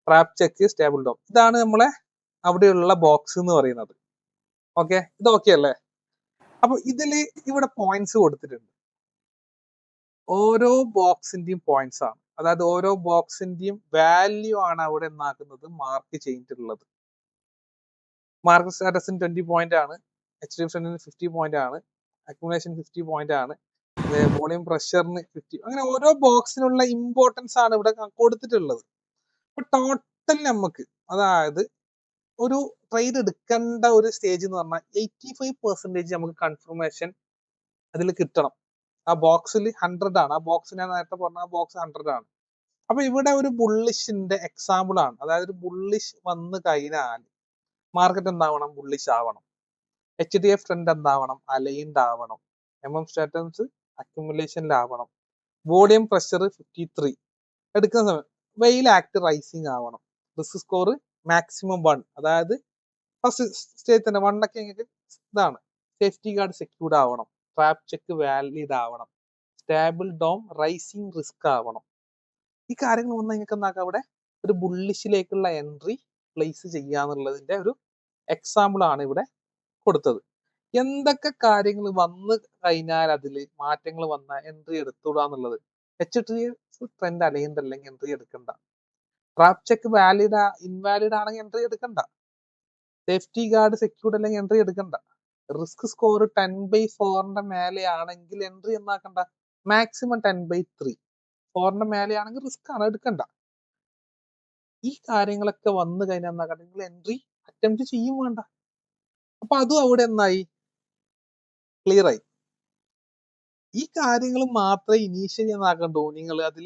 trap check, stable dome. ഇതാണ് നമ്മളെ അവിടെയുള്ള ബോക്സ് എന്ന് പറയുന്നത്. ഓക്കെ, ഇത് ഓക്കെ അല്ലേ? അപ്പൊ ഇതില് ഇവിടെ പോയിന്റ്സ് കൊടുത്തിട്ടുണ്ട്. ഓരോ ബോക്സിന്റെയും പോയിന്റ്സ് ആണ്, അതായത് ഓരോ ബോക്സിന്റെയും വാല്യൂ ആണ് അവിടെ എന്നാക്കുന്നത് മാർക്ക് ചെയ്തിട്ടുള്ളത്. മാർക്കറ്റ് സ്റ്റാറ്റസിന് 20 പോയിന്റ് ആണ്, HDF ട്രെൻഡിന് 50 പോയിന്റ് ആണ്, അക്യുമുലേഷൻ 50 പോയിന്റ് ആണ്, വോളിയം പ്രഷറിന് 50. അങ്ങനെ ഓരോ ബോക്സിനുള്ള ഇമ്പോർട്ടൻസ് ആണ് ഇവിടെ കൊടുത്തിട്ടുള്ളത്. അപ്പൊ ടോട്ടൽ നമുക്ക്, അതായത് ഒരു ട്രേഡ് എടുക്കേണ്ട ഒരു സ്റ്റേജ് എന്ന് പറഞ്ഞാൽ 85% നമുക്ക് കൺഫർമേഷൻ അതിൽ കിട്ടണം. ആ ബോക്സിൽ 100 ആണ്. ആ ബോക്സ് ഞാൻ നേരത്തെ പറഞ്ഞ ആ ബോക്സ് 100 ആണ്. അപ്പൊ ഇവിടെ ഒരു ബുള്ളിഷിന്റെ എക്സാമ്പിൾ ആണ്. അതായത് ഒരു ബുള്ളിഷ് വന്നു കഴിഞ്ഞാൽ മാർക്കറ്റ് എന്താവണം, ബുള്ളിഷ് ആവണം. HDF ട്രെൻഡ് എന്താവണം, അലൈൻഡ് ആവണം. MM സ്റ്റാറ്റസ് അക്യുമുലേഷനിലാവണം. വോളിയം പ്രഷർ 53 എടുക്കുന്ന സമയം വെയിൽ ആക്ട് റൈസിങ് ആവണം. റിസ്ക് സ്കോർ മാക്സിമം 1, അതായത് ഫസ്റ്റ് സ്റ്റേജ് തന്നെ 1 ഒക്കെ ഇതാണ്. സേഫ്റ്റി ഗാർഡ് സെക്യൂർഡ് ആവണം. ട്രാപ്പ് ചെക്ക് വാലിഡ് ആവണം. സ്റ്റേബിൾ ഡോം റൈസിങ് റിസ്ക് ആവണം. ഈ കാര്യങ്ങൾ വന്ന് നിങ്ങൾക്ക് എന്താക്കാം, അവിടെ ഒരു ബുള്ളിഷിലേക്കുള്ള എൻട്രി പ്ലേസ് ചെയ്യാന്നുള്ളതിന്റെ ഒരു എക്സാമ്പിൾ ആണ് ഇവിടെ കൊടുത്തത്. എന്തൊക്കെ കാര്യങ്ങൾ വന്നു കഴിഞ്ഞാൽ അതിൽ മാറ്റങ്ങൾ വന്നാൽ എൻട്രി എടുത്തുകൂടാന്നുള്ളത്. HDF ട്രെൻഡ് അലൈൻഡ് അല്ലെങ്കിൽ എൻട്രി എടുക്കണ്ട. ട്രാപ്പ് ചെക്ക് വാലിഡ് ഇൻവാലിഡ് ആണെങ്കിൽ എൻട്രി എടുക്കണ്ട. സേഫ്റ്റി ഗാർഡ് സെക്യൂർഡ് അല്ലെങ്കിൽ എൻട്രി എടുക്കണ്ട. റിസ്ക് സ്കോർ 10/4 മേലെ ആണെങ്കിൽ എൻട്രി എന്നാക്കണ്ട, മാക്സിമം 10/3. 4 മേലെ ആണെങ്കിൽ റിസ്ക് ആണ്, എടുക്കണ്ട. ഈ കാര്യങ്ങളൊക്കെ വന്നു കഴിഞ്ഞാൽ എന്നാക്കണ്ട, നിങ്ങൾ എൻട്രി അറ്റംപ്റ്റ് ചെയ്യും വേണ്ട. അപ്പൊ അതും അവിടെ എന്നായി, ക്ലിയർ ആയി. ഈ കാര്യങ്ങൾ മാത്രമേ ഇനീഷ്യലി എന്നാക്കണ്ടോ നിങ്ങൾ അതിൽ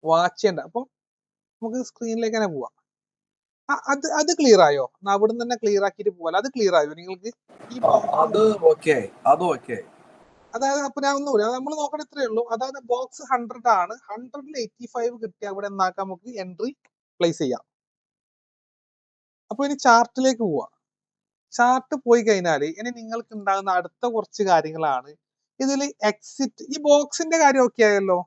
വാച്ച് ചെയ്യണ്ട. അപ്പൊ നമുക്ക് സ്ക്രീനിലേക്ക് തന്നെ പോവാം. അത് ക്ലിയർ ആയോ? അവിടെ തന്നെ ക്ലിയർ ആക്കിയിട്ട് പോവാം. അത് ക്ലിയർ ആയോ നിങ്ങൾക്ക്? അതായത് അപ്പൊ ഞാൻ ഒന്നുമില്ല, നമ്മൾ നോക്കണ ഇത്രയേ ഉള്ളൂ. അതായത് ബോക്സ് 100 ആണ്. 100ൽ 85 കിട്ടിയ അവിടെ എന്നാക്കാം, നമുക്ക് എൻട്രി പ്ലേസ് ചെയ്യാം. അപ്പൊ ഇനി ചാർട്ടിലേക്ക് പോവാം. ചാർട്ട് പോയി കഴിഞ്ഞാൽ ഇനി നിങ്ങൾക്ക് ഉണ്ടാകുന്ന അടുത്ത കുറച്ച് കാര്യങ്ങളാണ് ഇതിൽ എക്സിറ്റ്. ഈ ബോക്സിന്റെ കാര്യം ഓക്കെ ആയല്ലോ?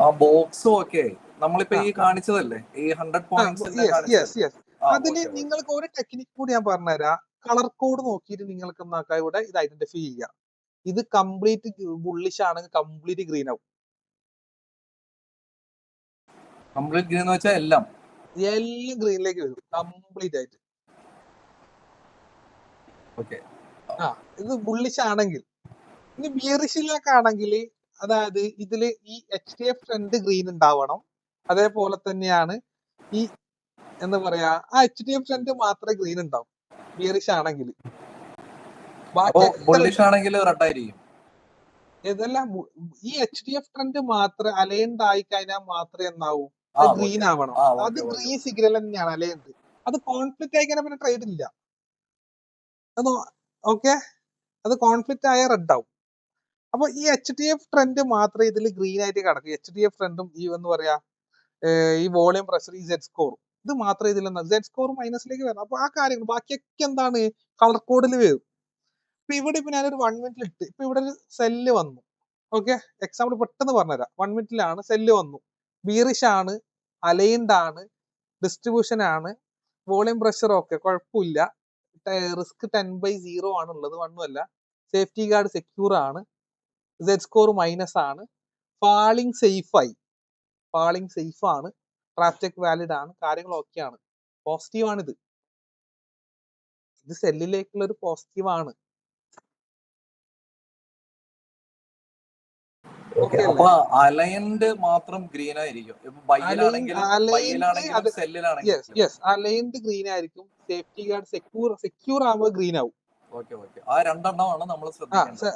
ആ ബോക്സ് ഓക്കെ, നമ്മളിപ്പോ ഈ കാണിച്ചതല്ലേ ഈ 100 പോയിന്റ്സ്. അതിന് നിങ്ങൾക്ക് ഒരു ടെക്നിക് കൂടി ഞാൻ പറഞ്ഞുതരാം. കളർ കോഡ് നോക്കിയിട്ട് നിങ്ങൾക്ക് എന്താക്കാം, ഇവിടെ ഇത് ഐഡന്റിഫൈ ചെയ്യാം. ഇത് കംപ്ലീറ്റ് ബുള്ളിഷ് ആണെങ്കിൽ കംപ്ലീറ്റ് ഗ്രീൻ ആവും. കംപ്ലീറ്റ് ഗ്രീൻ എന്ന് വെച്ചാൽ എല്ലാം ഗ്രീനിലേക്ക് വരും കംപ്ലീറ്റ് ആയിട്ട്. ഇത് ബുള്ളിഷ് ആണെങ്കിൽ. ഇനി ബിയറിഷിലേക്ക് ആണെങ്കിൽ, അതായത് ഇതില് ഈ HDF ട്രെൻഡ് ഗ്രീൻ ഉണ്ടാവണം. അതേപോലെ തന്നെയാണ് ഈ എന്താ പറയാ, ആ HDF ട്രെൻഡ് മാത്രമേ ഗ്രീൻ ഉണ്ടാവും ബിയറിഷ് ആണെങ്കിൽ. അപ്പൊ ബാക്കിയൊക്കെ ബുള്ളിഷ് ആണെങ്കിൽ റെഡ് ആയിരിക്കും. ഇതെല്ലാം ഈ HDF ട്രെൻഡ് മാത്രം അലൈൻഡ് ആയി കഴിഞ്ഞാൽ മാത്രമേ എന്നാവൂ ആ അത് ഓക്കെ ഗ്രീൻ ആവണം. ആ അത് ഓക്കെ ഓക്കെ ഗ്രീൻ സിഗ്നൽ തന്നെയാണ് അലൈൻഡ്. അത് കോൺഫ്ലിക്റ്റ് ആയി കഴിഞ്ഞാൽ പിന്നെ ട്രേഡ് ഇല്ല. അത് ഓക്കെ, അത് കോൺഫ്ലിക്റ്റ് ആയ റെഡ് ആവും. അപ്പൊ ഈ HDF ട്രെൻഡ് മാത്രമേ ഇതിൽ ഗ്രീൻ ആയിട്ട് കിടക്കും. HDF ട്രെൻഡും ഈ എന്ന് പറയാ ഈ വോളിയം പ്രഷർ, ഈ Z സ്കോർ, ഇത് മാത്രമേ ഇതിൽ Z സ്കോർ മൈനസിലേക്ക് വരണം. അപ്പൊ ആ കാര്യങ്ങൾ ബാക്കിയൊക്കെ എന്താണ് കളർ കോഡിൽ വരും. ഇപ്പൊ ഇവിടെ ഇപ്പൊ ഞാനൊരു 1 മിനിറ്റിൽ ഇട്ട്, ഇപ്പൊ ഇവിടെ ഒരു സെല്ല് വന്നു. ഓക്കെ, എക്സാമ്പിൾ പെട്ടെന്ന് പറഞ്ഞുതരാം. 1 മിനിറ്റിലാണ് സെല്ല് വന്നു, ബീറിഷ് ആണ്, അലൈൻഡ് ആണ്, ഡിസ്ട്രിബ്യൂഷൻ ആണ്, വോളിയം പ്രഷർ ഓക്കെ കുഴപ്പമില്ല, റിസ്ക് 10/0 ആണ് ഉള്ളത്, ഒന്നുമല്ല, സേഫ്റ്റി ഗാർഡ് സെക്യൂർ ആണ്, Z സ്കോർ മൈനസ് ആണ്, ഫാളിങ് സേഫ് ആയി, ഫാളിങ് സേഫ് ആണ്, ട്രാഫ്റ്റെക് വാലിഡ് ആണ്, കാര്യങ്ങൾ ഓക്കെ ആണ്, പോസിറ്റീവ് ആണിത്. ഇത് സെല്ലിലേക്കുള്ള ഒരു പോസിറ്റീവ് ആണ്. ഓക്കെ. ഓക്കെ അപ്പൊ അല്ലേ? അലൈൻഡ് മാത്രം ഗ്രീൻ ആയിരിക്കും. ഇപ്പൊ ബൈയിലാണെങ്കിലും അലൈൻഡ് സെല്ലിലാണെങ്കിലും. അലൈൻഡ് ഗ്രീൻ ആയിരിക്കും. സേഫ്റ്റി ഗാർഡ് സെക്യൂർ ആവുമ്പോൾ ഗ്രീൻ ആവും. ഓക്കെ ഓക്കെ, ആ രണ്ടെണ്ണമാണ് നമ്മൾ ശ്രദ്ധിക്കേണ്ടത്.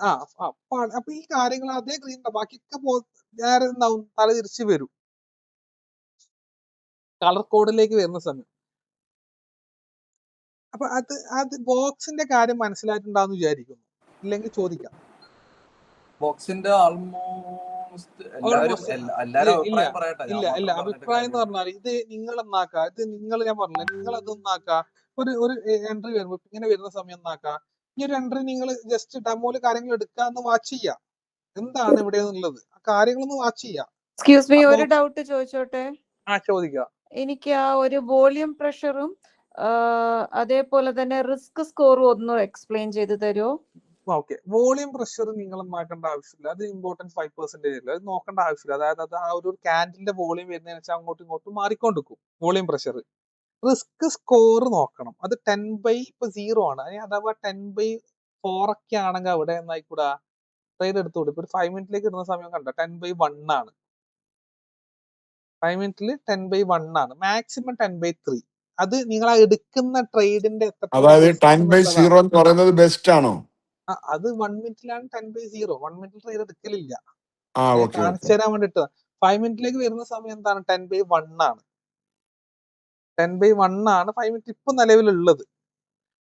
അപ്പൊ ഈ കാര്യങ്ങൾ അതേ ഗ്രീൻ, ബാക്കിയൊക്കെ നേരെ എന്താവും, തല തിരിച്ച് വരും കളർ കോഡിലേക്ക് വരുന്ന സമയം. അപ്പൊ അത് ബോക്സിന്റെ കാര്യം മനസ്സിലായിട്ടുണ്ടാവും വിചാരിക്കുന്നു, ഇല്ലെങ്കിൽ ചോദിക്കാം. ബോക്സിന്റെ ആൾമോസ്റ്റ് എല്ലാരും അഭിപ്രായം പറയട്ടെ. ഇല്ല അഭിപ്രായം എന്ന് പറഞ്ഞാൽ ഇത് നിങ്ങൾ എന്നാക്കാ, ഇത് നിങ്ങൾ, ഞാൻ പറഞ്ഞില്ല, നിങ്ങൾ അത് ഒന്നാക്കാ. ഒരു എൻട്രി വരുമ്പോ ഇങ്ങനെ വരുന്ന സമയം എന്നാക്കാ, ഈ ഒരു എൻട്രി നിങ്ങൾ ജസ്റ്റ് ഡെമോയില് കാര്യങ്ങൾ എടുക്കാന്ന് വാച്ച് ചെയ്യാ, എന്താണ് ഇവിടെ എന്നുള്ളത്, ആ കാര്യങ്ങളൊന്ന് വാച്ച് ചെയ്യാ. എക്സ്ക്യൂസ് മീ, ഒരു ഡൗട്ട് ചോദിച്ചോട്ടെ? ചോദിക്കുക. എനിക്ക് ആ ഒരു വോളിയം പ്രഷറും അതേപോലെ തന്നെ റിസ്ക് സ്കോറും ഒന്ന് എക്സ്പ്ലെയിൻ ചെയ്ത് തരുമോ? ഓക്കെ, വോളിയം പ്രഷർ നിങ്ങൾ നോക്കേണ്ട ആവശ്യമില്ല, അത് ഇമ്പോർട്ടൻറ്റ് 5% ഇല്ല, അത് നോക്കേണ്ട ആവശ്യമില്ല. അതായത് അത് ആ ഒരു ക്യാൻഡിലിന്റെ വോളിയം വരുന്നതിന് വെച്ചാൽ അങ്ങോട്ടും ഇങ്ങോട്ടും മാറിക്കൊണ്ടിരിക്കും വോളിയം പ്രഷർ. റിസ്ക് സ്കോർ നോക്കണം, അത് 10/0 ആണ്. അഥവാ 10/4 ഒക്കെ ആണെങ്കിൽ അവിടെ എന്നായിക്കൂടാ ട്രേഡ് എടുത്തുകൂടി. ഇപ്പൊ ഒരു 5 മിനിറ്റിലേക്ക് ഇടുന്ന സമയം കണ്ട 10/1 ആണ്, 5 മിനിറ്റിൽ 10/1 ആണ്, മാക്സിമം 10/3. അത് നിങ്ങൾ എടുക്കുന്ന ട്രേഡിന്റെ അതായത് 10/0 എന്ന് പറയുന്നത് ബെസ്റ്റ് ആണോ? അത് 1 മിനിറ്റിലാണ് 10/0. 1 മിനിറ്റിൽ ട്രേഡ് എടുക്കലില്ല, ഓക്കെ. കാണിച്ചു തരാൻ വേണ്ടിട്ട്. 5 മിനിറ്റിലേക്ക് വരുന്ന സമയം എന്താണ്, 10/1 ആണ്, 10/1 ആണ് 5 മിനിറ്റ് ഇപ്പൊ നിലവിലുള്ളത്.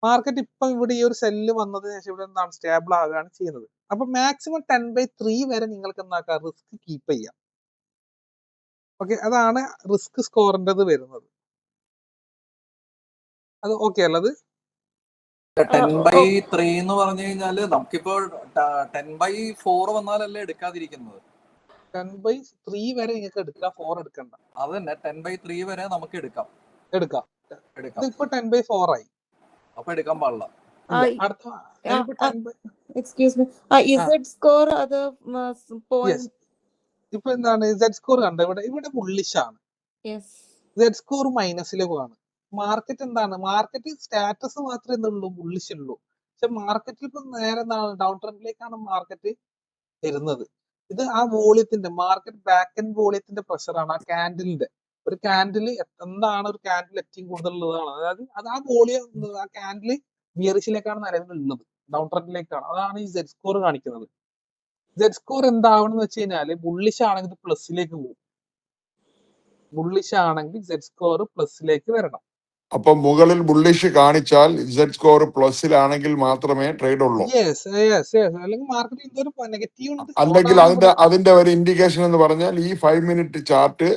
മാർക്കറ്റ് ഇപ്പം ഇവിടെ ഈ ഒരു സെല്ല് വന്നതിന് ശേഷം ഇവിടെ എന്താണ് സ്റ്റേബിൾ ആവുകയാണ് ചെയ്യുന്നത്. അപ്പൊ മാക്സിമം 10/3 വരെ നിങ്ങൾക്ക് എന്താക്കാം, റിസ്ക് കീപ്പ് ചെയ്യാം. ഓക്കെ, അതാണ് റിസ്ക് സ്കോറിൻ്റെത് വരുന്നത്. അത് ഓക്കെ അല്ലത്? 10/3 എന്ന് പറഞ്ഞു കഴിഞ്ഞാല് നമുക്കിപ്പോ 10/4 വന്നാലല്ലേ എടുക്കാതിരിക്കുന്നത്. 10/3 വരെ നിങ്ങൾക്ക് എടുക്കാം, 4 എടുക്കണ്ട. അത് തന്നെ, 10/3 വരെ നമുക്ക് എടുക്കാം. ഇതിപ്പോ 10/4 ആയി, അപ്പൊ എടുക്കാൻ പാടില്ല. എക്സ്ക്യൂസ് മീ, Z സ്കോർ അത് ഇപ്പൊ എന്താണ് Z സ്കോർ കണ്ട, ഇവിടെ ബുള്ളിഷ് ആണ്, Z സ്കോർ മൈനസിലേക്ക് ആണ്. മാർക്കറ്റ് എന്താണ്, മാർക്കറ്റ് സ്റ്റാറ്റസ് മാത്രമേ എന്തുള്ളൂ, ബുള്ളിഷ് ഉള്ളൂ. പക്ഷെ മാർക്കറ്റിൽ ഇപ്പൊ നേരെ എന്താണ്, ഡൗൺ ട്രെൻഡിലേക്കാണ് മാർക്കറ്റ് വരുന്നത്. ഇത് ആ വോളിയത്തിന്റെ, മാർക്കറ്റ് ബാക്ക് എൻഡ് വോളിയത്തിന്റെ പ്രഷറാണ്. ആ ക്യാൻഡിലിന്റെ, ഒരു ക്യാൻഡിൽ എന്താണ്, ഒരു ക്യാൻഡിൽ ഏറ്റവും കൂടുതലുള്ളതാണ്. അതായത് അത് ആ വോളിയം, ആ ക്യാൻഡിൽ ബിയറിഷിലേക്കാണ് നിലവിലുള്ളത്, ഡൗൺ ട്രെൻഡിലേക്കാണ്. അതാണ് ഈ Z സ്കോർ കാണിക്കുന്നത്. Z സ്കോർ എന്താവണം എന്ന് വെച്ച് കഴിഞ്ഞാല്, ബുള്ളിഷ് ആണെങ്കിൽ പ്ലസിലേക്ക് പോകും, ബുള്ളിഷ് ആണെങ്കിൽ Z സ്കോർ പ്ലസിലേക്ക് വരണം. അപ്പൊ മുകളിൽ ബുള്ളിഷ് കാണിച്ചാൽ Z സ്കോർ പ്ലസിലാണെങ്കിൽ മാത്രമേ ട്രേഡ് ഉള്ളൂ. അല്ലെങ്കിൽ മാർക്കറ്റിൽ എന്തൊരു നെഗറ്റീവ് ഉണ്ട്. അല്ലെങ്കിൽ അതിന്റെ ഒരു ഇൻഡിക്കേഷൻ എന്ന് പറഞ്ഞാൽ ഈ 5 മിനിറ്റ് ചാർട്ട്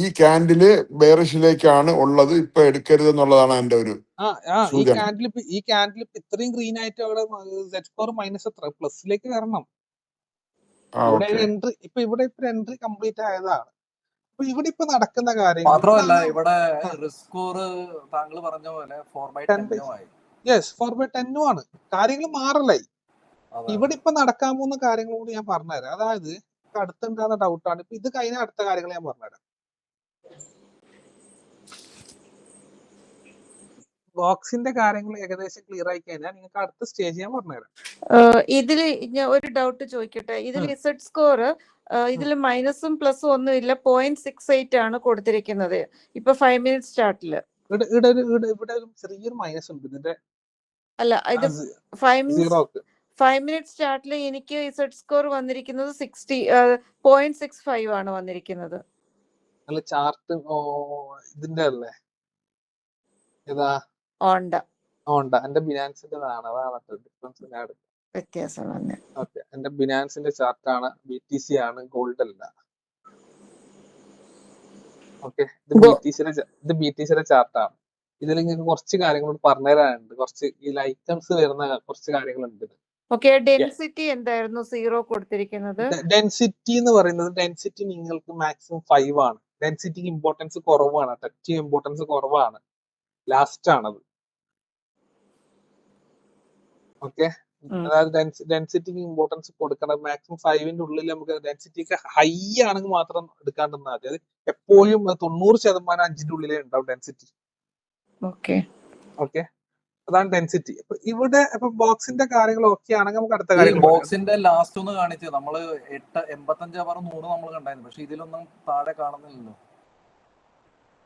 ഈ ക്യാൻഡില് ബെയറിഷിലേക്കാണ് ഉള്ളത്, ഇപ്പൊ എടുക്കരുത് എന്നുള്ളതാണ് എന്റെ ഒരു ഈ ക്യാൻഡിൽ ഇത്രയും ഗ്രീൻ ആയിട്ട് അവിടെ Z സ്കോർ മൈനസ് എത്ര, പ്ലസിലേക്ക് വരണം. ഇവിടെ ഒരു എൻട്രി കംപ്ലീറ്റ് ആയതാണ്. അപ്പൊ ഇവിടെ ഇപ്പൊ നടക്കുന്ന കാര്യം മാത്രമല്ല, ഇവിടെ റിസ്ക് സ്കോർ താങ്കൾ പറഞ്ഞ പോലെ 4/10 ആയി. 4/10 ആണ്. കാര്യങ്ങൾ മാറലായി. ഇവിടെ ഇപ്പൊ നടക്കാൻ പോകുന്ന കാര്യങ്ങൾ കൂടി ഞാൻ പറഞ്ഞുതരാം. അതായത് അടുത്തുണ്ടാകുന്ന ഡൗട്ടാണ്. ഇപ്പൊ ഇത് കഴിഞ്ഞ അടുത്ത കാര്യങ്ങൾ ഞാൻ പറഞ്ഞുതരാം. ബോക്സിന്റെ കാര്യങ്ങൾ ഏകദേശം ക്ലിയർ ആയി കഴിഞ്ഞാൽ നിങ്ങൾക്ക് അടുത്ത സ്റ്റേജ് ഞാൻ പറഞ്ഞുതരാം. ഇതില് ഞാൻ ഒരു ഡൗട്ട് ചോദിക്കട്ടെ. ഇതിൽ Z സ്കോർ ഇതിൽ മൈനസും പ്ലസും ഒന്നും ഇല്ല, 0.68 ആണ് കൊടുത്തിരിക്കുന്നത് ഇപ്പൊ 5 മിനിറ്റ്സ് ചാർട്ടില്. ഇവിടെ ഒരു ചെറിയൊരു മൈനസ് ഉണ്ട് ഇതിന്റെ. അല്ല ഇത് 0ക്ക് 5 മിനിറ്റ്സ് ചാർട്ടിൽ എനിക്ക് ഇസഡ് സ്കോർ വന്നിരിക്കുന്നത് 0.65 ആണ് വന്നിരിക്കുന്നത്. അല്ല ചാർട്ട് ഇതിന്റെ അല്ലേ ഏതാ ഓണ്ട ഉണ്ട് എന്റെ ബിനാൻസിന്റെതാണ്, അതാണ് ഡിഫറൻസ് ഞാൻ എടുക്കുന്നത്. വ്യത്യാസം വന്നെ. ഓക്കെ, എന്റെ ബിനാൻസിന്റെ ചാർട്ടാണ്, BTC ആണ്, ഗോൾഡ് അല്ല. ഓക്കെ, ഇത് BTCയുടെ ചാർട്ടാണ്. ഇതിൽ ഇങ്ങനെ കുറച്ച് കാര്യങ്ങൾ പറഞ്ഞുതരാനുണ്ട്, കുറച്ച് ഈ ഐറ്റംസ് വരുന്ന കുറച്ച് കാര്യങ്ങളുണ്ട്. ഓക്കെ, ഡെൻസിറ്റി എന്തായിരുന്നു 0 കൊടുത്തിരിക്കുന്നത്? ഡെൻസിറ്റി എന്ന് പറയുന്നത്, ഡെൻസിറ്റി നിങ്ങൾക്ക് മാക്സിമം 5 ആണ്. ഡെൻസിറ്റിക്ക് ഇമ്പോർട്ടൻസ് കുറവാണ്, ടച്ച് ഇമ്പോർട്ടൻസ് കുറവാണ്, ലാസ്റ്റ് ആണത്. ഓക്കെ, അതായത് ഡെൻസിറ്റിക്ക് ഇമ്പോർട്ടൻസ് കൊടുക്കണം. മാക്സിമം 5ന്റെ ഉള്ളിൽ നമുക്ക് ഡെൻസിറ്റി ഒക്കെ ഹൈ ആണെങ്കിൽ മാത്രം എടുക്കാണ്ടിരുന്നാൽ മതി. അത് എപ്പോഴും 90% 5ന്റെ ഉള്ളിലേ ഉണ്ടാവും ഡെൻസിറ്റി. ഓക്കെ, അതാണ് ഡെൻസിറ്റി. ഇവിടെ ബോക്സിന്റെ കാര്യങ്ങൾ ഓക്കെ ആണെങ്കിൽ നമുക്ക് അടുത്ത കാര്യം. ബോക്സിന്റെ ലാസ്റ്റ് ഒന്ന് കാണിച്ച് നമ്മള് 8.85/100 നമ്മൾ കണ്ടായിരുന്നു, പക്ഷെ ഇതിലൊന്നും താഴെ കാണുന്നില്ലല്ലോ.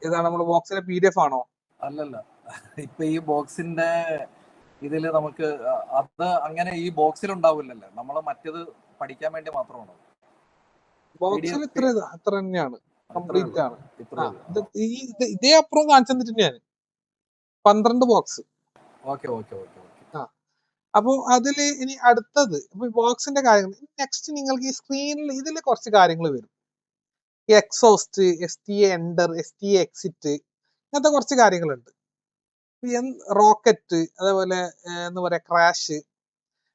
ഇതാണ് നമ്മുടെ ബോക്സിന്റെ PDF ആണോ? അല്ലല്ല, ഇപ്പൊ ഈ ബോക്സിന്റെ ഇതില് നമുക്ക് അത് അങ്ങനെ ഈ ബോക്സിൽ ഉണ്ടാവില്ലല്ലോ, നമ്മള് മറ്റേത് പഠിക്കാൻ വേണ്ടി മാത്രമാണ്. ബോക്സിൽ അത്ര തന്നെയാണ്, കംപ്ലീറ്റ് ആണ്. ഇതേ അപ്പുറം കാണിച്ചു തന്നിട്ട് ഞാൻ 12 ബോക്സ്. അപ്പൊ അതില് ഇനി അടുത്തത് ബോക്സിന്റെ കാര്യങ്ങൾ. നെക്സ്റ്റ് നിങ്ങൾക്ക് ഈ സ്ക്രീനിൽ ഇതിൽ കുറച്ച് കാര്യങ്ങൾ വരും. എക്സോസ്റ്റ്, STA എൻഡർ, STA എക്സിറ്റ്, ഇങ്ങനത്തെ കുറച്ച് കാര്യങ്ങളുണ്ട്. റോക്കറ്റ്, അതേപോലെ എന്താ പറയാ ക്രാഷ്.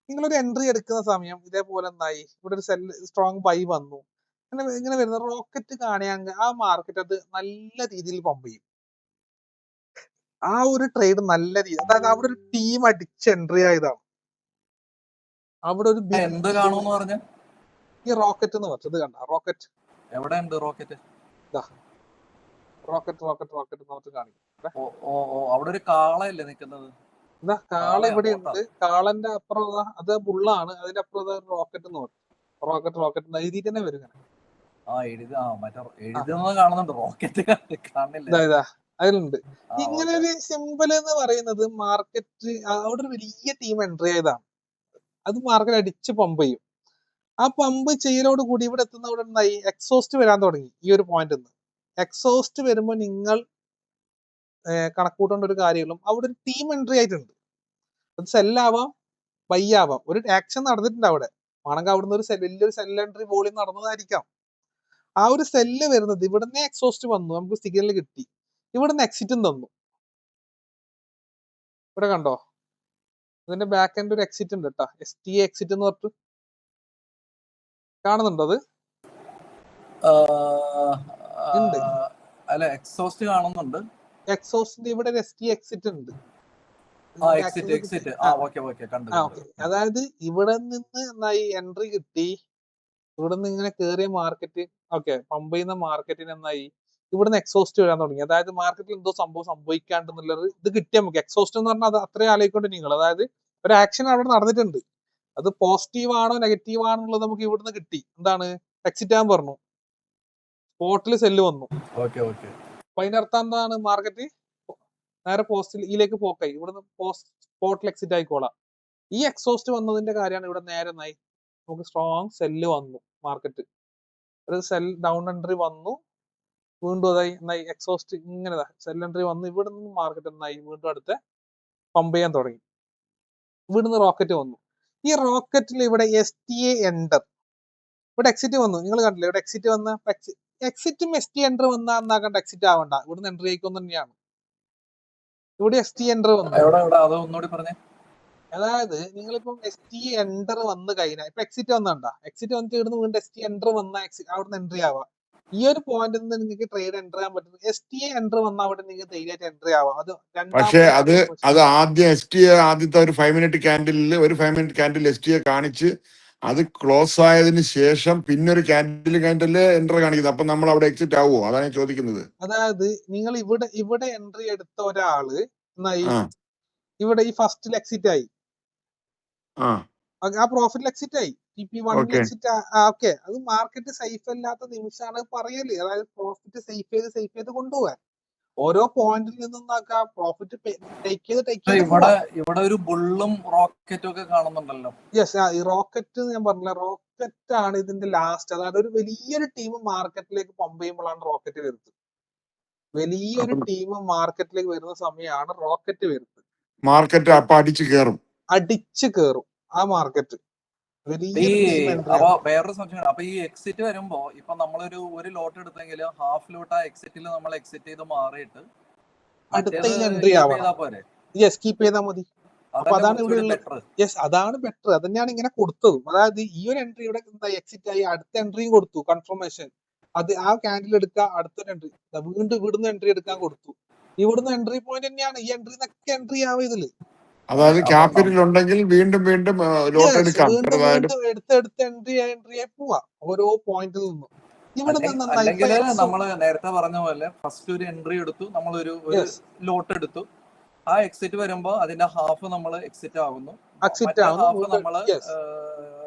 നിങ്ങളൊരു എൻട്രി എടുക്കുന്ന സമയം ഇതേപോലെ എന്തായി, ഇവിടെ ഒരു സ്ട്രോങ് ബൈ വന്നു, ഇങ്ങനെ വരുന്ന റോക്കറ്റ് കാണുകയാണെങ്കിൽ ആ മാർക്കറ്റ് അത് നല്ല രീതിയിൽ പമ്പ് ചെയ്യും. ആ ഒരു ട്രേഡ് നല്ല രീതി, അതായത് അവിടെ ഒരു ടീം അടിച്ച് എൻട്രി ആയതാണ്. അവിടെ ഒരു എന്ത് കാണുമെന്ന് പറഞ്ഞ ഈ റോക്കറ്റ് എന്ന് പറഞ്ഞത് കണ്ട, റോക്കറ്റ് എവിടെ ഉണ്ട്? റോക്കറ്റ് റോക്കറ്റ് റോക്കറ്റ് റോക്കറ്റ് നമുക്ക് കാണിക്കും. അവിടെ ഒരു കാളയല്ലേ നിൽക്കുന്നത്? എന്താ കാള ഇവിടെ ഉണ്ട്, കാളന്റെ അപ്പുറം അത് ബുള്ളാണ്, അതിന്റെ അപ്പുറം റോക്കറ്റ് എന്ന് പറഞ്ഞു. റോക്കറ്റ് റോക്കറ്റ് എഴുതിയിട്ട് തന്നെ വരും. കാണുന്നുണ്ട്, റോക്കറ്റ് കാണില്ല. അതിലുണ്ട്. ഇങ്ങനെ ഒരു സിമ്പിൾ എന്ന് പറയുന്നത് മാർക്കറ്റ് അവിടെ ഒരു വലിയ ടീം എൻട്രി ചെയ്താണ്. അത് മാർക്കറ്റ് അടിച്ച് പമ്പ് ചെയ്യും. ആ പമ്പ് ചെയ്യലോട് കൂടി ഇവിടെ എത്തുന്ന അവിടെ എന്തായി, എക്സോസ്റ്റ് വരാൻ തുടങ്ങി. ഈ ഒരു പോയിന്റ് നിന്ന് എക്സോസ്റ്റ് വരുമ്പോൾ നിങ്ങൾ കണക്കൂട്ടേണ്ട ഒരു കാര്യങ്ങളും, അവിടെ ഒരു ടീം എൻട്രി ആയിട്ടുണ്ട്. അത് സെല്ലാവാം, ബൈ ആവാം, ഒരു ആക്ഷൻ നടന്നിട്ടുണ്ട് അവിടെ. ആണെങ്കിൽ അവിടുന്ന് ഒരു വലിയൊരു സെൽ എൻട്രി വോളിയം നടന്നതായിരിക്കാം. ആ ഒരു സെല്ല് വരുന്നത് ഇവിടുന്ന് എക്സോസ്റ്റ് വന്നു, നമുക്ക് സിഗ്നൽ കിട്ടി, ഇവിടുന്ന് എക്സിറ്റും തന്നു. ഇവിടെ കണ്ടോ, ഇതിന്റെ ബാക്ക് എൻഡ് ഒരു എക്സിറ്റ് ഉണ്ട് കേട്ടോ, STA എക്സിറ്റ് എന്ന് പറഞ്ഞിട്ട് കാണുന്നുണ്ടോ? അത് അല്ല, എക്സോസ്റ്റ് കാണുന്നുണ്ട്. എക്സോസ്റ്റിന്റെ ഇവിടെ ഒരു STA എക്സിറ്റ് ഉണ്ട്. അതായത് ഇവിടെ നിന്ന് എന്നായി എൻട്രി കിട്ടി, ഇവിടെ നിന്ന് ഇങ്ങനെ കേറിയ മാർക്കറ്റ്, ഓക്കെ, പമ്പ് ചെയ്യുന്ന മാർക്കറ്റിന് എന്നായി ഇവിടുന്ന് എക്സോസ്റ്റ് വരാൻ തുടങ്ങി. അതായത് മാർക്കറ്റിൽ എന്തോ സംഭവിക്കാണ്ടെന്നുള്ളത് ഇത് കിട്ടിയ നമുക്ക് എക്സോസ്റ്റ് എന്ന് പറഞ്ഞാൽ അത് അത്രയും ആലോചിക്കൊണ്ട് നിങ്ങൾ, അതായത് ഒരു ആക്ഷൻ അവിടെ നടന്നിട്ടുണ്ട്, അത് പോസിറ്റീവ് ആണോ നെഗറ്റീവ് ആണോ എന്നുള്ളത് നമുക്ക് ഇവിടുന്ന് കിട്ടി. എന്താണ്, എക്സിറ്റ് ആകാൻ പറഞ്ഞു, സ്പോട്ടിൽ സെല്ല് വന്നു. അപ്പൊ അതിനർത്ഥം എന്താണ്, മാർക്കറ്റ് നേരെ പോസ്റ്റിലേക്ക് പോക്കായി, ഇവിടുന്ന് സ്പോട്ടിൽ എക്സിറ്റ് ആയിക്കോളാം. ഈ എക്സോസ്റ്റ് വന്നതിന്റെ കാര്യമാണ് ഇവിടെ നേരെ നായി നമുക്ക് സ്ട്രോങ് സെല്ല് വന്നു. മാർക്കറ്റ് ഒരു സെൽ ഡൗൺ എൻട്രി വന്നു, വീണ്ടും അതായി എന്നായി എക്സോസ്റ്റ് ഇങ്ങനെ സെൽ എൻട്രി വന്നു, ഇവിടെ നിന്ന് മാർക്കറ്റ് എന്നായി വീണ്ടും അടുത്ത് പമ്പ് ചെയ്യാൻ തുടങ്ങി. ഇവിടുന്ന് റോക്കറ്റ് വന്നു. ഈ റോക്കറ്റിൽ ഇവിടെ STA എൻഡർ, ഇവിടെ എക്സിറ്റ് വന്നു. നിങ്ങൾ കണ്ടില്ലേ, ഇവിടെ എക്സിറ്റ് വന്ന എക്സിറ്റും STA എൻട്രി വന്ന എന്നാകണ്ട എക്സിറ്റ് ആവണ്ട, ഇവിടുന്ന് എൻട്രി ആയിക്കൊന്നു തന്നെയാണ്. ഇവിടെ STA എൻട്രി വന്നു. അതായത് നിങ്ങളിപ്പം STA എൻട്രി വന്ന് കഴിഞ്ഞാൽ ഇപ്പൊ എക്സിറ്റ് വന്നണ്ട, എക്സിറ്റ് വന്നിട്ട് ഇവിടുന്ന് വീണ്ടും STA എൻട്രി വന്ന അവിടുന്ന് എൻട്രി ആവാം. ഈ ഒരു പോയിന്റിൽ നിന്ന് നിങ്ങൾക്ക് ട്രേഡ് എൻട്രി ചെയ്യാൻ പറ്റും. STA എൻട്രി വന്നാൽ അവിടെ നിങ്ങൾക്ക് ധൈര്യമായിട്ട് എൻട്രി ആവാം. അത് പക്ഷേ അത് ആദ്യം STA ആദ്യത്തെ ഒരു 5 മിനിറ്റ് ക്യാൻഡിൽ STA കാണിച്ച് അത് ക്ലോസ് ആയതിനു ശേഷം പിന്നെ ഒരു ക്യാൻഡിൽ എൻട്രി കാണിക്കുന്നത്. അപ്പൊ നമ്മൾ അവിടെ എക്സിറ്റ് ആവുമോ? അതാണ് ഞാൻ ചോദിക്കുന്നത്. അതായത് നിങ്ങൾ ഇവിടെ എൻട്രി എടുത്ത ഒരാള് ഇവിടെ ഈ ഫസ്റ്റിൽ എക്സിറ്റ് ആയി, ആ പ്രോഫിറ്റിൽ എക്സിറ്റ് ആയി, TP1 എക്സിറ്റ്. ഓക്കെ, അത് മാർക്കറ്റ് സേഫ് അല്ലാത്ത നിമിഷമാണ് പറയല്. അതായത് പ്രോഫിറ്റ് സേഫ് ചെയ്ത് കൊണ്ടുപോകാൻ ഓരോ പോയിന്റിൽ നിന്നാക്കാം പ്രോഫിറ്റ് ടേക്ക് പക്ഷെ ചെയ്ത് ഇവിടെ പോവാം. ഇവിടെ ഒരു ബുള്ളും റോക്കറ്റും ഒക്കെ കാണുന്നുണ്ടല്ലോ. യെസ്, ഈ റോക്കറ്റ് ഞാൻ പറഞ്ഞില്ല, റോക്കറ്റ് ആണ് ഇതിന്റെ ലാസ്റ്റ്. അതായത് ഒരു വലിയൊരു ടീം മാർക്കറ്റിലേക്ക് പമ്പ് ചെയ്യുമ്പോഴാണ് റോക്കറ്റ് വരുന്നത്. വലിയൊരു അപ്പം ടീം മാർക്കറ്റിലേക്ക് വരുന്ന സമയമാണ് റോക്കറ്റ് വരുന്നത്. മാർക്കറ്റ് അപ്പൊ അടിച്ചു കയറും. അടിച്ചു കയറും ആ മാർക്കറ്റ്. ഈ വലിയൊരു ടീം എൻട്രി അപ്പൊ ആണ്. വേറൊരു സംശയം, അപ്പൊ ഈ എക്സിറ്റ് വരുമ്പോ ഇപ്പൊ നമ്മളൊരു ലോട്ട് എടുത്തെങ്കിൽ ഹാഫ് ലോട്ട് ആ എക്സിറ്റിൽ നമ്മൾ എക്സിറ്റ് ചെയ്ത് മാറിയിട്ട് അടുത്ത മറ്റേത് എൻട്രി കീപ്പ് ആവണം. ചെയ്താൽ പോരെ? യെസ്, കീപ്പ് ചെയ്താൽ മതി. അപ്പൊ അതല്ലേ അതാണ് ഇവിടെ കുറച്ചുകൂടി ഉള്ളത്. ബെറ്റർ. യെസ്, അതാണ് ബെറ്റർ. അത് തന്നെയാണ് ഇങ്ങനെ കൊടുത്തതും. അതായത് ഈ ഒരു എൻട്രി ഇവിടെ എന്താ എക്സിറ്റ് ആയി, അടുത്ത എൻട്രിയും കൊടുത്തു കൺഫർമേഷൻ. അത് ആ ക്യാൻഡിൽ എടുക്കുക, അടുത്തൊരു എൻട്രി വീണ്ടും ഇവിടുന്ന് എൻട്രി എടുക്കാൻ കൊടുത്തു. ഇവിടുന്ന് എൻട്രി പോയിന്റ് തന്നെയാണ്. ഈ എൻട്രിന്നൊക്കെ എൻട്രി ആവും ഇതില്. അതായത് അപ്പൊ ക്യാപിറ്റൽ ഉണ്ടെങ്കിൽ വീണ്ടും വീണ്ടും ലോട്ട് യെസ്, എടുക്കാം വീണ്ടും ചെറുതായാലും. വീണ്ടും എടുത്ത് എൻട്രിയെ പോവാ ഓരോ പോയിന്റിൽ നിന്നും. ഇവിടെ നിന്ന് ഇപ്പൊ അല്ലെങ്കിൽ എക്സോ നമ്മൾ നേരത്തെ പറഞ്ഞ പോലെ ഫസ്റ്റ് ഒരു എൻട്രി എടുത്തു, നമ്മൾ ഒരു യെസ് ലോട്ട് എടുത്തു, ആ എക്സിറ്റ് വരുമ്പോ അതിന്റെ ഹാഫ് നമ്മൾ എക്സിറ്റ് ആവുന്നു, എക്സിറ്റ് മറ്റേ ആവുന്നു. ഹാഫ് വീണ്ടും നമ്മൾ യെസ്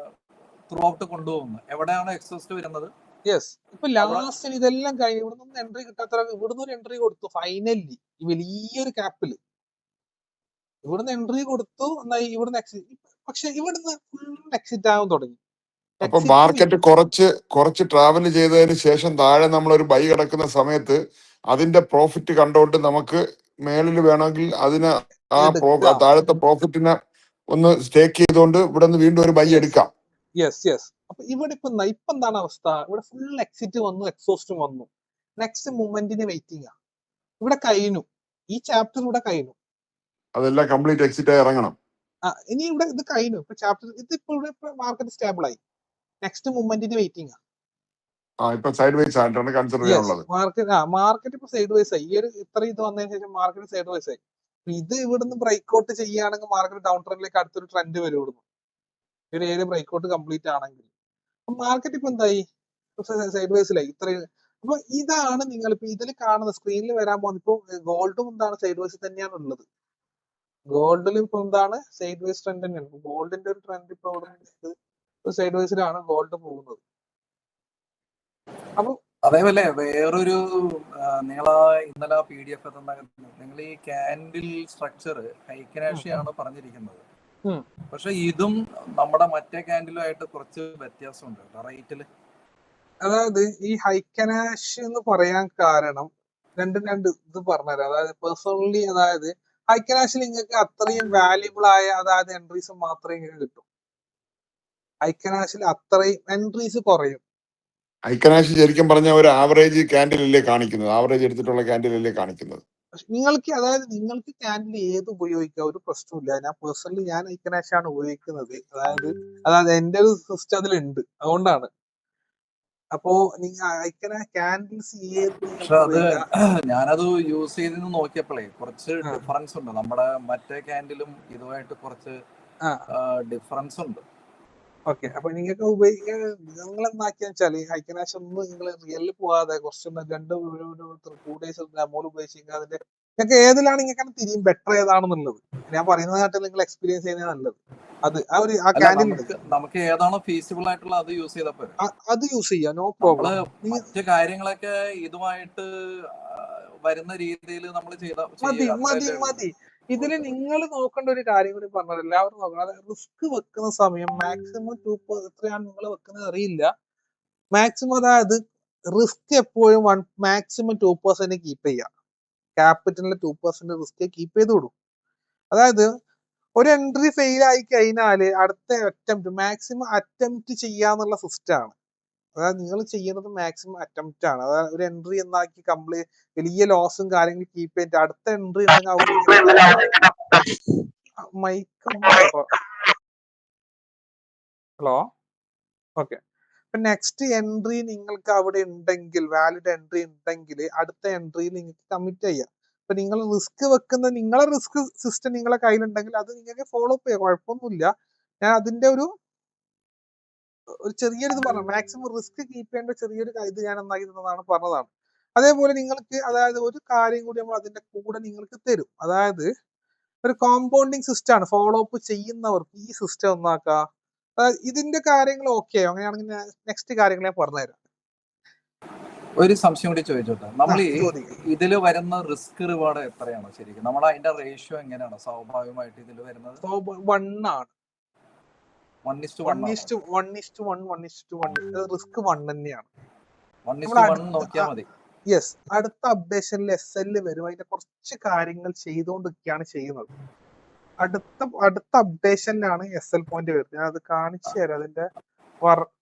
ത്രൂ ഔട്ട് കൊണ്ടുപോകുന്നു. എവിടെയാണ് എക്സോസ്റ്റ് വരുന്നത് യെസ്. ഇപ്പൊ അവിടെ? ലാസ്റ്റ് ഇതെല്ലാം കഴിഞ്ഞ് ഇവിടെ നിന്ന് എൻട്രി കിട്ടാത്ത ഇവിടുന്ന് ഒരു എൻട്രി കൊടുത്തു. ഫൈനലി ഈ വലിയൊരു ക്യാപ്പില് ഇവിടുന്ന് എൻട്രി കൊടുത്തു. എന്നാ ഇവിടുന്ന് എക്സിറ്റ്. പക്ഷെ ഇവിടുന്ന് ഫുൾ എക്സിറ്റ് ആവാൻ തുടങ്ങി. അപ്പൊ എക്സിറ്റ് മാർക്കറ്റ് കുറച്ച് ട്രാവൽ ചെയ്തതിന് ശേഷം താഴെ നമ്മൾ ഒരു ബൈ കിടക്കുന്ന സമയത്ത് അതിന്റെ പ്രോഫിറ്റ് കണ്ടുകൊണ്ട് നമുക്ക് മേളിൽ വേണമെങ്കിൽ അതിന് ആ എടുക്കാം. താഴത്തെ പ്രോഫിറ്റിനെ ഒന്ന് സ്റ്റേക്ക് ചെയ്തുകൊണ്ട് ഇവിടെ നിന്ന് വീണ്ടും ഒരു ബൈ യെസ് എടുക്കാം. Yes yes. അപ്പൊ ഇവിടെ ഇപ്പൊ എന്താണ് അവസ്ഥ? ഇവിടെ ഫുൾ എക്സിറ്റ് വന്നു, എക്സോസ്റ്റും വന്നു. നെക്സ്റ്റ് മൂവ്മെന്റിന് വെയിറ്റിംഗ് ആണ്. ഇവിടെ കഴിഞ്ഞു, ഈ ചാപ്റ്റർ ഇവിടെ കഴിഞ്ഞു. അതെല്ലാം കംപ്ലീറ്റ് എക്സിറ്റ് ആയി ഇറങ്ങണം. ഇനി ഇവിടെ ഇത് കഴിഞ്ഞു. ഇപ്പൊ ചാപ്റ്റർ ഇതിപ്പോ ഇവിടെ മാർക്കറ്റ് സ്റ്റേബിൾ ആയി. നെക്സ്റ്റ് മൂവ്മെന്റിന് വെയിറ്റിംഗ് ആണ്. ഇപ്പൊ സൈഡ് വൈസ് ആയിട്ടാണ് കൺസിഡർ യെസ്, ചെയ്യാനുള്ളത്. മാർക്കറ്റ് ഇപ്പൊ സൈഡ് വൈസ് ആയി. ഈ ഒരു ഇത്ര ഇത് വന്നതിന് ശേഷം മാർക്കറ്റ് സൈഡ് വൈസ് ആയി. ഇത് ഇവിടുന്ന് ബ്രേക്ക് ഔട്ട് ചെയ്യുകയാണെങ്കിൽ മാർക്കറ്റ് ഡൗൺ ട്രെൻഡിലേക്ക് അടുത്തൊരു ട്രെൻഡ് വരും. ഇവിടുന്ന് ഒരു ഏരിയ ബ്രേക്ക് ഔട്ട് കംപ്ലീറ്റ് ആണെങ്കിൽ മാർക്കറ്റ് ഇപ്പൊ എന്തായി, സൈഡ് വൈസിലായി. ഇത്രയും. അപ്പൊ ഇതാണ് നിങ്ങൾ ഇപ്പൊ ഇതിൽ കാണുന്ന സ്ക്രീനിൽ വരാൻ പോകുന്നത്. ഇപ്പൊ ഗോൾഡും എന്താണ് സൈഡ് വൈസ് തന്നെയാണ് ഉള്ളത്. ഗോൾഡിൽ ഇപ്പൊ എന്താണ് സൈഡ് വൈസ് ട്രെൻഡ് തന്നെയാണ്. ഗോൾഡിന്റെ ഒരു ട്രെൻഡ് ഇപ്പൊ ഇവിടെ സൈഡ് വൈസിലാണ് ഗോൾഡ് പോകുന്നത്. അപ്പൊ അതേപോലെ വേറൊരു നിങ്ങൾ ഇന്നലെ PDF നിങ്ങൾ ഈ ക്യാൻഡിൽ സ്ട്രക്ചർ ഹൈക്കനാഷിയാണ് പറഞ്ഞിരിക്കുന്നത്. പക്ഷെ ഇതും നമ്മുടെ മറ്റേ ക്യാൻഡിലുമായിട്ട് കുറച്ച് വ്യത്യാസമുണ്ട് റേറ്റില്. അതായത് ഈ ഹൈക്കനാഷ് എന്ന് പറയാൻ കാരണം രണ്ട് ഇത് പറഞ്ഞുതരാം. അതായത് പേഴ്സണലി, അതായത് ഹൈക്കനാഷിൽ നിങ്ങൾക്ക് അത്രയും വാല്യുബിൾ ആയ അതായത് എൻട്രീസ് മാത്രമേ നിങ്ങൾക്ക് കിട്ടും. ഹൈക്കനാഷിൽ അത്രയും എൻട്രീസ് കുറയും. ഹൈക്കനാഷ് ശരിക്കും പറഞ്ഞ ഒരു ആവറേജ് ക്യാൻഡിലല്ലേ കാണിക്കുന്നത്, ആവറേജ് എടുത്തിട്ടുള്ള ക്യാൻഡിലല്ലേ കാണിക്കുന്നത്. നിങ്ങൾക്ക് അതായത് നിങ്ങൾക്ക് ക്യാൻഡിൽ ഏത് ഉപയോഗിക്കാം, ഒരു പ്രശ്നമില്ല. ഞാൻ പേഴ്സണലി ഹൈക്കനാഷ് ആണ് ഉപയോഗിക്കുന്നത്. അതായത് എന്റെ ഒരു സിസ്റ്റം അതിലുണ്ട്, അതുകൊണ്ടാണ്. അപ്പോ ക്യാൻഡിൽസ് ഏത് പക്ഷെ അത് ഞാനത് യൂസ് ചെയ്ത് നോക്കിയപ്പോഴേ കുറച്ച് ഡിഫറൻസ് ഉണ്ട്. നമ്മുടെ മറ്റേ ക്യാൻഡിലും ഇതുമായിട്ട് കുറച്ച് ഡിഫറൻസ് ഉണ്ട്. ഓക്കെ, അപ്പൊ നിങ്ങൾക്ക് ഉപയോഗിക്കാൻ നിങ്ങൾ എന്താക്കിയാ വെച്ചാല് ഹൈക്കനാഷ് ഒന്നും നിങ്ങൾ റിയലിൽ പോവാതെ കുറച്ചൊന്ന് 2 ഡേയ്സ് ഡെമോയിൽ ഉപയോഗിച്ചെങ്കിൽ അതിന്റെ നിങ്ങൾക്ക് ഏതിലാണ് നിങ്ങൾക്ക് തിരിയും ബെറ്റർ ഏതാണെന്നുള്ളത്. ഞാൻ പറയുന്നതായിട്ട് നിങ്ങൾ എക്സ്പീരിയൻസ് ചെയ്യുന്നത് നല്ലത്. ആ ക്യാൻഡിൽ നമുക്ക് ഏതാണോ ഫീസിബിൾ ആയിട്ടുള്ള അത് യൂസ് ചെയ്താൽ പോരെ. അത് യൂസ് ചെയ്യാം, നോ പ്രോബ്ലം. മറ്റു കാര്യങ്ങളൊക്കെ ഇതുമായിട്ട് വരുന്ന രീതിയിൽ നമ്മൾ മതി. ഇതില് നിങ്ങൾ നോക്കേണ്ട ഒരു കാര്യം കൂടി പറഞ്ഞത് എല്ലാവരും നോക്കണം. അതായത് റിസ്ക് വെക്കുന്ന സമയം മാക്സിമം 2% എത്രയാണ് നിങ്ങൾ വെക്കുന്നത് അറിയില്ല. മാക്സിമം അതായത് റിസ്ക് എപ്പോഴും മാക്സിമം 2% കീപ്പ് ചെയ്യുക. ക്യാപിറ്റലിന്റെ 2% റിസ്ക് കീപ്പ് ചെയ്ത് വിടും. അതായത് ഒരു എൻട്രി ഫെയിൽ ആയി കഴിഞ്ഞാല് അടുത്ത അറ്റംപ്റ്റ് മാക്സിമം അറ്റംപ്റ്റ് ചെയ്യാന്നുള്ള സിസ്റ്റം ആണ്. അതായത് നിങ്ങൾ ചെയ്യുന്നത് മാക്സിമം അറ്റംപ്റ്റ് ആണ്. അതായത് ഒരു എൻട്രി എന്നാക്കി കംപ്ലീറ്റ് വലിയ ലോസും കാര്യങ്ങളും കീപ്പ് ചെയ്തിട്ട് അടുത്ത എൻട്രി ഹലോ ഓക്കെ. അപ്പൊ നെക്സ്റ്റ് എൻട്രി നിങ്ങൾക്ക് അവിടെ ഉണ്ടെങ്കിൽ, വാലിഡ് എൻട്രി ഉണ്ടെങ്കിൽ അടുത്ത എൻട്രി നിങ്ങൾക്ക് കമ്മിറ്റ് ചെയ്യാം. അപ്പൊ നിങ്ങൾ റിസ്ക് വെക്കുന്ന നിങ്ങളെ റിസ്ക് സിസ്റ്റം നിങ്ങളെ കയ്യിലുണ്ടെങ്കിൽ അത് നിങ്ങൾക്ക് ഫോളോ അപ്പ് ചെയ്യാം, കുഴപ്പമൊന്നുമില്ല. ഞാൻ അതിന്റെ ഒരു ചെറിയൊരു ഇത് പറഞ്ഞു, മാക്സിമം റിസ്ക് കീപ്പ് ചെയ്യേണ്ട ചെറിയൊരു ഇത് ഞാൻ എന്നായിരുന്നതാണ് പറഞ്ഞതാണ്. അതേപോലെ നിങ്ങൾക്ക് അതായത് ഒരു കാര്യം കൂടി നമ്മൾ അതിന്റെ കൂടെ നിങ്ങൾക്ക് തരും. അതായത് ഒരു കോമ്പൗണ്ടിങ് സിസ്റ്റം ആണ്. ഫോളോ അപ്പ് ചെയ്യുന്നവർക്ക് ഈ സിസ്റ്റം ഒന്നാക്കാം. ഇതിന്റെ കാര്യങ്ങൾ ഓക്കെ അങ്ങനെയാണെങ്കിൽ നെക്സ്റ്റ് കാര്യങ്ങൾ ഞാൻ പറഞ്ഞുതരാം. ഒരു സംശയം കൂടി ചോദിച്ചോട്ടെ, നമ്മൾ ഈ ചോദിക്കും. ഇതിൽ വരുന്ന റിസ്ക് റിവാർഡ് എത്രയാണ് ശരിക്കും? നമ്മൾ അതിന്റെ റേഷ്യോ എങ്ങനെയാണ് സ്വാഭാവികമായിട്ട് ഇതിൽ വരുന്നത്? 1 ആണ്. 1:1 റിസ്ക് 1 തന്നെയാണ്. 1:1 നോക്കിയാൽ മതി. യെസ്, അടുത്ത അപ്ഡേഷനിൽ SL വരും. അതിന്റെ കുറച്ച് കാര്യങ്ങൾ ചെയ്തുകൊണ്ടിരിക്കുകയാണ് ചെയ്യുന്നത്. അടുത്ത അപ്ഡേഷനിലാണ് SL പോയിന്റ് വരുന്നത്. ഞാൻ അത് കാണിച്ചു തരാം. അതിന്റെ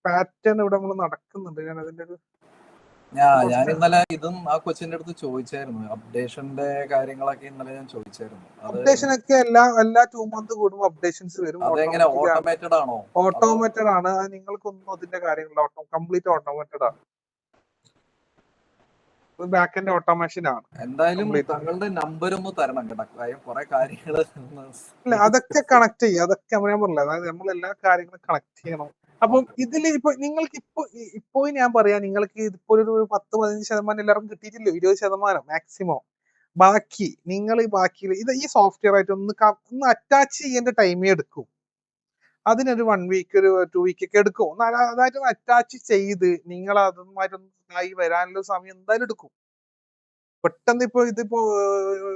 പാറ്റേൺ ഇവിടെ നമ്മൾ നടക്കുന്നുണ്ട്. ഞാൻ അതിന്റെ ഒരു ഞാൻ ഇന്നലെ ഇതും ആ കൊച്ചിന്റെ അടുത്ത് ചോദിച്ചായിരുന്നു, അപ്ഡേഷന്റെ കാര്യങ്ങളൊക്കെ ഇന്നലെ ഞാൻ ചോദിച്ചായിരുന്നു. അപ്ഡേഷൻ ഒക്കെ എല്ലാ 2 മന്ത് കൂടുമ്പോൾ അപ്ഡേഷൻസ് വരും. അതെങ്ങനെ ഓട്ടോമേറ്റഡ് ആണോ? ഓട്ടോമേറ്റഡ് ആണ്. അത് നിങ്ങൾക്കൊന്നും അതിന്റെ കാര്യങ്ങൾ കംപ്ലീറ്റ് ഓട്ടോമേറ്റഡ് ആണ്. ബാക്ക് എൻഡ് ഓട്ടോമേഷൻ ആണ്. എന്തായാലും താങ്കളുടെ നമ്പർ ഒന്ന് തരണം കേട്ടോ, കുറെ കാര്യങ്ങൾ. അല്ല, അതൊക്കെ കണക്ട് ചെയ്യും. അതൊക്കെ ഞാൻ പറഞ്ഞില്ല, അതായത് നമ്മൾ എല്ലാ കാര്യങ്ങളും കണക്ട് ചെയ്യണം. അപ്പം ഇതിൽ ഇപ്പൊ നിങ്ങൾക്ക് ഇപ്പോ ഞാൻ പറയാം, നിങ്ങൾക്ക് ഇപ്പൊ ഒരു 10-15% എല്ലാവർക്കും കിട്ടിയിട്ടില്ലോ, 20% മാക്സിമം. ബാക്കി നിങ്ങൾ ഈ ബാക്കിയിൽ ഈ സോഫ്റ്റ്വെയർ ആയിട്ട് ഒന്ന് അറ്റാച്ച് ചെയ്യേണ്ട ടൈമേ എടുക്കും. അതിനൊരു 1 വീക്ക് ഒരു 2 വീക്ക് ഒക്കെ എടുക്കും. അതായിട്ട് അറ്റാച്ച് ചെയ്ത് നിങ്ങൾ അതുമായിട്ടൊന്നായി വരാനുള്ള സമയം എന്തായാലും എടുക്കും. പെട്ടെന്ന് ഇതിപ്പോ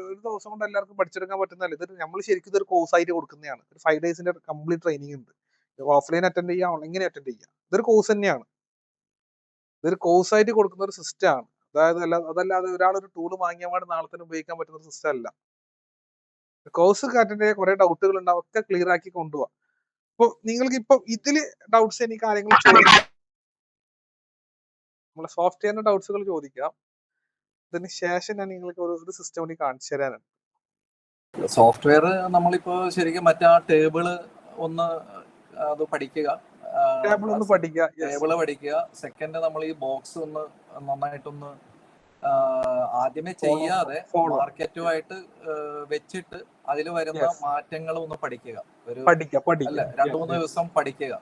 ഒരു ദിവസം കൊണ്ട് എല്ലാവർക്കും പഠിച്ചെടുക്കാൻ പറ്റുന്നതല്ല. ഇത് നമ്മൾ ശരിക്കും ഇതൊരു കോഴ്സ് ആയിട്ട് കൊടുക്കുന്നതാണ്. ഒരു 5 ഡേയ്സിന്റെ കംപ്ലീറ്റ് ട്രെയിനിങ് ഉണ്ട്. ഓഫ്ലൈൻ അറ്റൻഡ് ചെയ്യാം, ഓൺലൈൻ അറ്റൻഡ് ചെയ്യാം. ഇതൊരു കോഴ്സ് തന്നെയാണ്. ഇതൊരു കോഴ്സ് ആയിട്ട് കൊടുക്കുന്ന ഒരു സിസ്റ്റം ആണ്. അതായത് അതല്ലാതെ ഒരാളൊരു ടൂള് വാങ്ങിയ പാട് നാളെ തന്നെ ഉപയോഗിക്കാൻ പറ്റുന്ന ഒരു സിസ്റ്റം അല്ല. കോഴ്സ് അറ്റൻഡ് ചെയ്യാൻ കുറെ ഡൗട്ടുകൾ ഉണ്ടാവും, ഒക്കെ ക്ലിയർ ആക്കി കൊണ്ടുപോവാം. അപ്പൊ നിങ്ങൾക്ക് ഇപ്പൊ ഇതില് ഡൗട്ട്സ് എനിക്ക് കാര്യങ്ങൾ ചോദിക്കാം. നമ്മളെ സോഫ്റ്റ്വെയറിന്റെ ഡൗട്ട്സുകൾ ചോദിക്കാം. ഇതിന് ശേഷം ഞാൻ നിങ്ങൾക്ക് ഒരു സിസ്റ്റം കൂടി കാണിച്ചു തരാനാണ്. സോഫ്റ്റ്വെയർ നമ്മളിപ്പോ ശരിക്കും മറ്റേ ആ ടേബിള് ഒന്ന് അത് പഠിക്കുക. ടേബിള് പഠിക്കുക. സെക്കൻഡ് നമ്മൾ ഈ ബോക്സ് ഒന്ന് നന്നായിട്ടൊന്ന് ആദ്യമേ ചെയ്യാതെ മാർക്കറ്റുമായിട്ട് വെച്ചിട്ട് അതിൽ വരുന്ന മാറ്റങ്ങൾ ഒന്ന് പഠിക്കുക. ഒരു 2-3 ദിവസം പഠിക്കുക.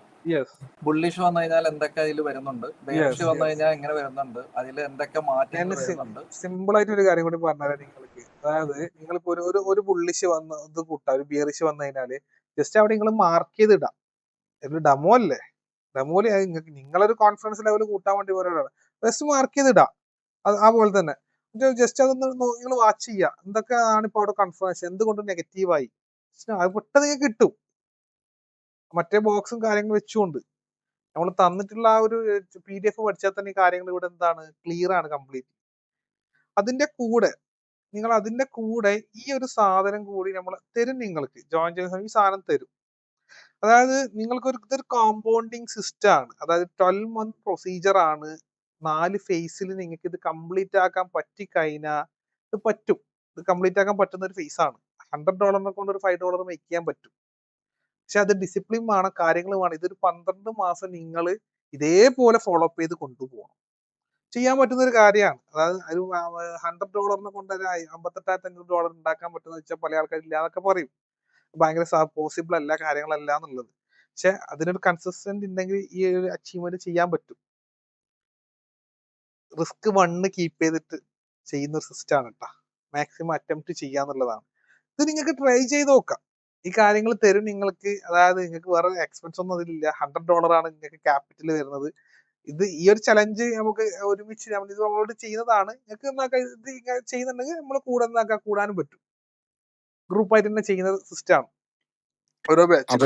ബുള്ളിഷ് വന്നു കഴിഞ്ഞാൽ എന്തൊക്കെ അതിൽ വരുന്നുണ്ട്, ബേറിഷ് വന്നു കഴിഞ്ഞാൽ എങ്ങനെ വരുന്നുണ്ട്, അതിൽ എന്തൊക്കെ മാറ്റങ്ങൾ വരുന്നുണ്ട്. സിമ്പിൾ ആയിട്ട് ഒരു കാര്യം കൂടി പറഞ്ഞാൽ നിങ്ങൾക്ക്, അതായത് നിങ്ങളിപ്പോ ഒരു ബുള്ളിഷ് വന്ന് ഇത് കൂട്ടാം, ഒരു ബിയറിഷ് വന്നു കഴിഞ്ഞാല് ജസ്റ്റ് അവിടെ നിങ്ങൾ മാർക്ക് ചെയ്തിടാം. ഒരു ഡെമോ അല്ലേ, ഡെമോയില് നിങ്ങളൊരു കോൺഫിഡൻസ് ലെവൽ കൂട്ടാൻ വേണ്ടി പറയുകയാണ്. ജസ്റ്റ് മാർക്ക് ചെയ്തിടാം. അതുപോലെ തന്നെ ജസ്റ്റ് അതൊന്ന് നിങ്ങൾ വാച്ച് ചെയ്യുക. എന്തൊക്കെയാണ് ഇപ്പൊ അവിടെ കൺഫർമേഷൻ, എന്തുകൊണ്ട് നെഗറ്റീവായി, അത് പെട്ടെന്ന് നിങ്ങൾക്ക് കിട്ടും. മറ്റേ ബോക്സും കാര്യങ്ങളും വെച്ചുകൊണ്ട് നമ്മൾ തന്നിട്ടുള്ള ആ ഒരു PDF പഠിച്ചാൽ തന്നെ ഈ കാര്യങ്ങൾ ഇവിടെ എന്താണ് ക്ലിയർ ആണ് കംപ്ലീറ്റ്. അതിന്റെ കൂടെ ഈ ഒരു സാധനം കൂടി നമ്മൾ തരും. നിങ്ങൾക്ക് ജോയിൻ ചെയ്യുന്ന സമയം ഈ സാധനം തരും. അതായത് നിങ്ങൾക്ക് ഇതൊരു കോമ്പൗണ്ടിങ് സിസ്റ്റം ആണ്. അതായത് 12 month പ്രൊസീജിയർ ആണ്. 4 ഫേസിൽ നിങ്ങൾക്ക് ഇത് കംപ്ലീറ്റ് ആക്കാൻ പറ്റിക്കഴിഞ്ഞാൽ ഇത് പറ്റും. ഇത് കംപ്ലീറ്റ് ആക്കാൻ പറ്റുന്ന ഒരു ഫേസ് ആണ്. $100 കൊണ്ട് ഒരു $5 മേക്ക് ചെയ്യാൻ പറ്റും. പക്ഷെ അത് ഡിസിപ്ലിൻ വേണം, കാര്യങ്ങൾ വേണം. ഇതൊരു 12 മാസം നിങ്ങൾ ഇതേപോലെ ഫോളോ അപ്പ് ചെയ്ത് കൊണ്ടുപോകണം. ചെയ്യാൻ പറ്റുന്ന ഒരു കാര്യമാണ്. അതായത് ഒരു $100 കൊണ്ട് ഒരു $58,500 ഉണ്ടാക്കാൻ പറ്റുന്ന വെച്ചാൽ പല ആൾക്കാരില്ല എന്നൊക്കെ പറയും. ഭയങ്കര പോസിബിൾ അല്ല, കാര്യങ്ങളല്ല എന്നുള്ളത്. പക്ഷെ അതിനൊരു കൺസിസ്റ്റന്റ് ഉണ്ടെങ്കിൽ ഈ ഒരു അച്ചീവ്മെന്റ് ചെയ്യാൻ പറ്റും. റിസ്ക് 1 കീപ്പ് ചെയ്തിട്ട് ചെയ്യുന്ന ഒരു സിസ്റ്റം ആണ് കേട്ടോ. മാക്സിമം അറ്റംപ്റ്റ് ചെയ്യാന്നുള്ളതാണ്. ഇത് നിങ്ങൾക്ക് ട്രൈ ചെയ്ത് നോക്കാം. ഈ കാര്യങ്ങൾ തരും നിങ്ങൾക്ക്. അതായത് നിങ്ങൾക്ക് വേറെ എക്സ്പെൻസ് ഒന്നും അതിലില്ല. $100 ആണ് നിങ്ങൾക്ക് ക്യാപിറ്റൽ വരുന്നത്. ഇത് ഈ ഒരു ചലഞ്ച് നമുക്ക് ഒരുമിച്ച് നമ്മൾ ഇത് ഓൾറെഡി ചെയ്യുന്നതാണ്. നിങ്ങൾക്ക് ഇത് ചെയ്യുന്നുണ്ടെങ്കിൽ നമ്മൾ കൂടാനും പറ്റും. ഗ്രൂപ്പായിട്ട് തന്നെ ചെയ്യുന്ന സിസ്റ്റം ആണ് ഓരോ ബാച്ച്. അപ്പൊ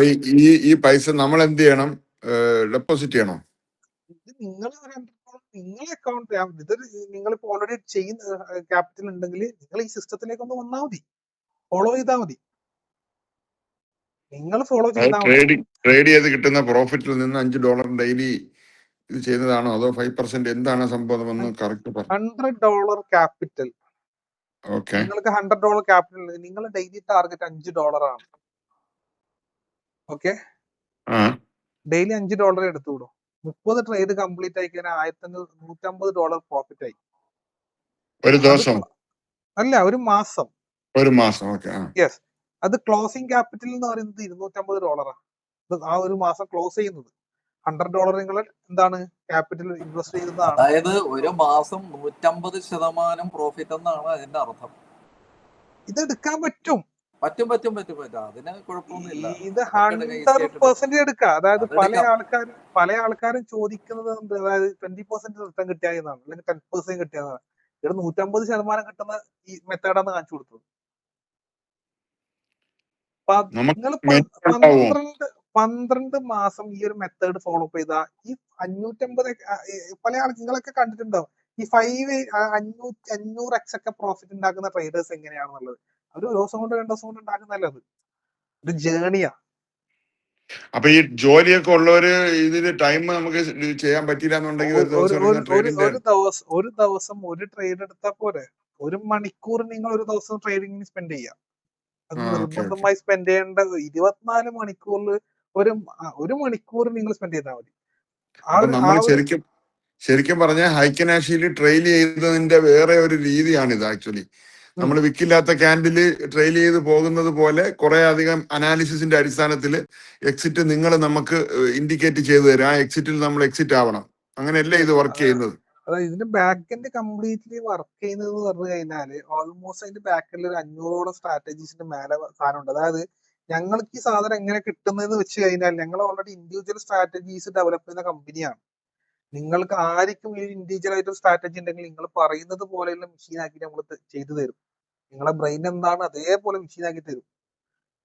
ഈ പൈസ നമ്മൾ എന്ത് ചെയ്യണം? ഡെപ്പോസിറ്റ് ചെയ്യണം? ഇത് നിങ്ങളെ അക്കൗണ്ട് ഇതൊരു നിങ്ങളിപ്പോ ഓൾറെഡി ചെയ്യുന്ന ക്യാപിറ്റൽ ഉണ്ടെങ്കിൽ നിങ്ങൾ ഈ സിസ്റ്റത്തിലേക്ക് ഒന്ന് വന്നാൽ മതി, ഫോളോ ചെയ്താൽ മതി. നിങ്ങൾ ഫോളോ ചെയ്താൽ മതി. ട്രേഡ് ചെയ്ത് കിട്ടുന്ന പ്രോഫിറ്റിൽ നിന്ന് $5 ഡെയിലി ഇത് ചെയ്യുന്നതാണോ അതോ 5% എന്താണ് സംഭവം എന്ന് കറക്റ്റ് പറഞ്ഞു. $100 ക്യാപിറ്റൽ. ഓക്കെ, നിങ്ങൾക്ക് $100 ക്യാപിറ്റൽ, നിങ്ങളുടെ ഡെയിലി ടാർഗറ്റ് $5 ആണ്. ഓക്കെ, ഡെയിലി $5 എടുത്തു വിടും. 30 ട്രേഡ് കംപ്ലീറ്റ് ആയി കഴിഞ്ഞാൽ $1,150 പ്രോഫിറ്റ് ആയി. ഒരു ദിവസം അല്ല, ഒരു മാസം. ഓക്കെ. യെസ്, അത് ക്ലോസിംഗ് ക്യാപിറ്റൽ എന്ന് പറയുന്നത് $250 ആ ഒരു മാസം ക്ലോസ് ചെയ്യുന്നത്. $100 നിങ്ങൾ എന്താണ് ക്യാപിറ്റൽ ഇൻവെസ്റ്റ് ചെയ്യുന്നതാണ്. അതായത് ഒരു മാസം 150% പ്രോഫിറ്റ് എന്നാണ് അതിന്റെ അർത്ഥം. ഇത് എടുക്കാൻ പറ്റും. പറ്റും പറ്റും പറ്റും പറ്റും, അതിന് കുഴപ്പമൊന്നുമില്ല. ഇത് അതൊക്കെ ഈസി ആയിട്ട് എടുക്കാം, 100% എടുക്കാം. അതായത് അതെടുക്കാം. പല ആൾക്കാരും ചോദിക്കുന്നത് എന്ത്, അതായത് 20% റിട്ടേൺ കിട്ടിയാൽ അല്ലെങ്കിൽ 10% കിട്ടിയതാണ്. ഇവിടെ 150% കിട്ടുന്ന ഈ മെത്തേഡാണ് കാണിച്ചു കൊടുത്തത്. നമുക്ക് നിങ്ങൾ മെച്ചമുണ്ടാവുമോ? 12 മാസം ഈ ഒരു മെത്തേഡ് ഫോളോ അപ്പ് ചെയ്താൽ ഈ 550 പല നിങ്ങളൊക്കെ കണ്ടിട്ടുണ്ടാവും. ഈ 500x ഒക്കെ പ്രോഫിറ്റ് ഉണ്ടാക്കുന്ന ട്രേഡേഴ്സ് എങ്ങനെയാണെന്നുള്ളത്. ഒരു ദിവസം കൊണ്ട് 2 ദിവസം കൊണ്ട് ഉണ്ടാക്കുന്നതല്ല, അത് ഒരു ജേണിയാ. അപ്പൊ ഈ ജോലിയൊക്കെ ഉള്ളവര് ഇതിന് ടൈം നമുക്ക് ചെയ്യാൻ പറ്റില്ല എന്നുണ്ടെങ്കിൽ ഒരു ദിവസം എടുക്കുന്ന ട്രേഡിന്റെ ഒരു ദിവസം ഒരു ട്രേഡ് എടുത്താൽ പോരെ. 1 മണിക്കൂർ നിങ്ങൾ ഒരു ദിവസം ട്രേഡിങ്ങിന് സ്പെൻഡ് ചെയ്യാം. അത് നിർബന്ധമായി സ്പെൻഡ് ചെയ്യേണ്ട 24 മണിക്കൂറിൽ ഒരു മണിക്കൂർ നിങ്ങൾ സ്പെൻഡ് ചെയ്താൽ മതി. അപ്പൊ നമ്മൾ ശരിക്കും പറഞ്ഞ ഹൈക്കനാഷിയിൽ ട്രെയിൽ ചെയ്തതിന്റെ വേറെ ഒരു രീതിയാണിത്. ആക്ച്വലി നമ്മൾ വിക്കില്ലാത്ത ക്യാൻഡില് ട്രെയിൽ ചെയ്ത് പോകുന്നത് പോലെ കുറെ അധികം അനാലിസിസിന്റെ അടിസ്ഥാനത്തിൽ എക്സിറ്റ് നിങ്ങൾ നമുക്ക് ഇൻഡിക്കേറ്റ് ചെയ്തു തരും. ആ എക്സിറ്റിൽ നമ്മൾ എക്സിറ്റ് ആവണം. അങ്ങനെയല്ലേ ഇത് വർക്ക് ചെയ്യുന്നത്? അതായത് ഇതിന്റെ ബാക്ക് എൻഡ് കംപ്ലീറ്റ്ലി വർക്ക് ചെയ്യുന്നത് എന്ന് പറഞ്ഞു കഴിഞ്ഞാല് ഓൾമോസ്റ്റ് അതിന്റെ ബാക്ക് എൻഡിൽ ഒരു 500ഓളം സ്ട്രാറ്റജീസിന്റെ മേലെ സാധനം ഉണ്ട്. അതായത് ഞങ്ങൾക്ക് ഈ സാധനം എങ്ങനെ കിട്ടുന്നതെന്ന് വെച്ച് കഴിഞ്ഞാൽ ഞങ്ങൾ ഓൾറെഡി ഇൻഡിവിജ്വൽ സ്ട്രാറ്റജീസ് ഡെവലപ്പ് ചെയ്യുന്ന കമ്പനിയാണ്. നിങ്ങൾക്ക് ആർക്കും ഈ ഇൻഡിവിജ്വൽ ആയിട്ട് സ്ട്രാറ്റജി ഉണ്ടെങ്കിൽ നിങ്ങൾ പറയുന്നത് പോലെയുള്ള മെഷീൻ ആക്കി നമ്മൾ ചെയ്തു തരും. നിങ്ങളെ ബ്രെയിൻ എന്താണ് അതേപോലെ മെഷീൻ ആക്കി തരും.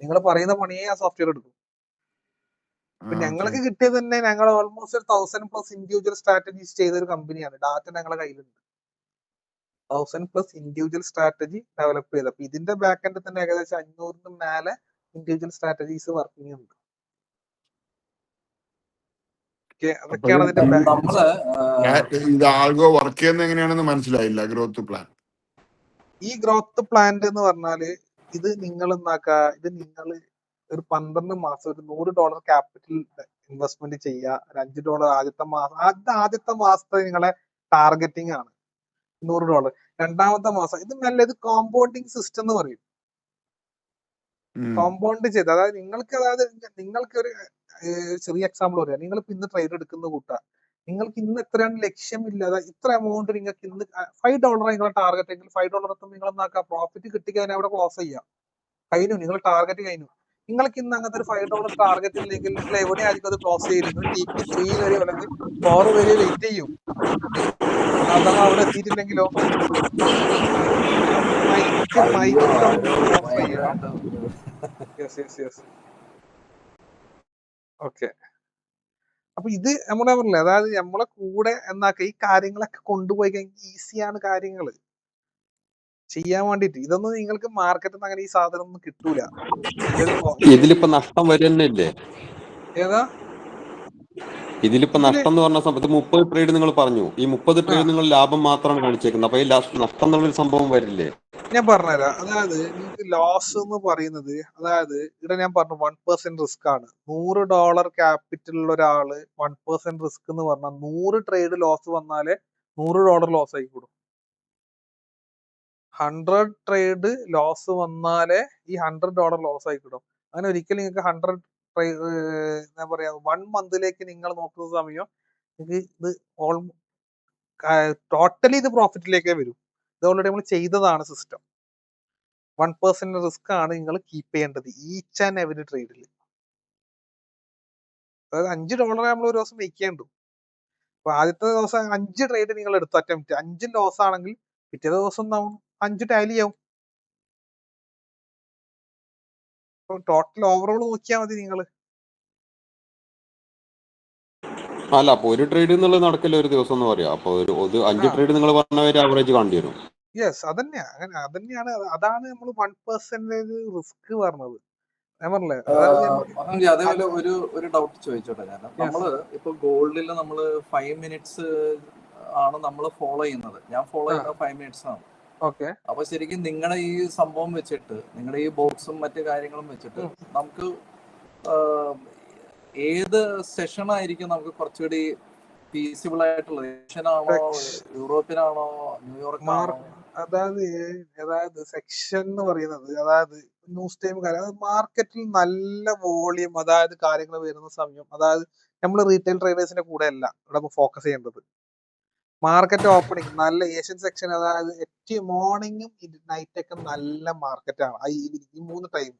നിങ്ങൾ പറയുന്ന പണിയെ ആ സോഫ്റ്റ്വെയർ എടുക്കും. ഇപ്പൊ ഞങ്ങൾക്ക് കിട്ടിയത് തന്നെ ഞങ്ങൾ ഓൾമോസ്റ്റ് 1000+ ഇൻഡിവിജ്വൽ സ്ട്രാറ്റജീസ് ചെയ്ത ഒരു കമ്പനിയാണ്. ഡാറ്റ ഞങ്ങളുടെ കയ്യിലുണ്ട്. 1000+ ഇൻഡിവിജ്വൽ സ്ട്രാറ്റജി ഡെവലപ്പ് ചെയ്ത്. അപ്പൊ ഇതിന്റെ ബാക്ക് എൻഡിൽ തന്നെ ഏകദേശം 500ന് മേലെ ഇൻഡിവിജ്വൽ സ്ട്രാറ്റജീസ് വർക്കിംഗ് ഉണ്ട്. അതൊക്കെയാണ് അതിന്റെ ഇത് ആൾഗോ വർക്ക് ചെയ്യുന്നത് എങ്ങനെയാണെന്ന് മനസ്സിലായില്ല. ഗ്രോത്ത് പ്ലാൻ, ഈ ഗ്രോത്ത് പ്ലാൻ എന്ന് പറഞ്ഞാല് ഇത് നിങ്ങൾ ഇത് നിങ്ങൾ ഒരു 12 മാസം ഒരു $100 ക്യാപിറ്റൽ ഇൻവെസ്റ്റ്മെന്റ് ചെയ്യുക. ഒരു $5 ആദ്യത്തെ മാസത്തെ നിങ്ങളെ ടാർഗറ്റിംഗ് ആണ് $100. രണ്ടാമത്തെ മാസം ഇത് നല്ലത് കോമ്പൗണ്ടിങ് സിസ്റ്റം എന്ന് പറയും. കോമ്പൗണ്ട് ചെയ്ത്, അതായത് നിങ്ങൾക്ക് ഒരു ചെറിയ എക്സാമ്പിൾ പറയാം. നിങ്ങൾ ഇന്ന് ട്രേഡ് എടുക്കുന്ന കൂട്ടാ, നിങ്ങൾക്ക് ഇന്ന് എത്രയാണ് ലക്ഷ്യമില്ല, അതായത് ഇത്ര എമൗണ്ട് നിങ്ങൾക്ക് ഇന്ന് $5 നിങ്ങളുടെ ടാർഗറ്റ് എങ്കിൽ $5 നിങ്ങൾ എന്താക്കുക, പ്രോഫിറ്റ് കിട്ടിക്കഴിഞ്ഞാൽ അവിടെ ക്ലോസ് ചെയ്യാം. കഴിഞ്ഞു, നിങ്ങൾ ടാർഗറ്റ് കഴിഞ്ഞു. നിങ്ങൾക്ക് ഇന്ന് അങ്ങനത്തെ ഒരു $5 ടാർഗറ്റ് ഇല്ലെങ്കിൽ നിങ്ങൾ എവിടെയായിരിക്കും അത് ക്ലോസ് ചെയ്യുന്നത്? TP3 വരെയോ അല്ലെങ്കിൽ 4 വരെയോ വെയിറ്റ് ചെയ്യും. അഥവാ അവിടെ എത്തിയിട്ടില്ലെങ്കിലോ ഓക്കെ. അപ്പൊ ഇത് നമ്മളെ പറഞ്ഞില്ലേ, അതായത് നമ്മളെ കൂടെ ഈ കാര്യങ്ങളൊക്കെ കൊണ്ടുപോയി കഴിഞ്ഞാൽ ഈസിയാണ് കാര്യങ്ങൾ ചെയ്യാൻ വേണ്ടിട്ട്. ഇതൊന്നും നിങ്ങൾക്ക് മാർക്കറ്റിൽ നിന്ന് അങ്ങനെ ഈ സാധനം ഒന്നും കിട്ടൂല. ഇതിലിപ്പോ നഷ്ടം വരുന്നില്ലേ? ഏതാ ഇതിലിപ്പോ നഷ്ടം എന്ന് പറഞ്ഞ സമയത്ത് 30 ട്രേഡ് നിങ്ങൾ പറഞ്ഞു. ഈ 30 ട്രേഡ് നിങ്ങൾ ലാഭം മാത്രമാണ് കാണിച്ചേക്കുന്നത്. അപ്പൊ ഈ നഷ്ടം എന്നുള്ളൊരു സംഭവം വരില്ലേ? ഞാൻ പറഞ്ഞുതരാം. അതായത് നിങ്ങൾക്ക് ലോസ് എന്ന് പറയുന്നത്, അതായത് ഇവിടെ ഞാൻ പറഞ്ഞു 1% റിസ്ക് ആണ്. $100 ക്യാപിറ്റൽ ഉള്ള ഒരാള് 1% റിസ്ക് എന്ന് പറഞ്ഞാൽ 100 ട്രേഡ് ലോസ് വന്നാലേ $100 ലോസ് ആയിക്കൂടും. 100 ട്രേഡ് ലോസ് വന്നാലേ ഈ $100 ലോസ് ആയിക്കിടും. അങ്ങനെ ഒരിക്കലും നിങ്ങൾക്ക് 100 എന്താ പറയാ 1 മന്തിലേക്ക് നിങ്ങൾ നോക്കുന്ന സമയം നിങ്ങൾക്ക് ഇത് ടോട്ടലി ഇത് പ്രോഫിറ്റിലേക്കേ വരും. ഇത് ഓൾറെഡി നമ്മൾ ചെയ്തതാണ് സിസ്റ്റം. 1% റിസ്ക് ആണ് നിങ്ങൾ കീപ്പ് ചെയ്യേണ്ടത് ഈച്ച് ആൻഡ് എവരി ട്രേഡിൽ. അതായത് $5 നമ്മൾ ഒരു ദിവസം മേക്ക് ചെയ്യണ്ടു. അപ്പൊ ആദ്യത്തെ ദിവസം 5 ട്രേഡ് നിങ്ങൾ എടുത്തു അറ്റംപ്റ്റ്, 5 ലോസ് ആണെങ്കിൽ പിറ്റേ ദിവസം 5 ടാലി ആവും. ടോട്ടൽ ഓവറോൾ നോക്കിയാൽ മതി നിങ്ങൾ. അല്ല, അപ്പൊ ഒരു ട്രേഡ് എന്നുള്ളത് നടക്കില്ല ഒരു ദിവസം എന്ന് പറയാം. അപ്പൊ ഒരു 5 ട്രേഡ് നിങ്ങൾ പറഞ്ഞ ഒരു ആവറേജ് കാണേണ്ടി വരും. യെസ്, അതന്നെയാണ്. അതാണ് നമ്മൾ 1% റിസ്ക് പറഞ്ഞത്. ഞാൻ പറഞ്ഞില്ലേ, അതേപോലെ ഒരു ഡൗട്ട് ചോദിച്ചോട്ടെ. ഞാൻ നമ്മള് ഇപ്പൊ ഗോൾഡിൽ നമ്മള് 5 മിനിറ്റ്സ് ആണ് നമ്മൾ ഫോളോ ചെയ്യുന്നത്. ഞാൻ ഫോളോ ചെയ്യുന്നത് 5 മിനിറ്റ്സ് ആണ്. ഓക്കെ. അപ്പൊ ശരിക്കും നിങ്ങളുടെ ഈ സംഭവം വെച്ചിട്ട്, നിങ്ങളുടെ ഈ ബോക്സും മറ്റു കാര്യങ്ങളും വെച്ചിട്ട് നമുക്ക് ഏത് സെഷൻ ആയിരിക്കും നമുക്ക് കുറച്ചുകൂടി ഫീസിബിൾ ആയിട്ടുള്ളത്? ഏഷ്യനാണോ, യൂറോപ്പിനാണോ, ന്യൂയോർക്കാണോ? അതായത് സെക്ഷൻ എന്ന് പറയുന്നത്, അതായത് ന്യൂസ് ടൈം കാര്യം, മാർക്കറ്റിൽ നല്ല വോളിയം അതായത് കാര്യങ്ങൾ വരുന്ന സമയം, അതായത് നമ്മൾ റീറ്റെയിൽ ട്രേഡേഴ്സിന്റെ കൂടെ അല്ല ഇവിടെ ഫോക്കസ് ചെയ്യേണ്ടത്. മാർക്കറ്റ് ഓപ്പണിംഗ് നല്ല ഏഷ്യൻ സെക്ഷൻ, അതായത് മോർണിംഗും നൈറ്റൊക്കെ നല്ല മാർക്കറ്റാണ്. ഈ 3 ടൈം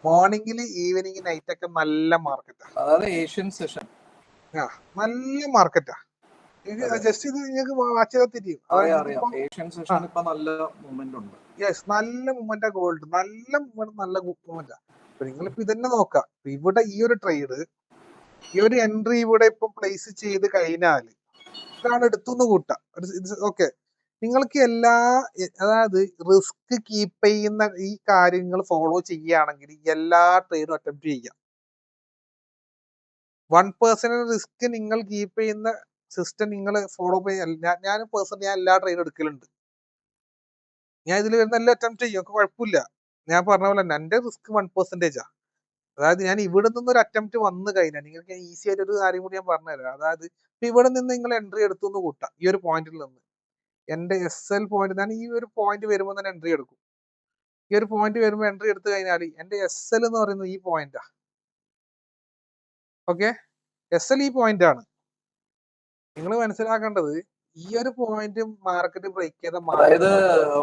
മോർണിംഗിൽ, ഈവനിങ്, നൈറ്റൊക്കെ നല്ല മാർക്കറ്റാണ്. അതായത് ഏഷ്യൻ സെഷൻ നല്ല മാർക്കറ്റാ. ജസ്റ്റ് ഇത് നിങ്ങൾക്ക് വാച്ച് ചെയ്താൽ തിരിയും. അറിയാം. ഏഷ്യൻ സെഷൻ ഇപ്പൊ നല്ല മൂവ്മെന്റ് ഉണ്ട്. യെസ്, നല്ല മൂവ്മെന്റാ ഗോൾഡ്, നല്ല മൂവ്മെന്റാ. അപ്പൊ നിങ്ങളിപ്പോ ഇതന്നെ നോക്കാം. ഇവിടെ ഈ ഒരു ട്രേഡ്, ഈ ഒരു എൻട്രി ഇവിടെ ഇപ്പൊ പ്ലേസ് ചെയ്ത് കഴിഞ്ഞാല് ഇതാണ് എടുത്തുനിന്ന് കൂട്ടാം. ഓക്കെ, നിങ്ങൾക്ക് അതായത് റിസ്ക് കീപ്പ് ചെയ്യുന്ന ഈ കാര്യങ്ങൾ ഫോളോ ചെയ്യുകയാണെങ്കിൽ എല്ലാ ട്രേഡും അറ്റംപ്റ്റ് ചെയ്യാം. 1% റിസ്ക് നിങ്ങൾ കീപ്പ് ചെയ്യുന്ന സിസ്റ്റം നിങ്ങൾ ഫോളോ ചെയ്യാൻ ഞാൻ എല്ലാ ട്രേഡും എടുക്കലുണ്ട്. ഞാൻ ഇതിൽ വരുന്ന എല്ലാം അറ്റംപ്റ്റ് ചെയ്യും, ഒക്കെ കുഴപ്പമില്ല. ഞാൻ പറഞ്ഞ പോലെ തന്നെ എന്റെ റിസ്ക് 1%. അതായത് ഞാൻ ഇവിടെ നിന്ന് ഒരു അറ്റംപ്റ്റ് വന്നു കഴിഞ്ഞാൽ നിങ്ങൾക്ക് ഈസി ആയിട്ട് ഒരു കാര്യം കൂടി ഞാൻ പറഞ്ഞുതരാം. അതായത് ഇവിടെ നിന്ന് നിങ്ങൾ എൻട്രി എടുത്തുനിന്ന് കൂട്ടാം. ഈ ഒരു പോയിന്റിൽ നിന്ന് എന്റെ SL പോയിന്റ്, ഞാൻ ഈ ഒരു പോയിന്റ് വരുമ്പോൾ തന്നെ എൻട്രി എടുക്കും. ഈ ഒരു പോയിന്റ് വരുമ്പോൾ എൻട്രി എടുത്തു കഴിഞ്ഞാൽ എന്റെ SL എന്ന് പറയുന്നത് ഈ പോയിന്റാ. ഓക്കെ, SL ഈ പോയിന്റ് ആണ്. നിങ്ങൾ മനസ്സിലാക്കേണ്ടത് ഈ ഒരു പോയിന്റ് മാർക്കറ്റ് ബ്രേക്ക് ചെയ്ത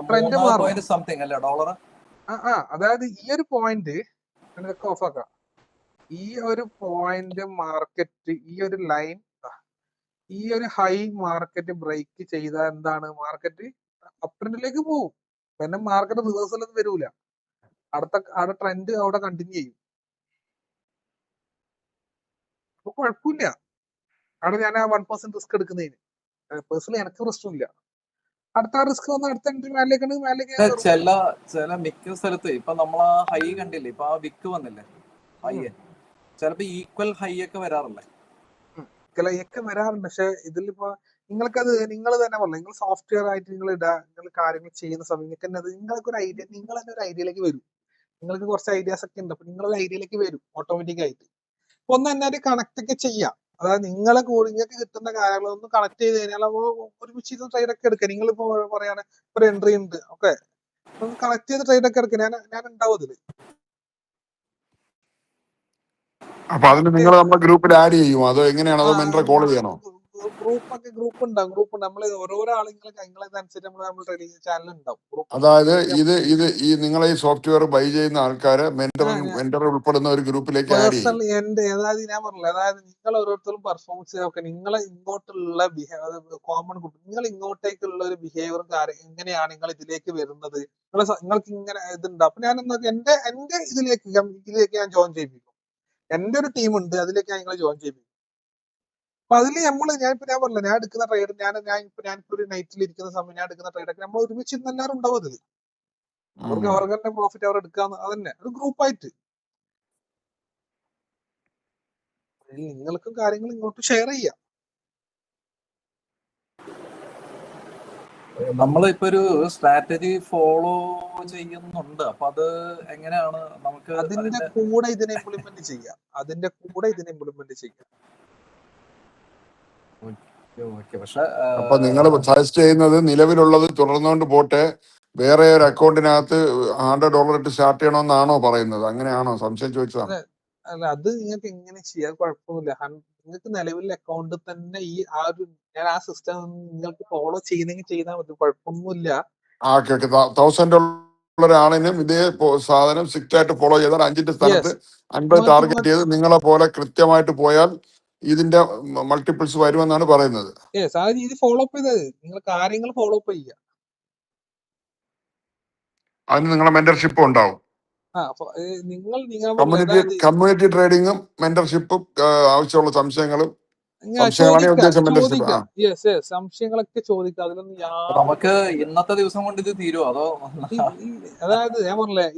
ട്രെൻഡ് മാറും. സംതിങ് അല്ലേ ഡോളർ? അതായത് ഈ ഒരു പോയിന്റ് ഓഫ് ആക്കാം. ഈ ഒരു പോയിന്റ് മാർക്കറ്റ്, ഈ ഒരു ലൈൻ, ഈ ഒരു ഹൈ മാർക്കറ്റ് ബ്രേക്ക് ചെയ്താൽ എന്താണ്, മാർക്കറ്റ് അപ് ട്രെൻഡിലേക്ക് പോകും. പിന്നെ മാർക്കറ്റ് റിവേഴ്സൽ ഒന്നും വരൂല. അവിടെ ട്രെൻഡ് അവിടെ കണ്ടിന്യൂ ചെയ്യും. അപ്പൊ കുഴപ്പമില്ല. അവിടെ ഞാൻ 1% റിസ്ക് എടുക്കുന്നതിന് പേഴ്സണലി എനിക്ക് പ്രശ്നമില്ല. അടുത്ത റിസ്ക് വന്ന അടുത്ത എൻട്രി മേലേക്ക് ചില മിക്ക സ്ഥലത്ത് ഇപ്പൊ നമ്മളാ ഹൈ കണ്ടില്ലേ, ഇപ്പൊ ആ വിക്ക് വന്നില്ലേ ഹൈ, ചിലപ്പോ ഈക്വൽ ഹൈ ഒക്കെ വരാറില്ലേ? ഒക്കെ വരാറുണ്ട്. പക്ഷെ ഇതിലിപ്പോ നിങ്ങൾക്കത് നിങ്ങൾ തന്നെ പറഞ്ഞു, നിങ്ങൾ സോഫ്റ്റ്വെയർ ആയിട്ട് നിങ്ങൾ കാര്യങ്ങൾ ചെയ്യുന്ന സമയത്ത് നിങ്ങൾക്ക് ഒരു ഐഡിയ, നിങ്ങൾ തന്നെ ഒരു ഐഡിയയിലേക്ക് വരും. നിങ്ങൾക്ക് കുറച്ച് ഐഡിയാസ് ഒക്കെ ഉണ്ട്. അപ്പൊ നിങ്ങളൊരു ഐഡിയയിലേക്ക് വരും ഓട്ടോമാറ്റിക് ആയിട്ട്. അപ്പൊ ഒന്ന് തന്നെ കണക്ട് ഒക്കെ ചെയ്യാം. അതായത് നിങ്ങൾക്ക് കിട്ടുന്ന കാര്യങ്ങളൊന്നും കണക്ട് ചെയ്ത് കഴിഞ്ഞാൽ ഒരുമിച്ച് ഇത് ട്രേഡ് ഒക്കെ എടുക്കുക. നിങ്ങളിപ്പോ പറയാണ് ഒരു എൻട്രി ഉണ്ട്, ഓക്കെ, കണക്ട് ചെയ്ത് ട്രേഡ് ഒക്കെ എടുക്കുക. ഞാൻ ഉണ്ടാവും അതില്. അപ്പൊ അതിന് നിങ്ങൾ നമ്മുടെ ഗ്രൂപ്പിൽ ആഡ് ചെയ്യുമോ, അതോ എങ്ങനെയാണ്? അതോ മെന്ററെ കോൾ ചെയ്യണോ? ഗ്രൂപ്പ് ഉണ്ടാവും. നമ്മൾ ഓരോരോ ആളുകളനുസരിച്ച് നമ്മൾ ചാനൽ ഉണ്ടാവും. അതായത് ഈ നിങ്ങളെ ഈ സോഫ്റ്റ്വെയർ ബൈ ചെയ്യുന്ന ആൾക്കാരെ മെന്റർ ഉൾപ്പെടുന്ന ഒരു ഗ്രൂപ്പിലേക്ക് ആഡ് ചെയ്യും. പേഴ്സണലി അതായത് ഞാൻ പറഞ്ഞില്ല, അതായത് നിങ്ങൾ ഓരോരുത്തരും പെർഫോമൻസ് ഒക്കെ നിങ്ങളെ ഇങ്ങോട്ടുള്ള കോമൺ ഗ്രൂപ്പ്, നിങ്ങൾ ഇങ്ങോട്ടേക്കുള്ള ഒരു ബിഹേവിയറും കാര്യം എങ്ങനെയാണ് നിങ്ങൾ ഇതിലേക്ക് വരുന്നത്, നിങ്ങൾക്ക് ഇങ്ങനെ ഇതുണ്ട്. അപ്പൊ ഞാൻ എന്റെ ഇതിലേക്ക് ഞാൻ ജോയിൻ ചെയ്യിപ്പിക്കും. എന്റെ ഒരു ടീം ഉണ്ട്, അതിലേക്ക് ഞാൻ നിങ്ങളെ ജോയിൻ ചെയ്യിപ്പിക്കും. അപ്പൊ അതില് ഞാൻ പറഞ്ഞില്ല, ഞാൻ എടുക്കുന്ന ട്രേഡ്, ഞാനിപ്പോ ഒരു നൈറ്റിൽ ഇരിക്കുന്ന സമയം ഞാൻ എടുക്കുന്ന ട്രേഡൊക്കെ നമ്മൾ ഒരുമിച്ച് ഇന്ന് എല്ലാവരും ഉണ്ടാവും അതില്. അവർക്ക് തന്നെ പ്രോഫിറ്റ് അവർ എടുക്കാന്ന്, അതന്നെ ഒരു ഗ്രൂപ്പായിട്ട് നിങ്ങൾക്കും കാര്യങ്ങൾ ഇങ്ങോട്ട് ഷെയർ ചെയ്യാം. നമ്മളിപ്പോ ഒരു സ്ട്രാറ്റജി ഫോളോ ചെയ്യുന്നുണ്ട്. അപ്പൊ അത് എങ്ങനെയാണ് നമുക്ക് അതിന്റെ കൂടെ ഇതിനെ ഇംപ്ലിമെന്റ് ചെയ്യാം. പക്ഷെ അപ്പൊ നിങ്ങൾ സജസ്റ്റ് ചെയ്യുന്നത് നിലവിലുള്ളത് തുടർന്നുകൊണ്ട് പോട്ടെ, വേറെ ഒരു അക്കൗണ്ടിനകത്ത് $100 ഇട്ട് സ്റ്റാർട്ട് ചെയ്യണമെന്നാണോ പറയുന്നത്? അങ്ങനെയാണോ? സംശയം ചോദിച്ചതാണ്. അല്ല, അത് നിങ്ങൾക്ക് എങ്ങനെ ചെയ്യാൻ കുഴപ്പമൊന്നുമില്ല. നിങ്ങൾക്ക് നിലവിലെ അക്കൗണ്ട് തന്നെ ഞാൻ ആ സിസ്റ്റം നിങ്ങൾക്ക് ഫോളോ ചെയ്യുന്നെങ്കിൽ ചെയ്താൽ മതി, കുഴപ്പമൊന്നുമില്ല. $1,000 ഒരാളിനും ഇതേ സാധനം സ്ട്രിക്റ്റ് ആയിട്ട് ഫോളോ ചെയ്താൽ 5ന്റെ സ്ഥാനത്ത് 50 ടാർഗറ്റ് ചെയ്ത് നിങ്ങളെ പോലെ കൃത്യമായിട്ട് പോയാൽ ഇതിന്റെ മൾട്ടിപ്പിൾസ് വരുമെന്നാണ് പറയുന്നത്. ആ രീതി ഫോളോ അപ്പ് ചെയ്തത് നിങ്ങൾ കാര്യങ്ങൾ ഫോളോ അപ്പ് ചെയ്യുക. അതിന് നിങ്ങളെ മെന്റർഷിപ്പും ഉണ്ടാവും. കമ്മ്യൂണിറ്റി ട്രേഡിങ്ങും മെന്റർഷിപ്പും ആവശ്യമുള്ള സംശയങ്ങളൊക്കെ ചോദിക്കാം. അതിലൊന്നും നമുക്ക് ഇന്നത്തെ ദിവസം കൊണ്ട് ഇത് തീരുമോ, അതോ? അതായത് ഞാൻ പറഞ്ഞില്ലേ,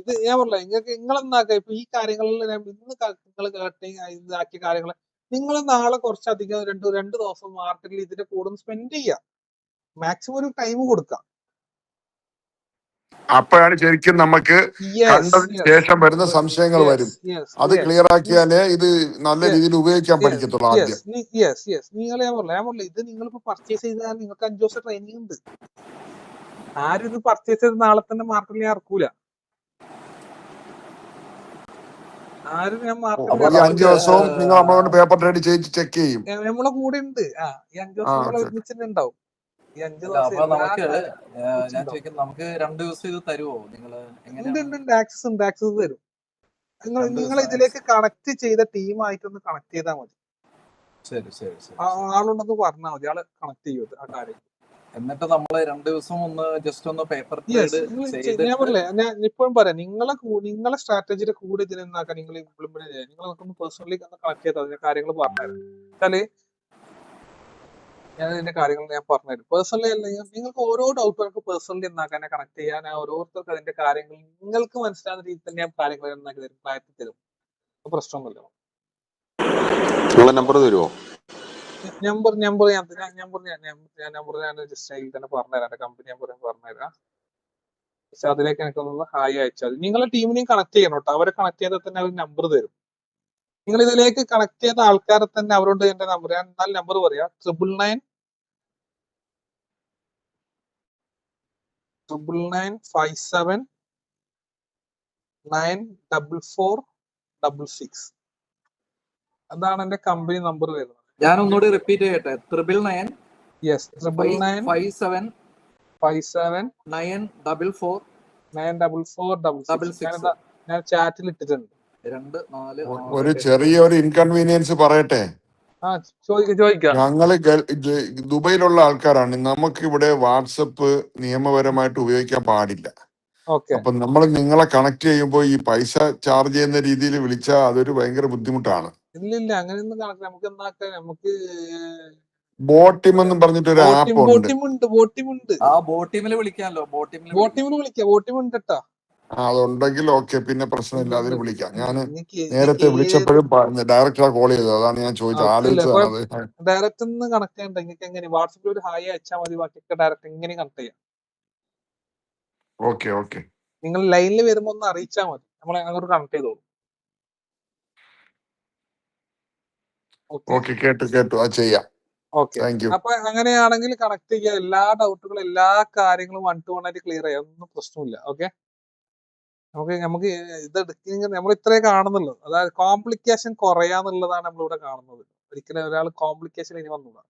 നിങ്ങളെന്നാക്ക ഇപ്പൊ ഈ കാര്യങ്ങളിൽ ഇന്ന് ഇതാക്കിയ കാര്യങ്ങൾ നിങ്ങൾ നാളെ കുറച്ചധികം രണ്ട് ദിവസം മാർക്കറ്റിൽ ഇതിന്റെ കൂടെ സ്പെൻഡ് ചെയ്യാം. മാക്സിമം ഒരു ടൈം കൊടുക്കാം. അപ്പോഴാണ് ശരിക്കും നമുക്ക് കണ്ടതിന് ശേഷം വരുന്ന സംശയങ്ങൾ വരും. അത് ക്ലിയർ ആക്കിയാലേ ഇത് നല്ല രീതിയിൽ ഉപയോഗിക്കാൻ പഠിക്കത്തുള്ളൂ ആദ്യം. ഞാൻ പറഞ്ഞില്ല, ഇത് നിങ്ങളിപ്പോ പർച്ചേസ് ചെയ്താൽ നിങ്ങൾക്ക് 5 ദിവസം ട്രെയിനിങ് ഉണ്ട്. ആരും ഇത് പർച്ചേസ് ചെയ്ത് നാളെ തന്നെ മാർക്കറ്റിൽ ഇറക്കൂല. ആരും ഞാൻ അപ്പൊ മാർക്കറ്റിൽ ഈ 5 നമുക്ക് ദിവസവും നിങ്ങൾ നമ്മളോട് പേപ്പർ ട്രേഡ് ചെയ്ത് ചെക്ക് ചെയ്യും. നമ്മളെ കൂടെ ഉണ്ട്. ഈ 5 ആ ദിവസം നമ്മൾ ഓക്കെ. ഒരുമിച്ച് തന്നെ ഉണ്ടാവും. ഈ 5 അല്ല, ദിവസം അപ്പൊ എല്ലാ നമുക്ക് കാര്യങ്ങളും ഞാൻ ഒരുമിച്ചുണ്ടാവും. ചോദിക്കുന്നത്, നമുക്ക് 2 ദിവസം ഇത് തരുമോ നിങ്ങള്? ഉണ്ട് എങ്ങനെയാണ്? ഉണ്ട് ഉണ്ട് ആക്സസ് ഉണ്ട്, ആക്സസ് തരും. 2 നിങ്ങൾ ദിവസം ഇതിലേക്ക് കണക്ട് ചെയ്ത ടീമായിട്ടൊന്ന് കണക്ട് ചെയ്താൽ മതി. ശരി ശരി ശരി ശരി. ആളുണ്ടെന്ന് പറഞ്ഞാൽ മതി, ആള് കണക്ട് ചെയ്യും ആ കാര്യം. എന്നിട്ട് നമ്മള് 2 ദിവസം ഒന്ന് ജസ്റ്റ് ഒന്ന് പേപ്പർ യെസ്, ട്രേഡ് നിങ്ങൾ ഞാൻ ചെയ്തിട്ട് പറഞ്ഞില്ലേ, ഞാൻ ഇപ്പോഴും പറയാം, നിങ്ങളെ സ്ട്രാറ്റജിയുടെ കൂടെ ഇതിനെന്നാക്കാൻ നിങ്ങൾ ഇംപ്ലിമെന്റ് ചെയ്യാം. നിങ്ങൾ നമുക്കൊന്ന് പേഴ്സണലി കണക്ട് ചെയ്താൽ അതിന്റെ കാര്യങ്ങൾ പറഞ്ഞുതരാം. വെച്ചാല് ഞാൻ ഇതിന്റെ കാര്യങ്ങൾ ഞാൻ പറഞ്ഞുതരും. പേഴ്സണലി അല്ലെങ്കിൽ നിങ്ങൾക്ക് ഓരോ ഡൗട്ടുകൾക്ക് പേഴ്സണലി എന്നാക്കാൻ കണക്ട് ചെയ്യാൻ, ഓരോരുത്തർക്ക് അതിന്റെ കാര്യങ്ങൾ നിങ്ങൾക്ക് മനസ്സിലാകുന്ന രീതിയിൽ തന്നെ ഞാൻ കാര്യങ്ങൾ എന്നാക്കി തരും, ക്ലാരിറ്റി തരും. പ്രശ്നമൊന്നുമില്ല. നിങ്ങളെ നമ്പർ തരുമോ? നമ്പർ ഞാൻ ജസ്റ്റ് അതിൽ തന്നെ പറഞ്ഞുതരാം. എന്റെ കമ്പനി നമ്പർ ഞാൻ പറഞ്ഞുതരാം. പക്ഷെ അതിലേക്ക് എനിക്കൊന്ന് ഹായ് അയച്ചാൽ നിങ്ങളെ ടീമിനെയും കണക്ട് ചെയ്യണം കേട്ടോ. അവരെ കണക്ട് ചെയ്താൽ തന്നെ അവർ നമ്പർ തരും. നിങ്ങൾ ഇതിലേക്ക് കണക്ട് ചെയ്ത ആൾക്കാരെ തന്നെ അവരോട് എന്റെ നമ്പർ, ഞാൻ 4 നമ്പർ പറയാം. 99579446. അതാണ് എന്റെ കമ്പനി നമ്പർ വരുന്നത്. ഞാൻ ഒന്നുകൂടി റിപ്പീറ്റ് ചെയ്യട്ടെ. 999 യെസ്, 57 ഞാൻ ചാറ്റിൽ ഇട്ടിട്ടുണ്ട്. 2 4 ഒരു ചെറിയൊരു ഇൻകൺവീനിയൻസ് പറയട്ടെ. ചോദിക്കാം. ഞങ്ങള് ദുബൈയിലുള്ള ആൾക്കാരാണ്. നമുക്ക് ഇവിടെ വാട്സപ്പ് നിയമപരമായിട്ട് ഉപയോഗിക്കാൻ പാടില്ല. ഓക്കെ, അപ്പൊ നമ്മൾ നിങ്ങളെ കണക്ട് ചെയ്യുമ്പോൾ ഈ പൈസ ചാർജ് ചെയ്യുന്ന രീതിയിൽ വിളിച്ചാൽ അതൊരു ഭയങ്കര ബുദ്ധിമുട്ടാണ്. ഇല്ല അങ്ങനെയൊന്നും കണക്ക് നമുക്ക് എന്നാക്കാം. നമുക്ക് ബോട്ടിം എന്നും പറഞ്ഞിട്ട് ഒരു ആപ്പ് ഉണ്ട്. ബോട്ടിമുണ്ട്. ആ ബോട്ടിമില് വിളിക്കാമല്ലോ. ബോട്ടിമില് ബോട്ടിമുണ്ട് കേട്ടാ. അതുണ്ടെങ്കിൽ ഓക്കെ, പിന്നെ പ്രശ്നമില്ല, അതിൽ വിളിക്കാം. ഞാൻ നിങ്ങൾക്ക് നേരത്തെ വിളിച്ചപ്പോഴും ഡയറക്റ്റാ കോൾ ചെയ്തത്, അതാണ് ഞാൻ ചോദിച്ചത്, ആലോചിച്ചതാണ് അത്. ഡയറക്റ്റ് ഒന്ന് കണക്ട് ചെയ്യണ്ട. നിങ്ങൾക്ക് എങ്ങനെ വാട്സപ്പിൽ ഒരു ഹായ് അയച്ചാൽ മതി, ബാക്കിയൊക്കെ ഡയറക്റ്റ് എങ്ങനെ കണക്ട് ചെയ്യാം. Okay okay. നിങ്ങൾ ലൈനിൽ വരുമ്പോ ഒന്ന് അറിയിച്ചാൽ മതി, നമ്മളെ അങ്ങോട്ട് കണക്ട് ചെയ്തോളൂ. ഓക്കെ, കേട്ടു, അത് ചെയ്യാം. Okay, thank you. അപ്പൊ അങ്ങനെയാണെങ്കിൽ കണക്ട് ചെയ്യുക. എല്ലാ ഡൗട്ടുകളും എല്ലാ കാര്യങ്ങളും 1 to 1 ആയിട്ട് ക്ലിയർ ചെയ്യാം, ഒന്നും പ്രശ്നമില്ല. ഓക്കെ, നമുക്ക് ഇത് എടുക്കുന്ന നമ്മൾ ഇത്രേ കാണുന്നുള്ളൂ. അതായത് കോംപ്ലിക്കേഷൻ കുറയാന്നുള്ളതാണ് നമ്മളിവിടെ കാണുന്നത്. ഒരിക്കലും ഒരാൾ കോംപ്ലിക്കേഷൻ ഇനി വന്നൂടാ.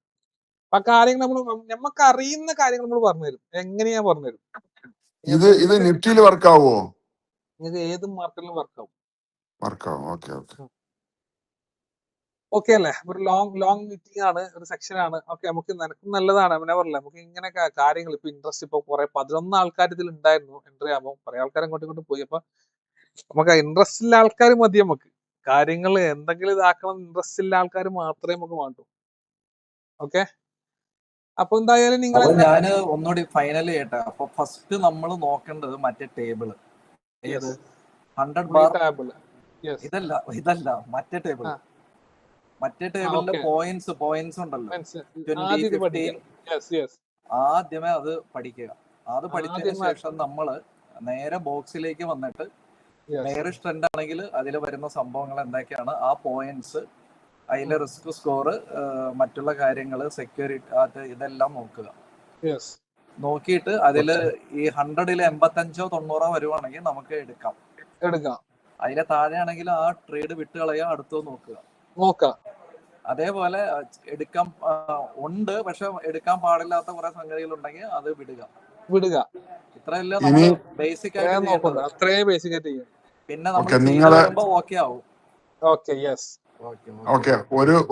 അപ്പൊ കാര്യങ്ങൾ നമുക്ക് അറിയുന്ന കാര്യങ്ങൾ നമ്മൾ പറഞ്ഞുതരും. എങ്ങനെയാ പറഞ്ഞുതരും. ഇത് നിഫ്റ്റിയിൽ വർക്ക് ആവോ? നിങ്ങൾക്ക് ഏത് മാർക്കറ്റിലും വർക്കാവും. വർക്കാവും. ഓക്കെ. ഓക്കെ അല്ലേ? ഒരു ലോങ് മീറ്റിംഗ് ആണ്, ഒരു സെക്ഷൻ ആണ്. ഓക്കെ, നമുക്ക് നിനക്കും നല്ലതാണ്. അവനെ പറഞ്ഞില്ല, നമുക്ക് ഇങ്ങനെ കാര്യങ്ങൾ ഇപ്പൊ ഇൻട്രസ്റ്റ് ഇപ്പൊ 11 ആൾക്കാർ ഇതിൽ ഉണ്ടായിരുന്നു എൻട്രി ആകുമ്പോൾ. കുറെ ആൾക്കാർ അങ്ങോട്ടും പോയി. അപ്പൊ നമുക്ക് ഇൻട്രസ്റ്റ് ഉള്ള ആൾക്കാർ മതി. നമുക്ക് കാര്യങ്ങൾ എന്തെങ്കിലും ഇതാക്കണം, ഇൻട്രസ്റ്റ് ഉള്ള ആൾക്കാർ മാത്രമേ നമുക്ക് വേണ്ടൂ. ഓക്കെ, അപ്പൊ എന്തായാലും നിങ്ങൾ ഞാൻ ഒന്നുകൂടി ഫൈനൽ ചെയ്യട്ടെ. അപ്പൊ ഫസ്റ്റ് നമ്മൾ നോക്കേണ്ടത് മറ്റേ ടേബിള്. ഏത് 100 ബാർ? ഇതല്ല മറ്റേ ടേബിൾ. മറ്റേ ടേബിളിലെ പോയിന്റ്സ് ഉണ്ടല്ലോ, 20, 15. ആദ്യമേ അത് പഠിക്കുക. അത് പഠിച്ചതിന് ശേഷം നമ്മള് നേരെ ബോക്സിലേക്ക് വന്നിട്ട് ബെയറിഷ് ട്രെൻഡ് ആണെങ്കിൽ അതിൽ വരുന്ന സംഭവങ്ങൾ എന്തൊക്കെയാണ്, ആ പോയിന്റ്സ്, അതിലെ റിസ്ക് സ്കോർ, മറ്റുള്ള കാര്യങ്ങൾ, സെക്യൂരിറ്റി, അത് ഇതെല്ലാം നോക്കുക. നോക്കിയിട്ട് അതില് ഈ 100ൽ 85 or 90 വരുവാണെങ്കിൽ നമുക്ക് എടുക്കാം. അതിലെ താഴെ ആണെങ്കിൽ ആ ട്രേഡ് വിട്ടുകളയാ, അടുത്തത് നോക്കുക. അതേപോലെ എടുക്കാൻ ഉണ്ട്, പക്ഷെ എടുക്കാൻ പാടില്ലാത്ത കുറെ സംഗതികൾ ഉണ്ടെങ്കിൽ അത് വിടുക. ഇത്രയല്ല നമ്മള് ബേസിക് ആയിട്ട് ചെയ്യേണ്ടത്. പിന്നെ നമ്മൾ ചെയ്ത് വരുമ്പോ ഓക്കെ ആവും. ഓക്കെ,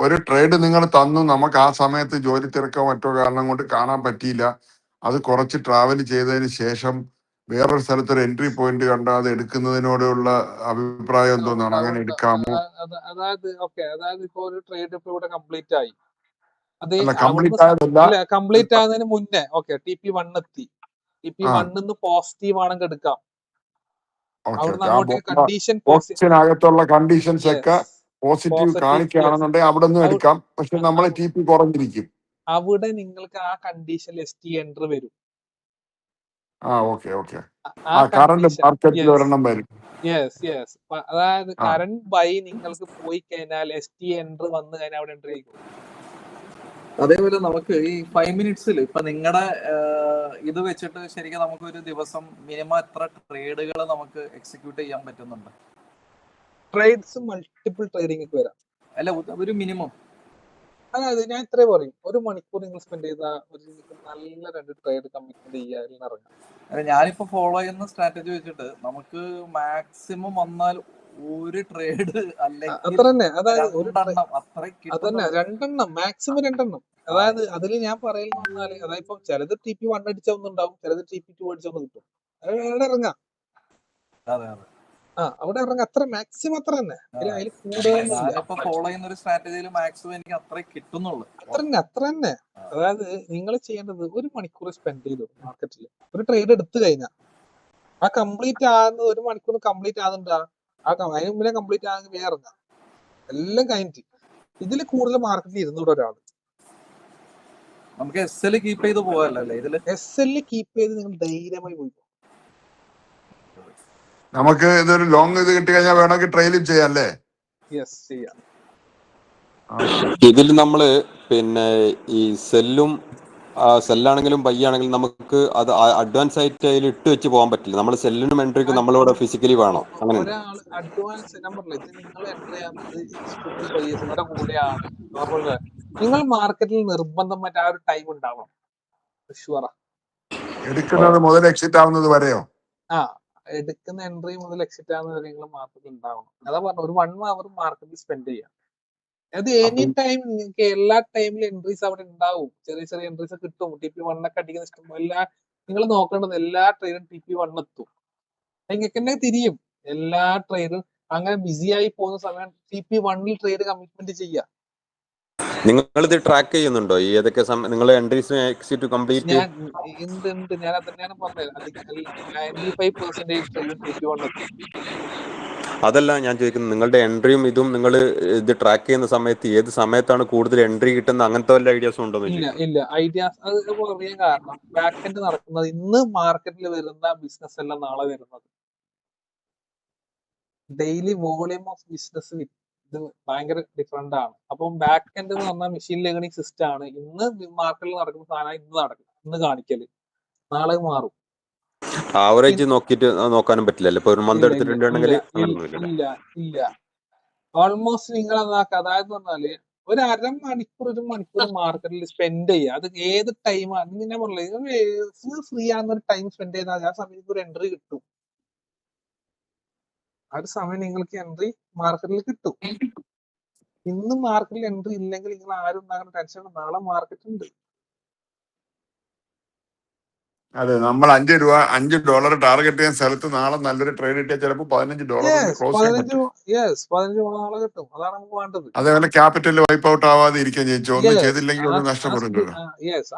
ഒരു ട്രേഡ് നിങ്ങൾ തന്നു, നമുക്ക് ആ സമയത്ത് ജോലി തിരക്കോ മറ്റോ കാരണം കൊണ്ട് കാണാൻ പറ്റിയില്ല. അത് കുറച്ച് ട്രാവൽ ചെയ്തതിന് ശേഷം വേറൊരു സ്ഥലത്ത് ഒരു എൻട്രി പോയിന്റ് കണ്ട അത് എടുക്കുന്നതിനോടുള്ള അഭിപ്രായം എന്തോന്നാണ്? അങ്ങനെ എടുക്കാമോ? അതായത് ഇപ്പൊ ഒരു ട്രേഡ് ഇപ്പൊ ഇവിടെ കംപ്ലീറ്റ് ആയി. അത് കംപ്ലീറ്റ് ആകുന്നതിന് മുന്നേ TP1 എത്തി. TP1 പോസിറ്റീവ് ആണെങ്കിൽ എടുക്കാം. അവിടുന്ന് അങ്ങോട്ട് കണ്ടീഷൻ ബോക്സിനകത്തുള്ള കണ്ടീഷൻസ് ഒക്കെ പോസിറ്റീവ് കാണിക്കുകയാണെന്നുണ്ടെങ്കിൽ അവിടെ നിന്ന് എടുക്കാം. പക്ഷെ നമ്മൾ TP കുറഞ്ഞിരിക്കും. അവിടെ നിങ്ങൾക്ക് ആ കണ്ടീഷനിൽ ST എൻട്രി വരും. കറന്റ് മാർക്കറ്റിൽ ഒരെണ്ണം വരും. അതായത് കറന്റ് ബൈ നിങ്ങൾക്ക് പോയി കഴിഞ്ഞാൽ ST എൻട്രി വന്നു കഴിഞ്ഞാൽ അവിടെ എൻട്രി ആയിരിക്കും. അതേപോലെ നമുക്ക് ഈ 5 minutes ഇപ്പൊ നിങ്ങളുടെ ഇത് വെച്ചിട്ട് ശരിക്കും നമുക്ക് ഒരു ദിവസം മിനിമം എത്ര ട്രേഡുകൾ നമുക്ക് എക്സിക്യൂട്ട് ചെയ്യാൻ പറ്റുന്നുണ്ട്? ട്രേഡ്സ് മൾട്ടിപ്പിൾ ട്രേഡിംഗ് ഒക്കെ വരാം. അല്ല ഒരു മിനിമം. അതായത് ഞാൻ ഇത്രേ പറയും, 1 മണിക്കൂർ നിങ്ങൾ സ്പെൻഡ് ചെയ്ത നല്ല 2 ട്രേഡ് കമ്മിറ്റ്മെന്റ് ചെയ്യാൻ ഇറങ്ങാം. അല്ല ഞാനിപ്പോ ഫോളോ ചെയ്യുന്ന സ്ട്രാറ്റജി വെച്ചിട്ട് നമുക്ക് മാക്സിമം വന്നാൽ ഒരു ട്രേഡ് അല്ലെങ്കിൽ അത്ര തന്നെ. അതായത് ഒരു രണ്ടെണ്ണം അത്ര അതന്നെ 2 എണ്ണം, മാക്സിമം 2 എണ്ണം. അതായത് അതിൽ ഞാൻ പറയുന്ന പറഞ്ഞാല്, അതായത് ഇപ്പൊ ചിലത് TP1 അടിച്ച ഒന്നുണ്ടാവും, ചിലത് TP2 അടിച്ച ഒന്ന് കിട്ടും. അവിടെ ഇറങ്ങാം. അതെ അതെ അവിടെ ഇറങ്ങാം. അത്ര മാക്സിമം അത്ര തന്നെ. അതിൽ കൂടുതലൊന്നുമില്ല. ഞാനിപ്പോ ഫോളോ ചെയ്യുന്ന ഒരു സ്ട്രാറ്റജിയിൽ മാക്സിമം എനിക്ക് അത്രേ കിട്ടുന്നുള്ളൂ. അത്ര തന്നെ. അതായത് നിങ്ങൾ ചെയ്യേണ്ടത് 1 മണിക്കൂർ സ്പെൻഡ് ചെയ്തു മാർക്കറ്റിൽ ഒരു ട്രേഡ് എടുത്തു കഴിഞ്ഞാൽ ആ കംപ്ലീറ്റ് ആകുന്ന 1 മണിക്കൂർ കംപ്ലീറ്റ് ആകുന്നുണ്ടാ അതിന് മുന്നേ കംപ്ലീറ്റ് ആകുന്ന വേറെ ഇറങ്ങാം. എല്ലാം കഴിഞ്ഞിട്ട് ഇതിൽ കൂടുതൽ മാർക്കറ്റിൽ ഇരുന്നൂടെ ഒരാൾ. നമുക്ക് SL കീപ്പ് ചെയ്ത് പോകാല്ലേ ഇതില്. SL കീപ്പ് ചെയ്ത് നിങ്ങൾ ധൈര്യമായി പോയി. നമുക്ക് ഇതൊരു ലോങ് ഇത് കിട്ടി കഴിഞ്ഞാൽ വേണമെങ്കിൽ ട്രെയിലും ചെയ്യാം അല്ലേ? യെസ്, ചെയ്യാം. ഇതിൽ നമ്മള് പിന്നെ ഈ സെല്ലാണെങ്കിലും ബൈ ആണെങ്കിലും നമുക്ക് അത് അഡ്വാൻസ് ആയിട്ട് അതിൽ ഇട്ട് വെച്ച് പോകാൻ പറ്റില്ല. നമ്മൾ സെല്ലിനും എൻട്രിക്കും നമ്മളിവിടെ ഫിസിക്കലി വേണം. അങ്ങനെ ഒരാൾ അഡ്വാൻസ് നമ്പറില്ല. ഇത് നിങ്ങൾ എൻട്രി ചെയ്യുന്നത് ഇൻസ്റ്റിറ്റ്യൂഷണൽ ബയേഴ്സിന്റെ കൂടെയാണ്. നിങ്ങൾ മാർക്കറ്റിൽ നിർബന്ധമായിട്ട് ആ ഒരു ടൈം ഉണ്ടാവണം. ഷുവറാ. എടുക്കുന്നത് മുതൽ എക്സിറ്റ് ആവുന്നത് വരെയോ? എടുക്കുന്ന എൻട്രി മുതൽ എക്സിറ്റ് ആവുന്ന വരെ നിങ്ങൾ മാർക്കറ്റിൽ ഉണ്ടാവണം. അതാ പറഞ്ഞു, ഒരു 1 hour മാർക്കറ്റിൽ സ്പെൻഡ് ചെയ്യാം. അത് എനി ടൈം നിങ്ങൾക്ക് എല്ലാ ടൈമിലും എൻട്രീസ് അവിടെ ഉണ്ടാവും. ചെറിയ ചെറിയ എൻട്രീസ് കിട്ടും. TP1 ഒക്കെ അടിക്കുന്ന ഇഷ്ടം നിങ്ങൾ നോക്കേണ്ടത് എല്ലാ ട്രേഡും TP1 എത്തും. നിങ്ങൾക്ക് തന്നെ തിരിയും. എല്ലാ ട്രേഡും അങ്ങനെ ബിസി ആയി പോകുന്ന സമയം TP1 ട്രേഡ് കമ്മിറ്റ്മെന്റ് ചെയ്യാം. നിങ്ങൾ ഇത് ട്രാക്ക് ചെയ്യുന്നുണ്ടോ? ഈ ഏതൊക്കെ നിങ്ങൾ എൻട്രീസ് എക്സിറ്റ് കംപ്ലീറ്റ്? ഞാൻ അത് തന്നെയാണ് പറഞ്ഞത്. 95% ട്രേഡും TP1 എത്തും. അതല്ല ഞാൻ ചോദിക്കുന്നത്, നിങ്ങളുടെ എൻട്രിയും ഇതും നിങ്ങൾ ഇത് ട്രാക്ക് ചെയ്യുന്ന സമയത്ത് ഏത് സമയത്താണ് കൂടുതൽ എൻട്രി കിട്ടുന്നത്, അങ്ങനത്തെ വല്ല ഐഡിയാസും ഉണ്ടോ? ഇല്ല ഐഡിയാസ് അത് പറയാൻ കാരണം ബാക്ക് എൻഡ് നടക്കുന്നത് ഇന്ന് മാർക്കറ്റിൽ വരുന്ന ബിസിനസ് അല്ല നാളെ വരുന്നത്. ഡെയിലി വോളിയം ഓഫ് ബിസിനസ് ഇത് ഭയങ്കര ഡിഫറെന്റ് ആണ്. അപ്പം ബാക്ക് എൻഡ് എന്ന് പറഞ്ഞാൽ മെഷീൻ ലേണിംഗ് സിസ്റ്റം ആണ്. ഇന്ന് മാർക്കറ്റിൽ നടക്കുന്ന സാധനം ഇന്ന് നടക്കും, ഇന്ന് കാണിക്കല്, നാളെ മാറും. ആവറേജ് നോക്കിയിട്ട് നോക്കാനും പറ്റില്ലല്ലോ. ഇപ്പൊ ഒരു മന്ത് എടുത്തിട്ടുണ്ടെങ്കിൽ ഇല്ല. ഓൾമോസ്റ്റ് നിങ്ങൾ അതാക്കുക. അതായത് പറഞ്ഞാല് ഒരു 1 മണിക്കൂർ മാർക്കറ്റിൽ സ്പെൻഡ് ചെയ്യുക. അത് ഏത് ടൈമാണ് ഇങ്ങനെ പറഞ്ഞത്, ഫ്രീ ആകുന്ന ഒരു ടൈം സ്പെൻഡ് ചെയ്താൽ ആ സമയത്ത് ഒരു എൻട്രി കിട്ടും. ആ ഒരു സമയം നിങ്ങൾക്ക് എൻട്രി മാർക്കറ്റിൽ കിട്ടും. ഇന്ന് മാർക്കറ്റിൽ എൻട്രി ഇല്ലെങ്കിൽ നിങ്ങൾ ആരും ഉണ്ടാകുന്ന ടെൻഷൻ, നാളെ മാർക്കറ്റ് ഉണ്ട്. അതെ, നമ്മൾ $5 ടാർഗറ്റ് ചെയ്യാൻ സ്ഥലത്ത് നാളെ നല്ലൊരു ട്രേഡ് കിട്ടിയാൽ ചിലപ്പോൾ $15 ക്ലോസ് ചെയ്യാൻ പറ്റും. 15 നാളെ കിട്ടും. അതാണ് നമുക്ക് വേണ്ടത്. അതേപോലെ ക്യാപിറ്റൽ വൈപ്പ് ഔട്ട് ആവാതെ ഇരിക്കുകയും ചെയ്യിച്ചു. ഒന്നും ചെയ്തില്ലെങ്കിൽ ഒന്നും നഷ്ടപ്പെടുന്നത്.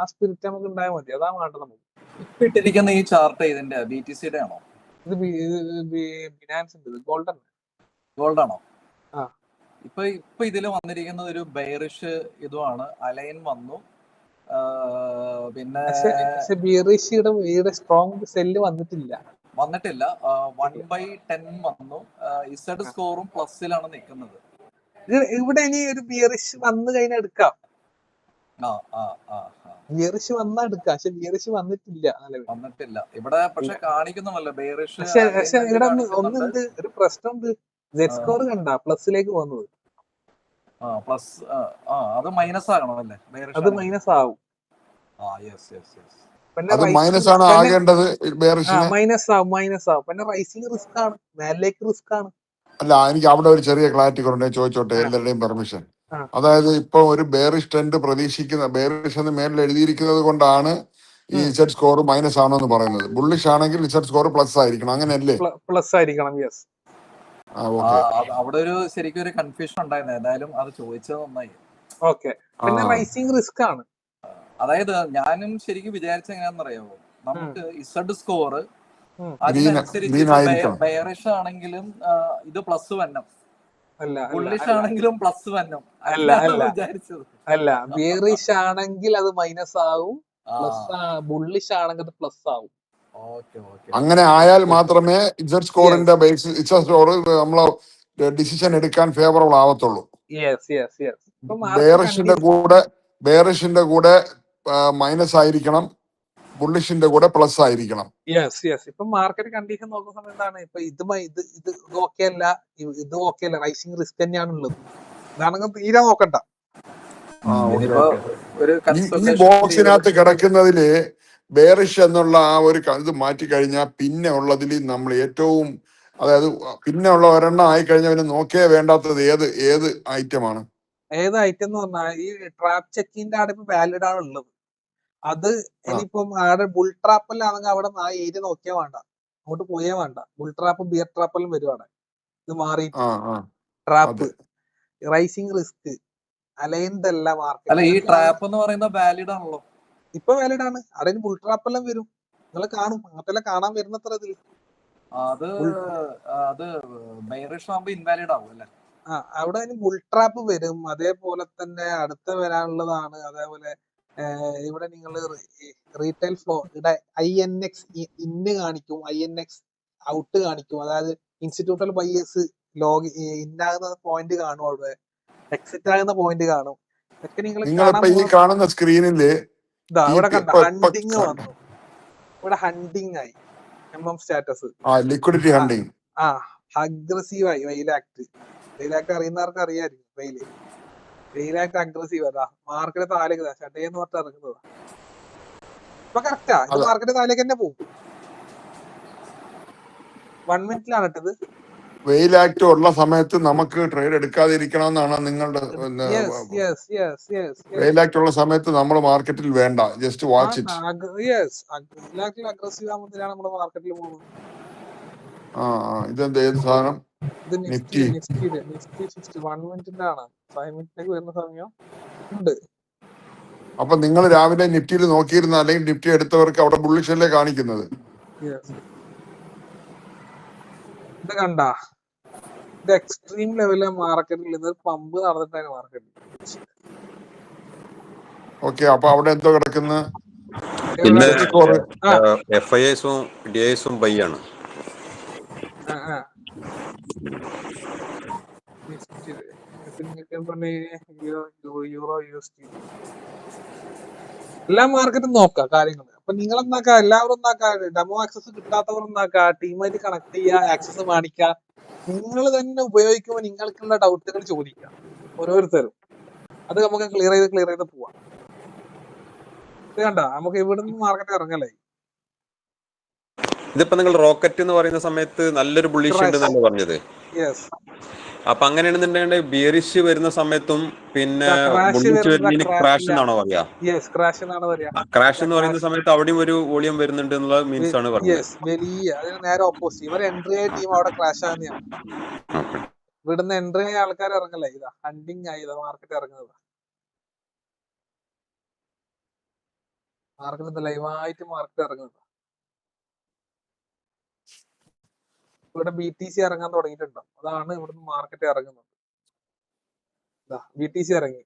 ആ സ്പിരിറ്റ് നമുക്ക് ഉണ്ടായാൽ മതി. അതാണ് വേണ്ടത് നമുക്ക്. ഇപ്പൊ ഇട്ടിരിക്കുന്ന ഈ ചാർട്ട് ഇതിന്റെ BTCയുടെ ആണോ? ഇത് ബിനാൻസിന്റെ ഗോൾഡ് ആണോ? ഇപ്പൊ ഇതില് വന്നിരിക്കുന്നത് ഒരു ബെയറിഷ് ഇതുമാണ്. അലൈൻ വന്നു. പിന്നെ സ്ട്രോങ് സെല്ല് വന്നിട്ടില്ല. 1/10 വന്നു. ഇസഡ് സ്കോറും പ്ലസിലാണ് നിൽക്കുന്നത്. ഇവിടെ ഇനി ഒരു ബിയറിഷ് വന്നു കഴിഞ്ഞാൽ എടുക്കാം. ബിയറിഷ് വന്നാ എടുക്കാം. പക്ഷെ ബിയറിഷ് വന്നിട്ടില്ല. ഇവിടെ പക്ഷെ കാണിക്കുന്നുണ്ടല്ലോ ബെയറിഷ്. പക്ഷെ ഇവിടെ ഒന്നുണ്ട്, ഒരു പ്രശ്നമുണ്ട്. സെഡ് സ്കോർ കണ്ട പ്ലസിലേക്ക് പോകുന്നത്. പ്ലസ് അത് മൈനസ് ആകണം അല്ലേ? അത് മൈനസ് ആവും. മൈനസ് ആണ് ആകേണ്ടത്. മൈനസ് ആവും. പിന്നെ റൈസിംഗ് റിസ്ക് ആണ്, മേലേക്ക് റിസ്ക് ആണ്. അല്ല, എനിക്ക് അവിടെ ഒരു ചെറിയ ക്ലാരിറ്റി കുറഞ്ഞ ചോദിച്ചോട്ടെ, എല്ലാവരുടെയും പെർമിഷൻ. അതായത് ഇപ്പൊ ഒരു ബെയറിഷ് ട്രെൻഡ് പ്രതീക്ഷിക്കുന്ന, ബെയറിഷ് എന്ന് മേലിൽ എഴുതിയിരിക്കുന്നത് കൊണ്ടാണ് ഈ ഇസഡ് സ്കോർ മൈനസ് ആണോ എന്ന് പറയുന്നത്. ബുള്ളിഷ് ആണെങ്കിൽ ഇസഡ് സ്കോർ പ്ലസ് ആയിരിക്കണം, അങ്ങനെയല്ലേ? പ്ലസ് ആയിരിക്കണം. യെസ്. അവിടെ ഒരു ശരിക്കും ഒരു കൺഫ്യൂഷൻ ഉണ്ടായിരുന്നു. ഏതായാലും അത് ചോദിച്ചത് നന്നായി. ഓക്കെ. പിന്നെ റൈസിംഗ് റിസ്ക് ആണ്. അതായത് ഞാനും ശരിക്കും വിചാരിച്ച എങ്ങനെയാണെന്നറിയാമോ, നമുക്ക് ഇസഡ് സ്കോർ അതിനനുസരിച്ച് ബെയറിഷ് ആണെങ്കിലും ഇത് പ്ലസ് വന്നം, ബുള്ളിഷ് ആണെങ്കിലും പ്ലസ് വന്നം വിചാരിച്ചത്. അല്ല, ബിയറിഷ് ആണെങ്കിൽ അത് മൈനസ് ആവും, ബുള്ളിഷ് ആണെങ്കിൽ അത് പ്ലസ് ആവും. അങ്ങനെ ആയാൽ മാത്രമേ ഇസഡ് സ്കോറിന്റെ ബേസ് ഇസഡ് സ്കോർ നമ്മളെ ഡിസിഷൻ എടുക്കാൻ ഫേവറബിൾ ആവത്തുള്ളൂ. ബെയറിഷിന്റെ കൂടെ മൈനസ് ആയിരിക്കണം, ബുള്ളിഷിന്റെ കൂടെ പ്ലസ് ആയിരിക്കണം. യെസ് ഇപ്പൊ മാർക്കറ്റ് കണ്ടീഷൻ നോക്കുന്ന സമയത്ത് എന്താണ് ഇപ്പൊ ഇത് ഓക്കെ അല്ല, ഇത് ഓക്കെ അല്ല, റൈസിങ് റിസ്ക് തന്നെയാണുള്ളത്. ഇതാണെങ്കിൽ തീരെ നോക്കണ്ട. ഇതിപ്പോ ഒരു ഈ കൺസൾട്ടേഷൻ ബോക്സിനകത്ത് കിടക്കുന്നതില് ബേറിഷ് എന്നുള്ള ആ ഒരു ഇത് മാറ്റിക്കഴിഞ്ഞാൽ പിന്നെ ഉള്ളതിൽ നമ്മൾ ഏറ്റവും, അതായത് പിന്നെ ഉള്ള ഒരെണ്ണം ആയിക്കഴിഞ്ഞാൽ പിന്നെ നോക്കേ വേണ്ടാത്തത് ഏത് ഐറ്റമാണ്? ഏത് ഐറ്റം എന്ന് പറഞ്ഞാൽ ഈ ട്രാപ്പ് ചെക്കിന്റെ അവിടെ ഇപ്പൊ വാലിഡ് ആണ് ഉള്ളത്. അത് ഇനിയിപ്പം അവിടെ ബുൾ ട്രാപ്പല്ലാണെങ്കിൽ അവിടെ ആ ഏരിയ നോക്കിയാൽ വേണ്ട, അങ്ങോട്ട് പോയേ വേണ്ട. ബുൾ ട്രാപ്പ് ബിയർ ട്രാപ്പെല്ലാം വരുവാണ്. ഇത് മാറിയിട്ട് ട്രാപ്പ് റൈസിങ് റിസ്ക് അലൈൻഡ് അല്ല മാർക്കറ്റ്. അല്ല, ഈ ട്രാപ്പ് എന്ന് പറയുന്നത് വാലിഡ് ആണല്ലോ. ഇപ്പൊ വാലിഡ് ആണ്. അവിടെ ബുൾ ട്രാപ്പ് എല്ലാം വരും, നിങ്ങൾ കാണും. അങ്ങനത്തെ കാണാൻ വരുന്നത്ര ഇതിൽ അത് ബെയറിഷ് ആകുമ്പോ ഇൻവാലിഡ് ആവും അല്ലേ? അവിടെ ബുൾ ട്രാപ്പ് വരും. അതേപോലെ തന്നെ അടുത്ത വരാനുള്ളതാണ്. അതേപോലെ ഇവിടെ നിങ്ങൾ റീറ്റെയിൽ ഫ്ലോ ഇവിടെ INX ഇന്ന് കാണിക്കും, INX ഔട്ട് കാണിക്കും. അതായത് ഇൻസ്റ്റിറ്റ്യൂട്ടൽ ബയേഴ്സ് ലോഗ് ഇന്നാകുന്ന പോയിന്റ് കാണും, അവിടെ എക്സിറ്റ് ആകുന്ന പോയിന്റ് കാണും. ഇതൊക്കെ നിങ്ങൾ ഈ കാണുന്ന സ്ക്രീനില് ഇവിടെ കണ്ട ഹണ്ടിങ് വന്നു. ഇവിടെ ഹണ്ടിങ് ആയി സ്റ്റാറ്റസ് ലിക്വിഡിറ്റി ഹണ്ടിങ്. അഗ്രസീവ് ആയി. വെയിലാക്ട് അറിയുന്നവർക്ക് അറിയാമായിരിക്കും. വെയിലാക്ട് അഗ്രസീവ്. അതാ മാർക്കറ്റ് താലേക്ക് ഷട്ടേന്ന് പറഞ്ഞിട്ട് ഇറങ്ങുന്നതാ. ഇപ്പൊ കറക്റ്റാ, ഇത് മാർക്കറ്റ് താലേക്ക് തന്നെ പോകും. 1 മിനിറ്റിലാണ് ഇട്ടത്. വെയിൽ ആക്ട് ഉള്ള സമയത്ത് നമുക്ക് ട്രേഡ് എടുക്കാതിരിക്കണമെന്നാണ് നിങ്ങളുടെ. വെയിൽ ആക്ട് ഉള്ള സമയത്ത് നമ്മൾ മാർക്കറ്റിൽ വേണ്ട, ജസ്റ്റ് വാച്ച് ഇറ്റ്. അഗ്രസീവ് ആകുമ്പോഴാണ് നമ്മുടെ മാർക്കറ്റിൽ പോകുന്നത്. ഇതെന്താ, ഏത് സാധനം? നിഫ്റ്റി 60 1 മിനിറ്റിന്റെ ആണ്. 5 മിനിറ്റിലേക്ക് വരുന്ന സമയം ഉണ്ട്. അപ്പൊ നിങ്ങൾ രാവിലെ നിഫ്റ്റിയിൽ നോക്കിയിരുന്ന, അല്ലെങ്കിൽ നിഫ്റ്റി എടുത്തവർക്ക് അവിടെ ബുള്ളിഷല്ലേ കാണിക്കുന്നത്? ഇത് കണ്ട, ഇത് എക്സ്ട്രീം ലെവലിലെ മാർക്കറ്റിൽ ഇത് പമ്പ് നടന്നിട്ടാണ് മാർക്കറ്റിൽ. ഓക്കെ, അപ്പൊ അവിടെ എന്തോ കിടക്കുന്ന FISഉം DISഉം ബൈ ആണ്. യൂറോ USD എല്ലാ മാർക്കറ്റും നോക്കാം കാര്യങ്ങൾ. അപ്പൊ നിങ്ങൾ എന്താക്കാ, എല്ലാവരും എന്താക്കാ, ഡെമോ ആക്സസ് കിട്ടാത്തവർ എന്താക്കാ, ടീമായിട്ട് കണക്ട് ചെയ്യുക, ആക്സസ് കാണിക്കുക. നിങ്ങൾ തന്നെ ഉപയോഗിക്കുമ്പോൾ നിങ്ങൾക്കുള്ള ഡൗട്ടുകൾ ചോദിക്കാം ഓരോരുത്തരും. അത് നമുക്ക് ക്ലിയർ ചെയ്ത് പോവാം. ഇത് കണ്ട, നമുക്ക് ഇവിടെ നിന്ന് മാർക്കറ്റ് ഇറങ്ങലായി. ഇതിപ്പോ നിങ്ങൾ റോക്കറ്റ് എന്ന് പറയുന്ന സമയത്ത് നല്ലൊരു ബുള്ളിഷ് ഉണ്ട് എന്നല്ലേ പറഞ്ഞത്? അപ്പൊ അങ്ങനെയാണെന്നുണ്ടെങ്കിൽ ബിയറിഷ് വരുന്ന സമയത്തും പിന്നെ ക്രാഷ് എന്നാണോ പറയാ? ക്രാഷ് എന്ന് പറയുന്ന സമയത്ത് അവിടെയും ഒരു വോളിയം വരുന്നുണ്ട് എന്നുള്ള മീൻസ് ആണ് പറഞ്ഞത്. വലിയ അതിന് നേരെ ഓപ്പോസിറ്റ്. ഇവർ എൻട്രി ആയ ടീം അവിടെ ക്രാഷ് ആകുന്നതാണ്. ഇവിടുന്ന് എൻട്രി ആയ ആൾക്കാർ ഇറങ്ങല. ഇതാ ഹണ്ടിങ് ആയി മാർക്കറ്റ് ഇറങ്ങുന്നത്. മാർക്കറ്റ് ലൈവായിട്ട് മാർക്കറ്റ് ഇറങ്ങുന്നത്. ഇവിടെ BTC ഇറങ്ങാൻ തുടങ്ങിയിട്ടുണ്ടോ? അതാണ് ഇവിടുന്ന് മാർക്കറ്റ് ഇറങ്ങുന്നത്. BTC ഇറങ്ങി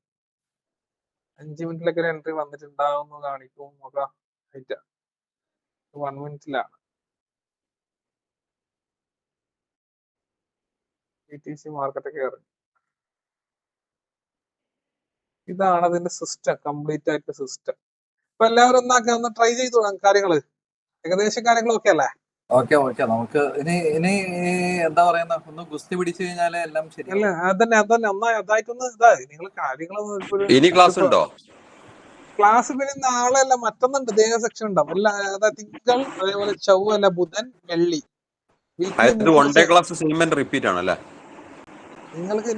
5 മിനിറ്റിലൊക്കെ ഒരു എൻട്രി വന്നിട്ടുണ്ടാവുന്ന കാണിക്കും. നോക്കാം, 1 മിനിറ്റിലാണ് BTC മാർക്കറ്റൊക്കെ ഇറങ്ങി. ഇതാണ് അതിന്റെ സിസ്റ്റം, കംപ്ലീറ്റ് ആയിട്ട് സിസ്റ്റം. ഇപ്പൊ എല്ലാവരും ഒന്ന് ട്രൈ ചെയ്തു കാര്യങ്ങള്. ഏകദേശം കാര്യങ്ങളൊക്കെ അല്ലേ? ഓക്കെ നമുക്ക് ഇനി എന്താ പറയുന്ന, ഒന്ന് ഗുസ്തി പിടിച്ചു കഴിഞ്ഞാല് എല്ലാം ശരിയല്ല. അതന്നെ അതായിട്ടൊന്ന് നിങ്ങൾ കാര്യങ്ങൾ. ഇനി ക്ലാസ് ഉണ്ടോ? ക്ലാസ് പിന്നെ നാളെ അല്ല, മറ്റൊന്നുണ്ട്. ദേഹ സെക്ഷൻ ഉണ്ടാവും. തിങ്കൾ, അതേപോലെ ചൊവ്വ, ബുധൻ, വെള്ളി. റിപ്പീറ്റ് ആണല്ലേ?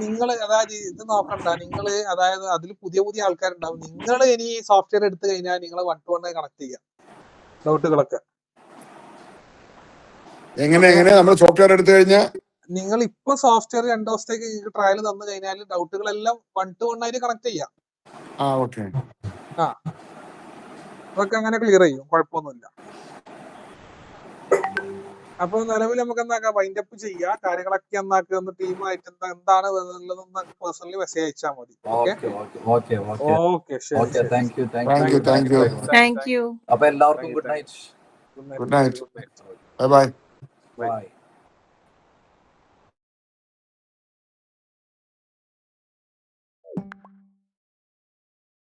നിങ്ങൾ അതായത് ഇത് നോക്കണ്ട. നിങ്ങൾ അതായത് അതിൽ പുതിയ ആൾക്കാരുണ്ടാവും. നിങ്ങൾ ഇനി സോഫ്റ്റ്വെയർ എടുത്തു കഴിഞ്ഞാൽ നിങ്ങൾ 1 to 1 കണക്ട് ചെയ്യാം ഡൗട്ടുകളൊക്കെ. എങ്ങനെ നമ്മൾ സോഫ്റ്റ്വെയർ എടുത്തു കഴിഞ്ഞാൽ നിങ്ങൾ ഇപ്പൊ സോഫ്റ്റ്വെയർ 2 ദിവസത്തേക്ക് ട്രയൽ തന്നു കഴിഞ്ഞാൽ ഡൗട്ടുകളെല്ലാം 1 to 1 ആയിട്ട് കണക്ട് ചെയ്യാം. അതൊക്കെ അങ്ങനെ ക്ലിയർ ചെയ്യും, കുഴപ്പമൊന്നുമില്ല. അപ്പൊ നിലവിൽ നമുക്ക് എന്താക്കാം, വൈൻഡ് അപ്പ് ചെയ്യാം. കാര്യങ്ങളൊക്കെ എന്താക്കുക, ഒന്ന് ടീമായിട്ട് എന്താണ് ഉള്ളതെന്ന് പേഴ്സണലി മെസ്സേജ് അയച്ചാൽ മതി. ഓക്കെ ശരി. Thank you. അപ്പൊ എല്ലാവർക്കും good night. Good night. Bye bye. Bye.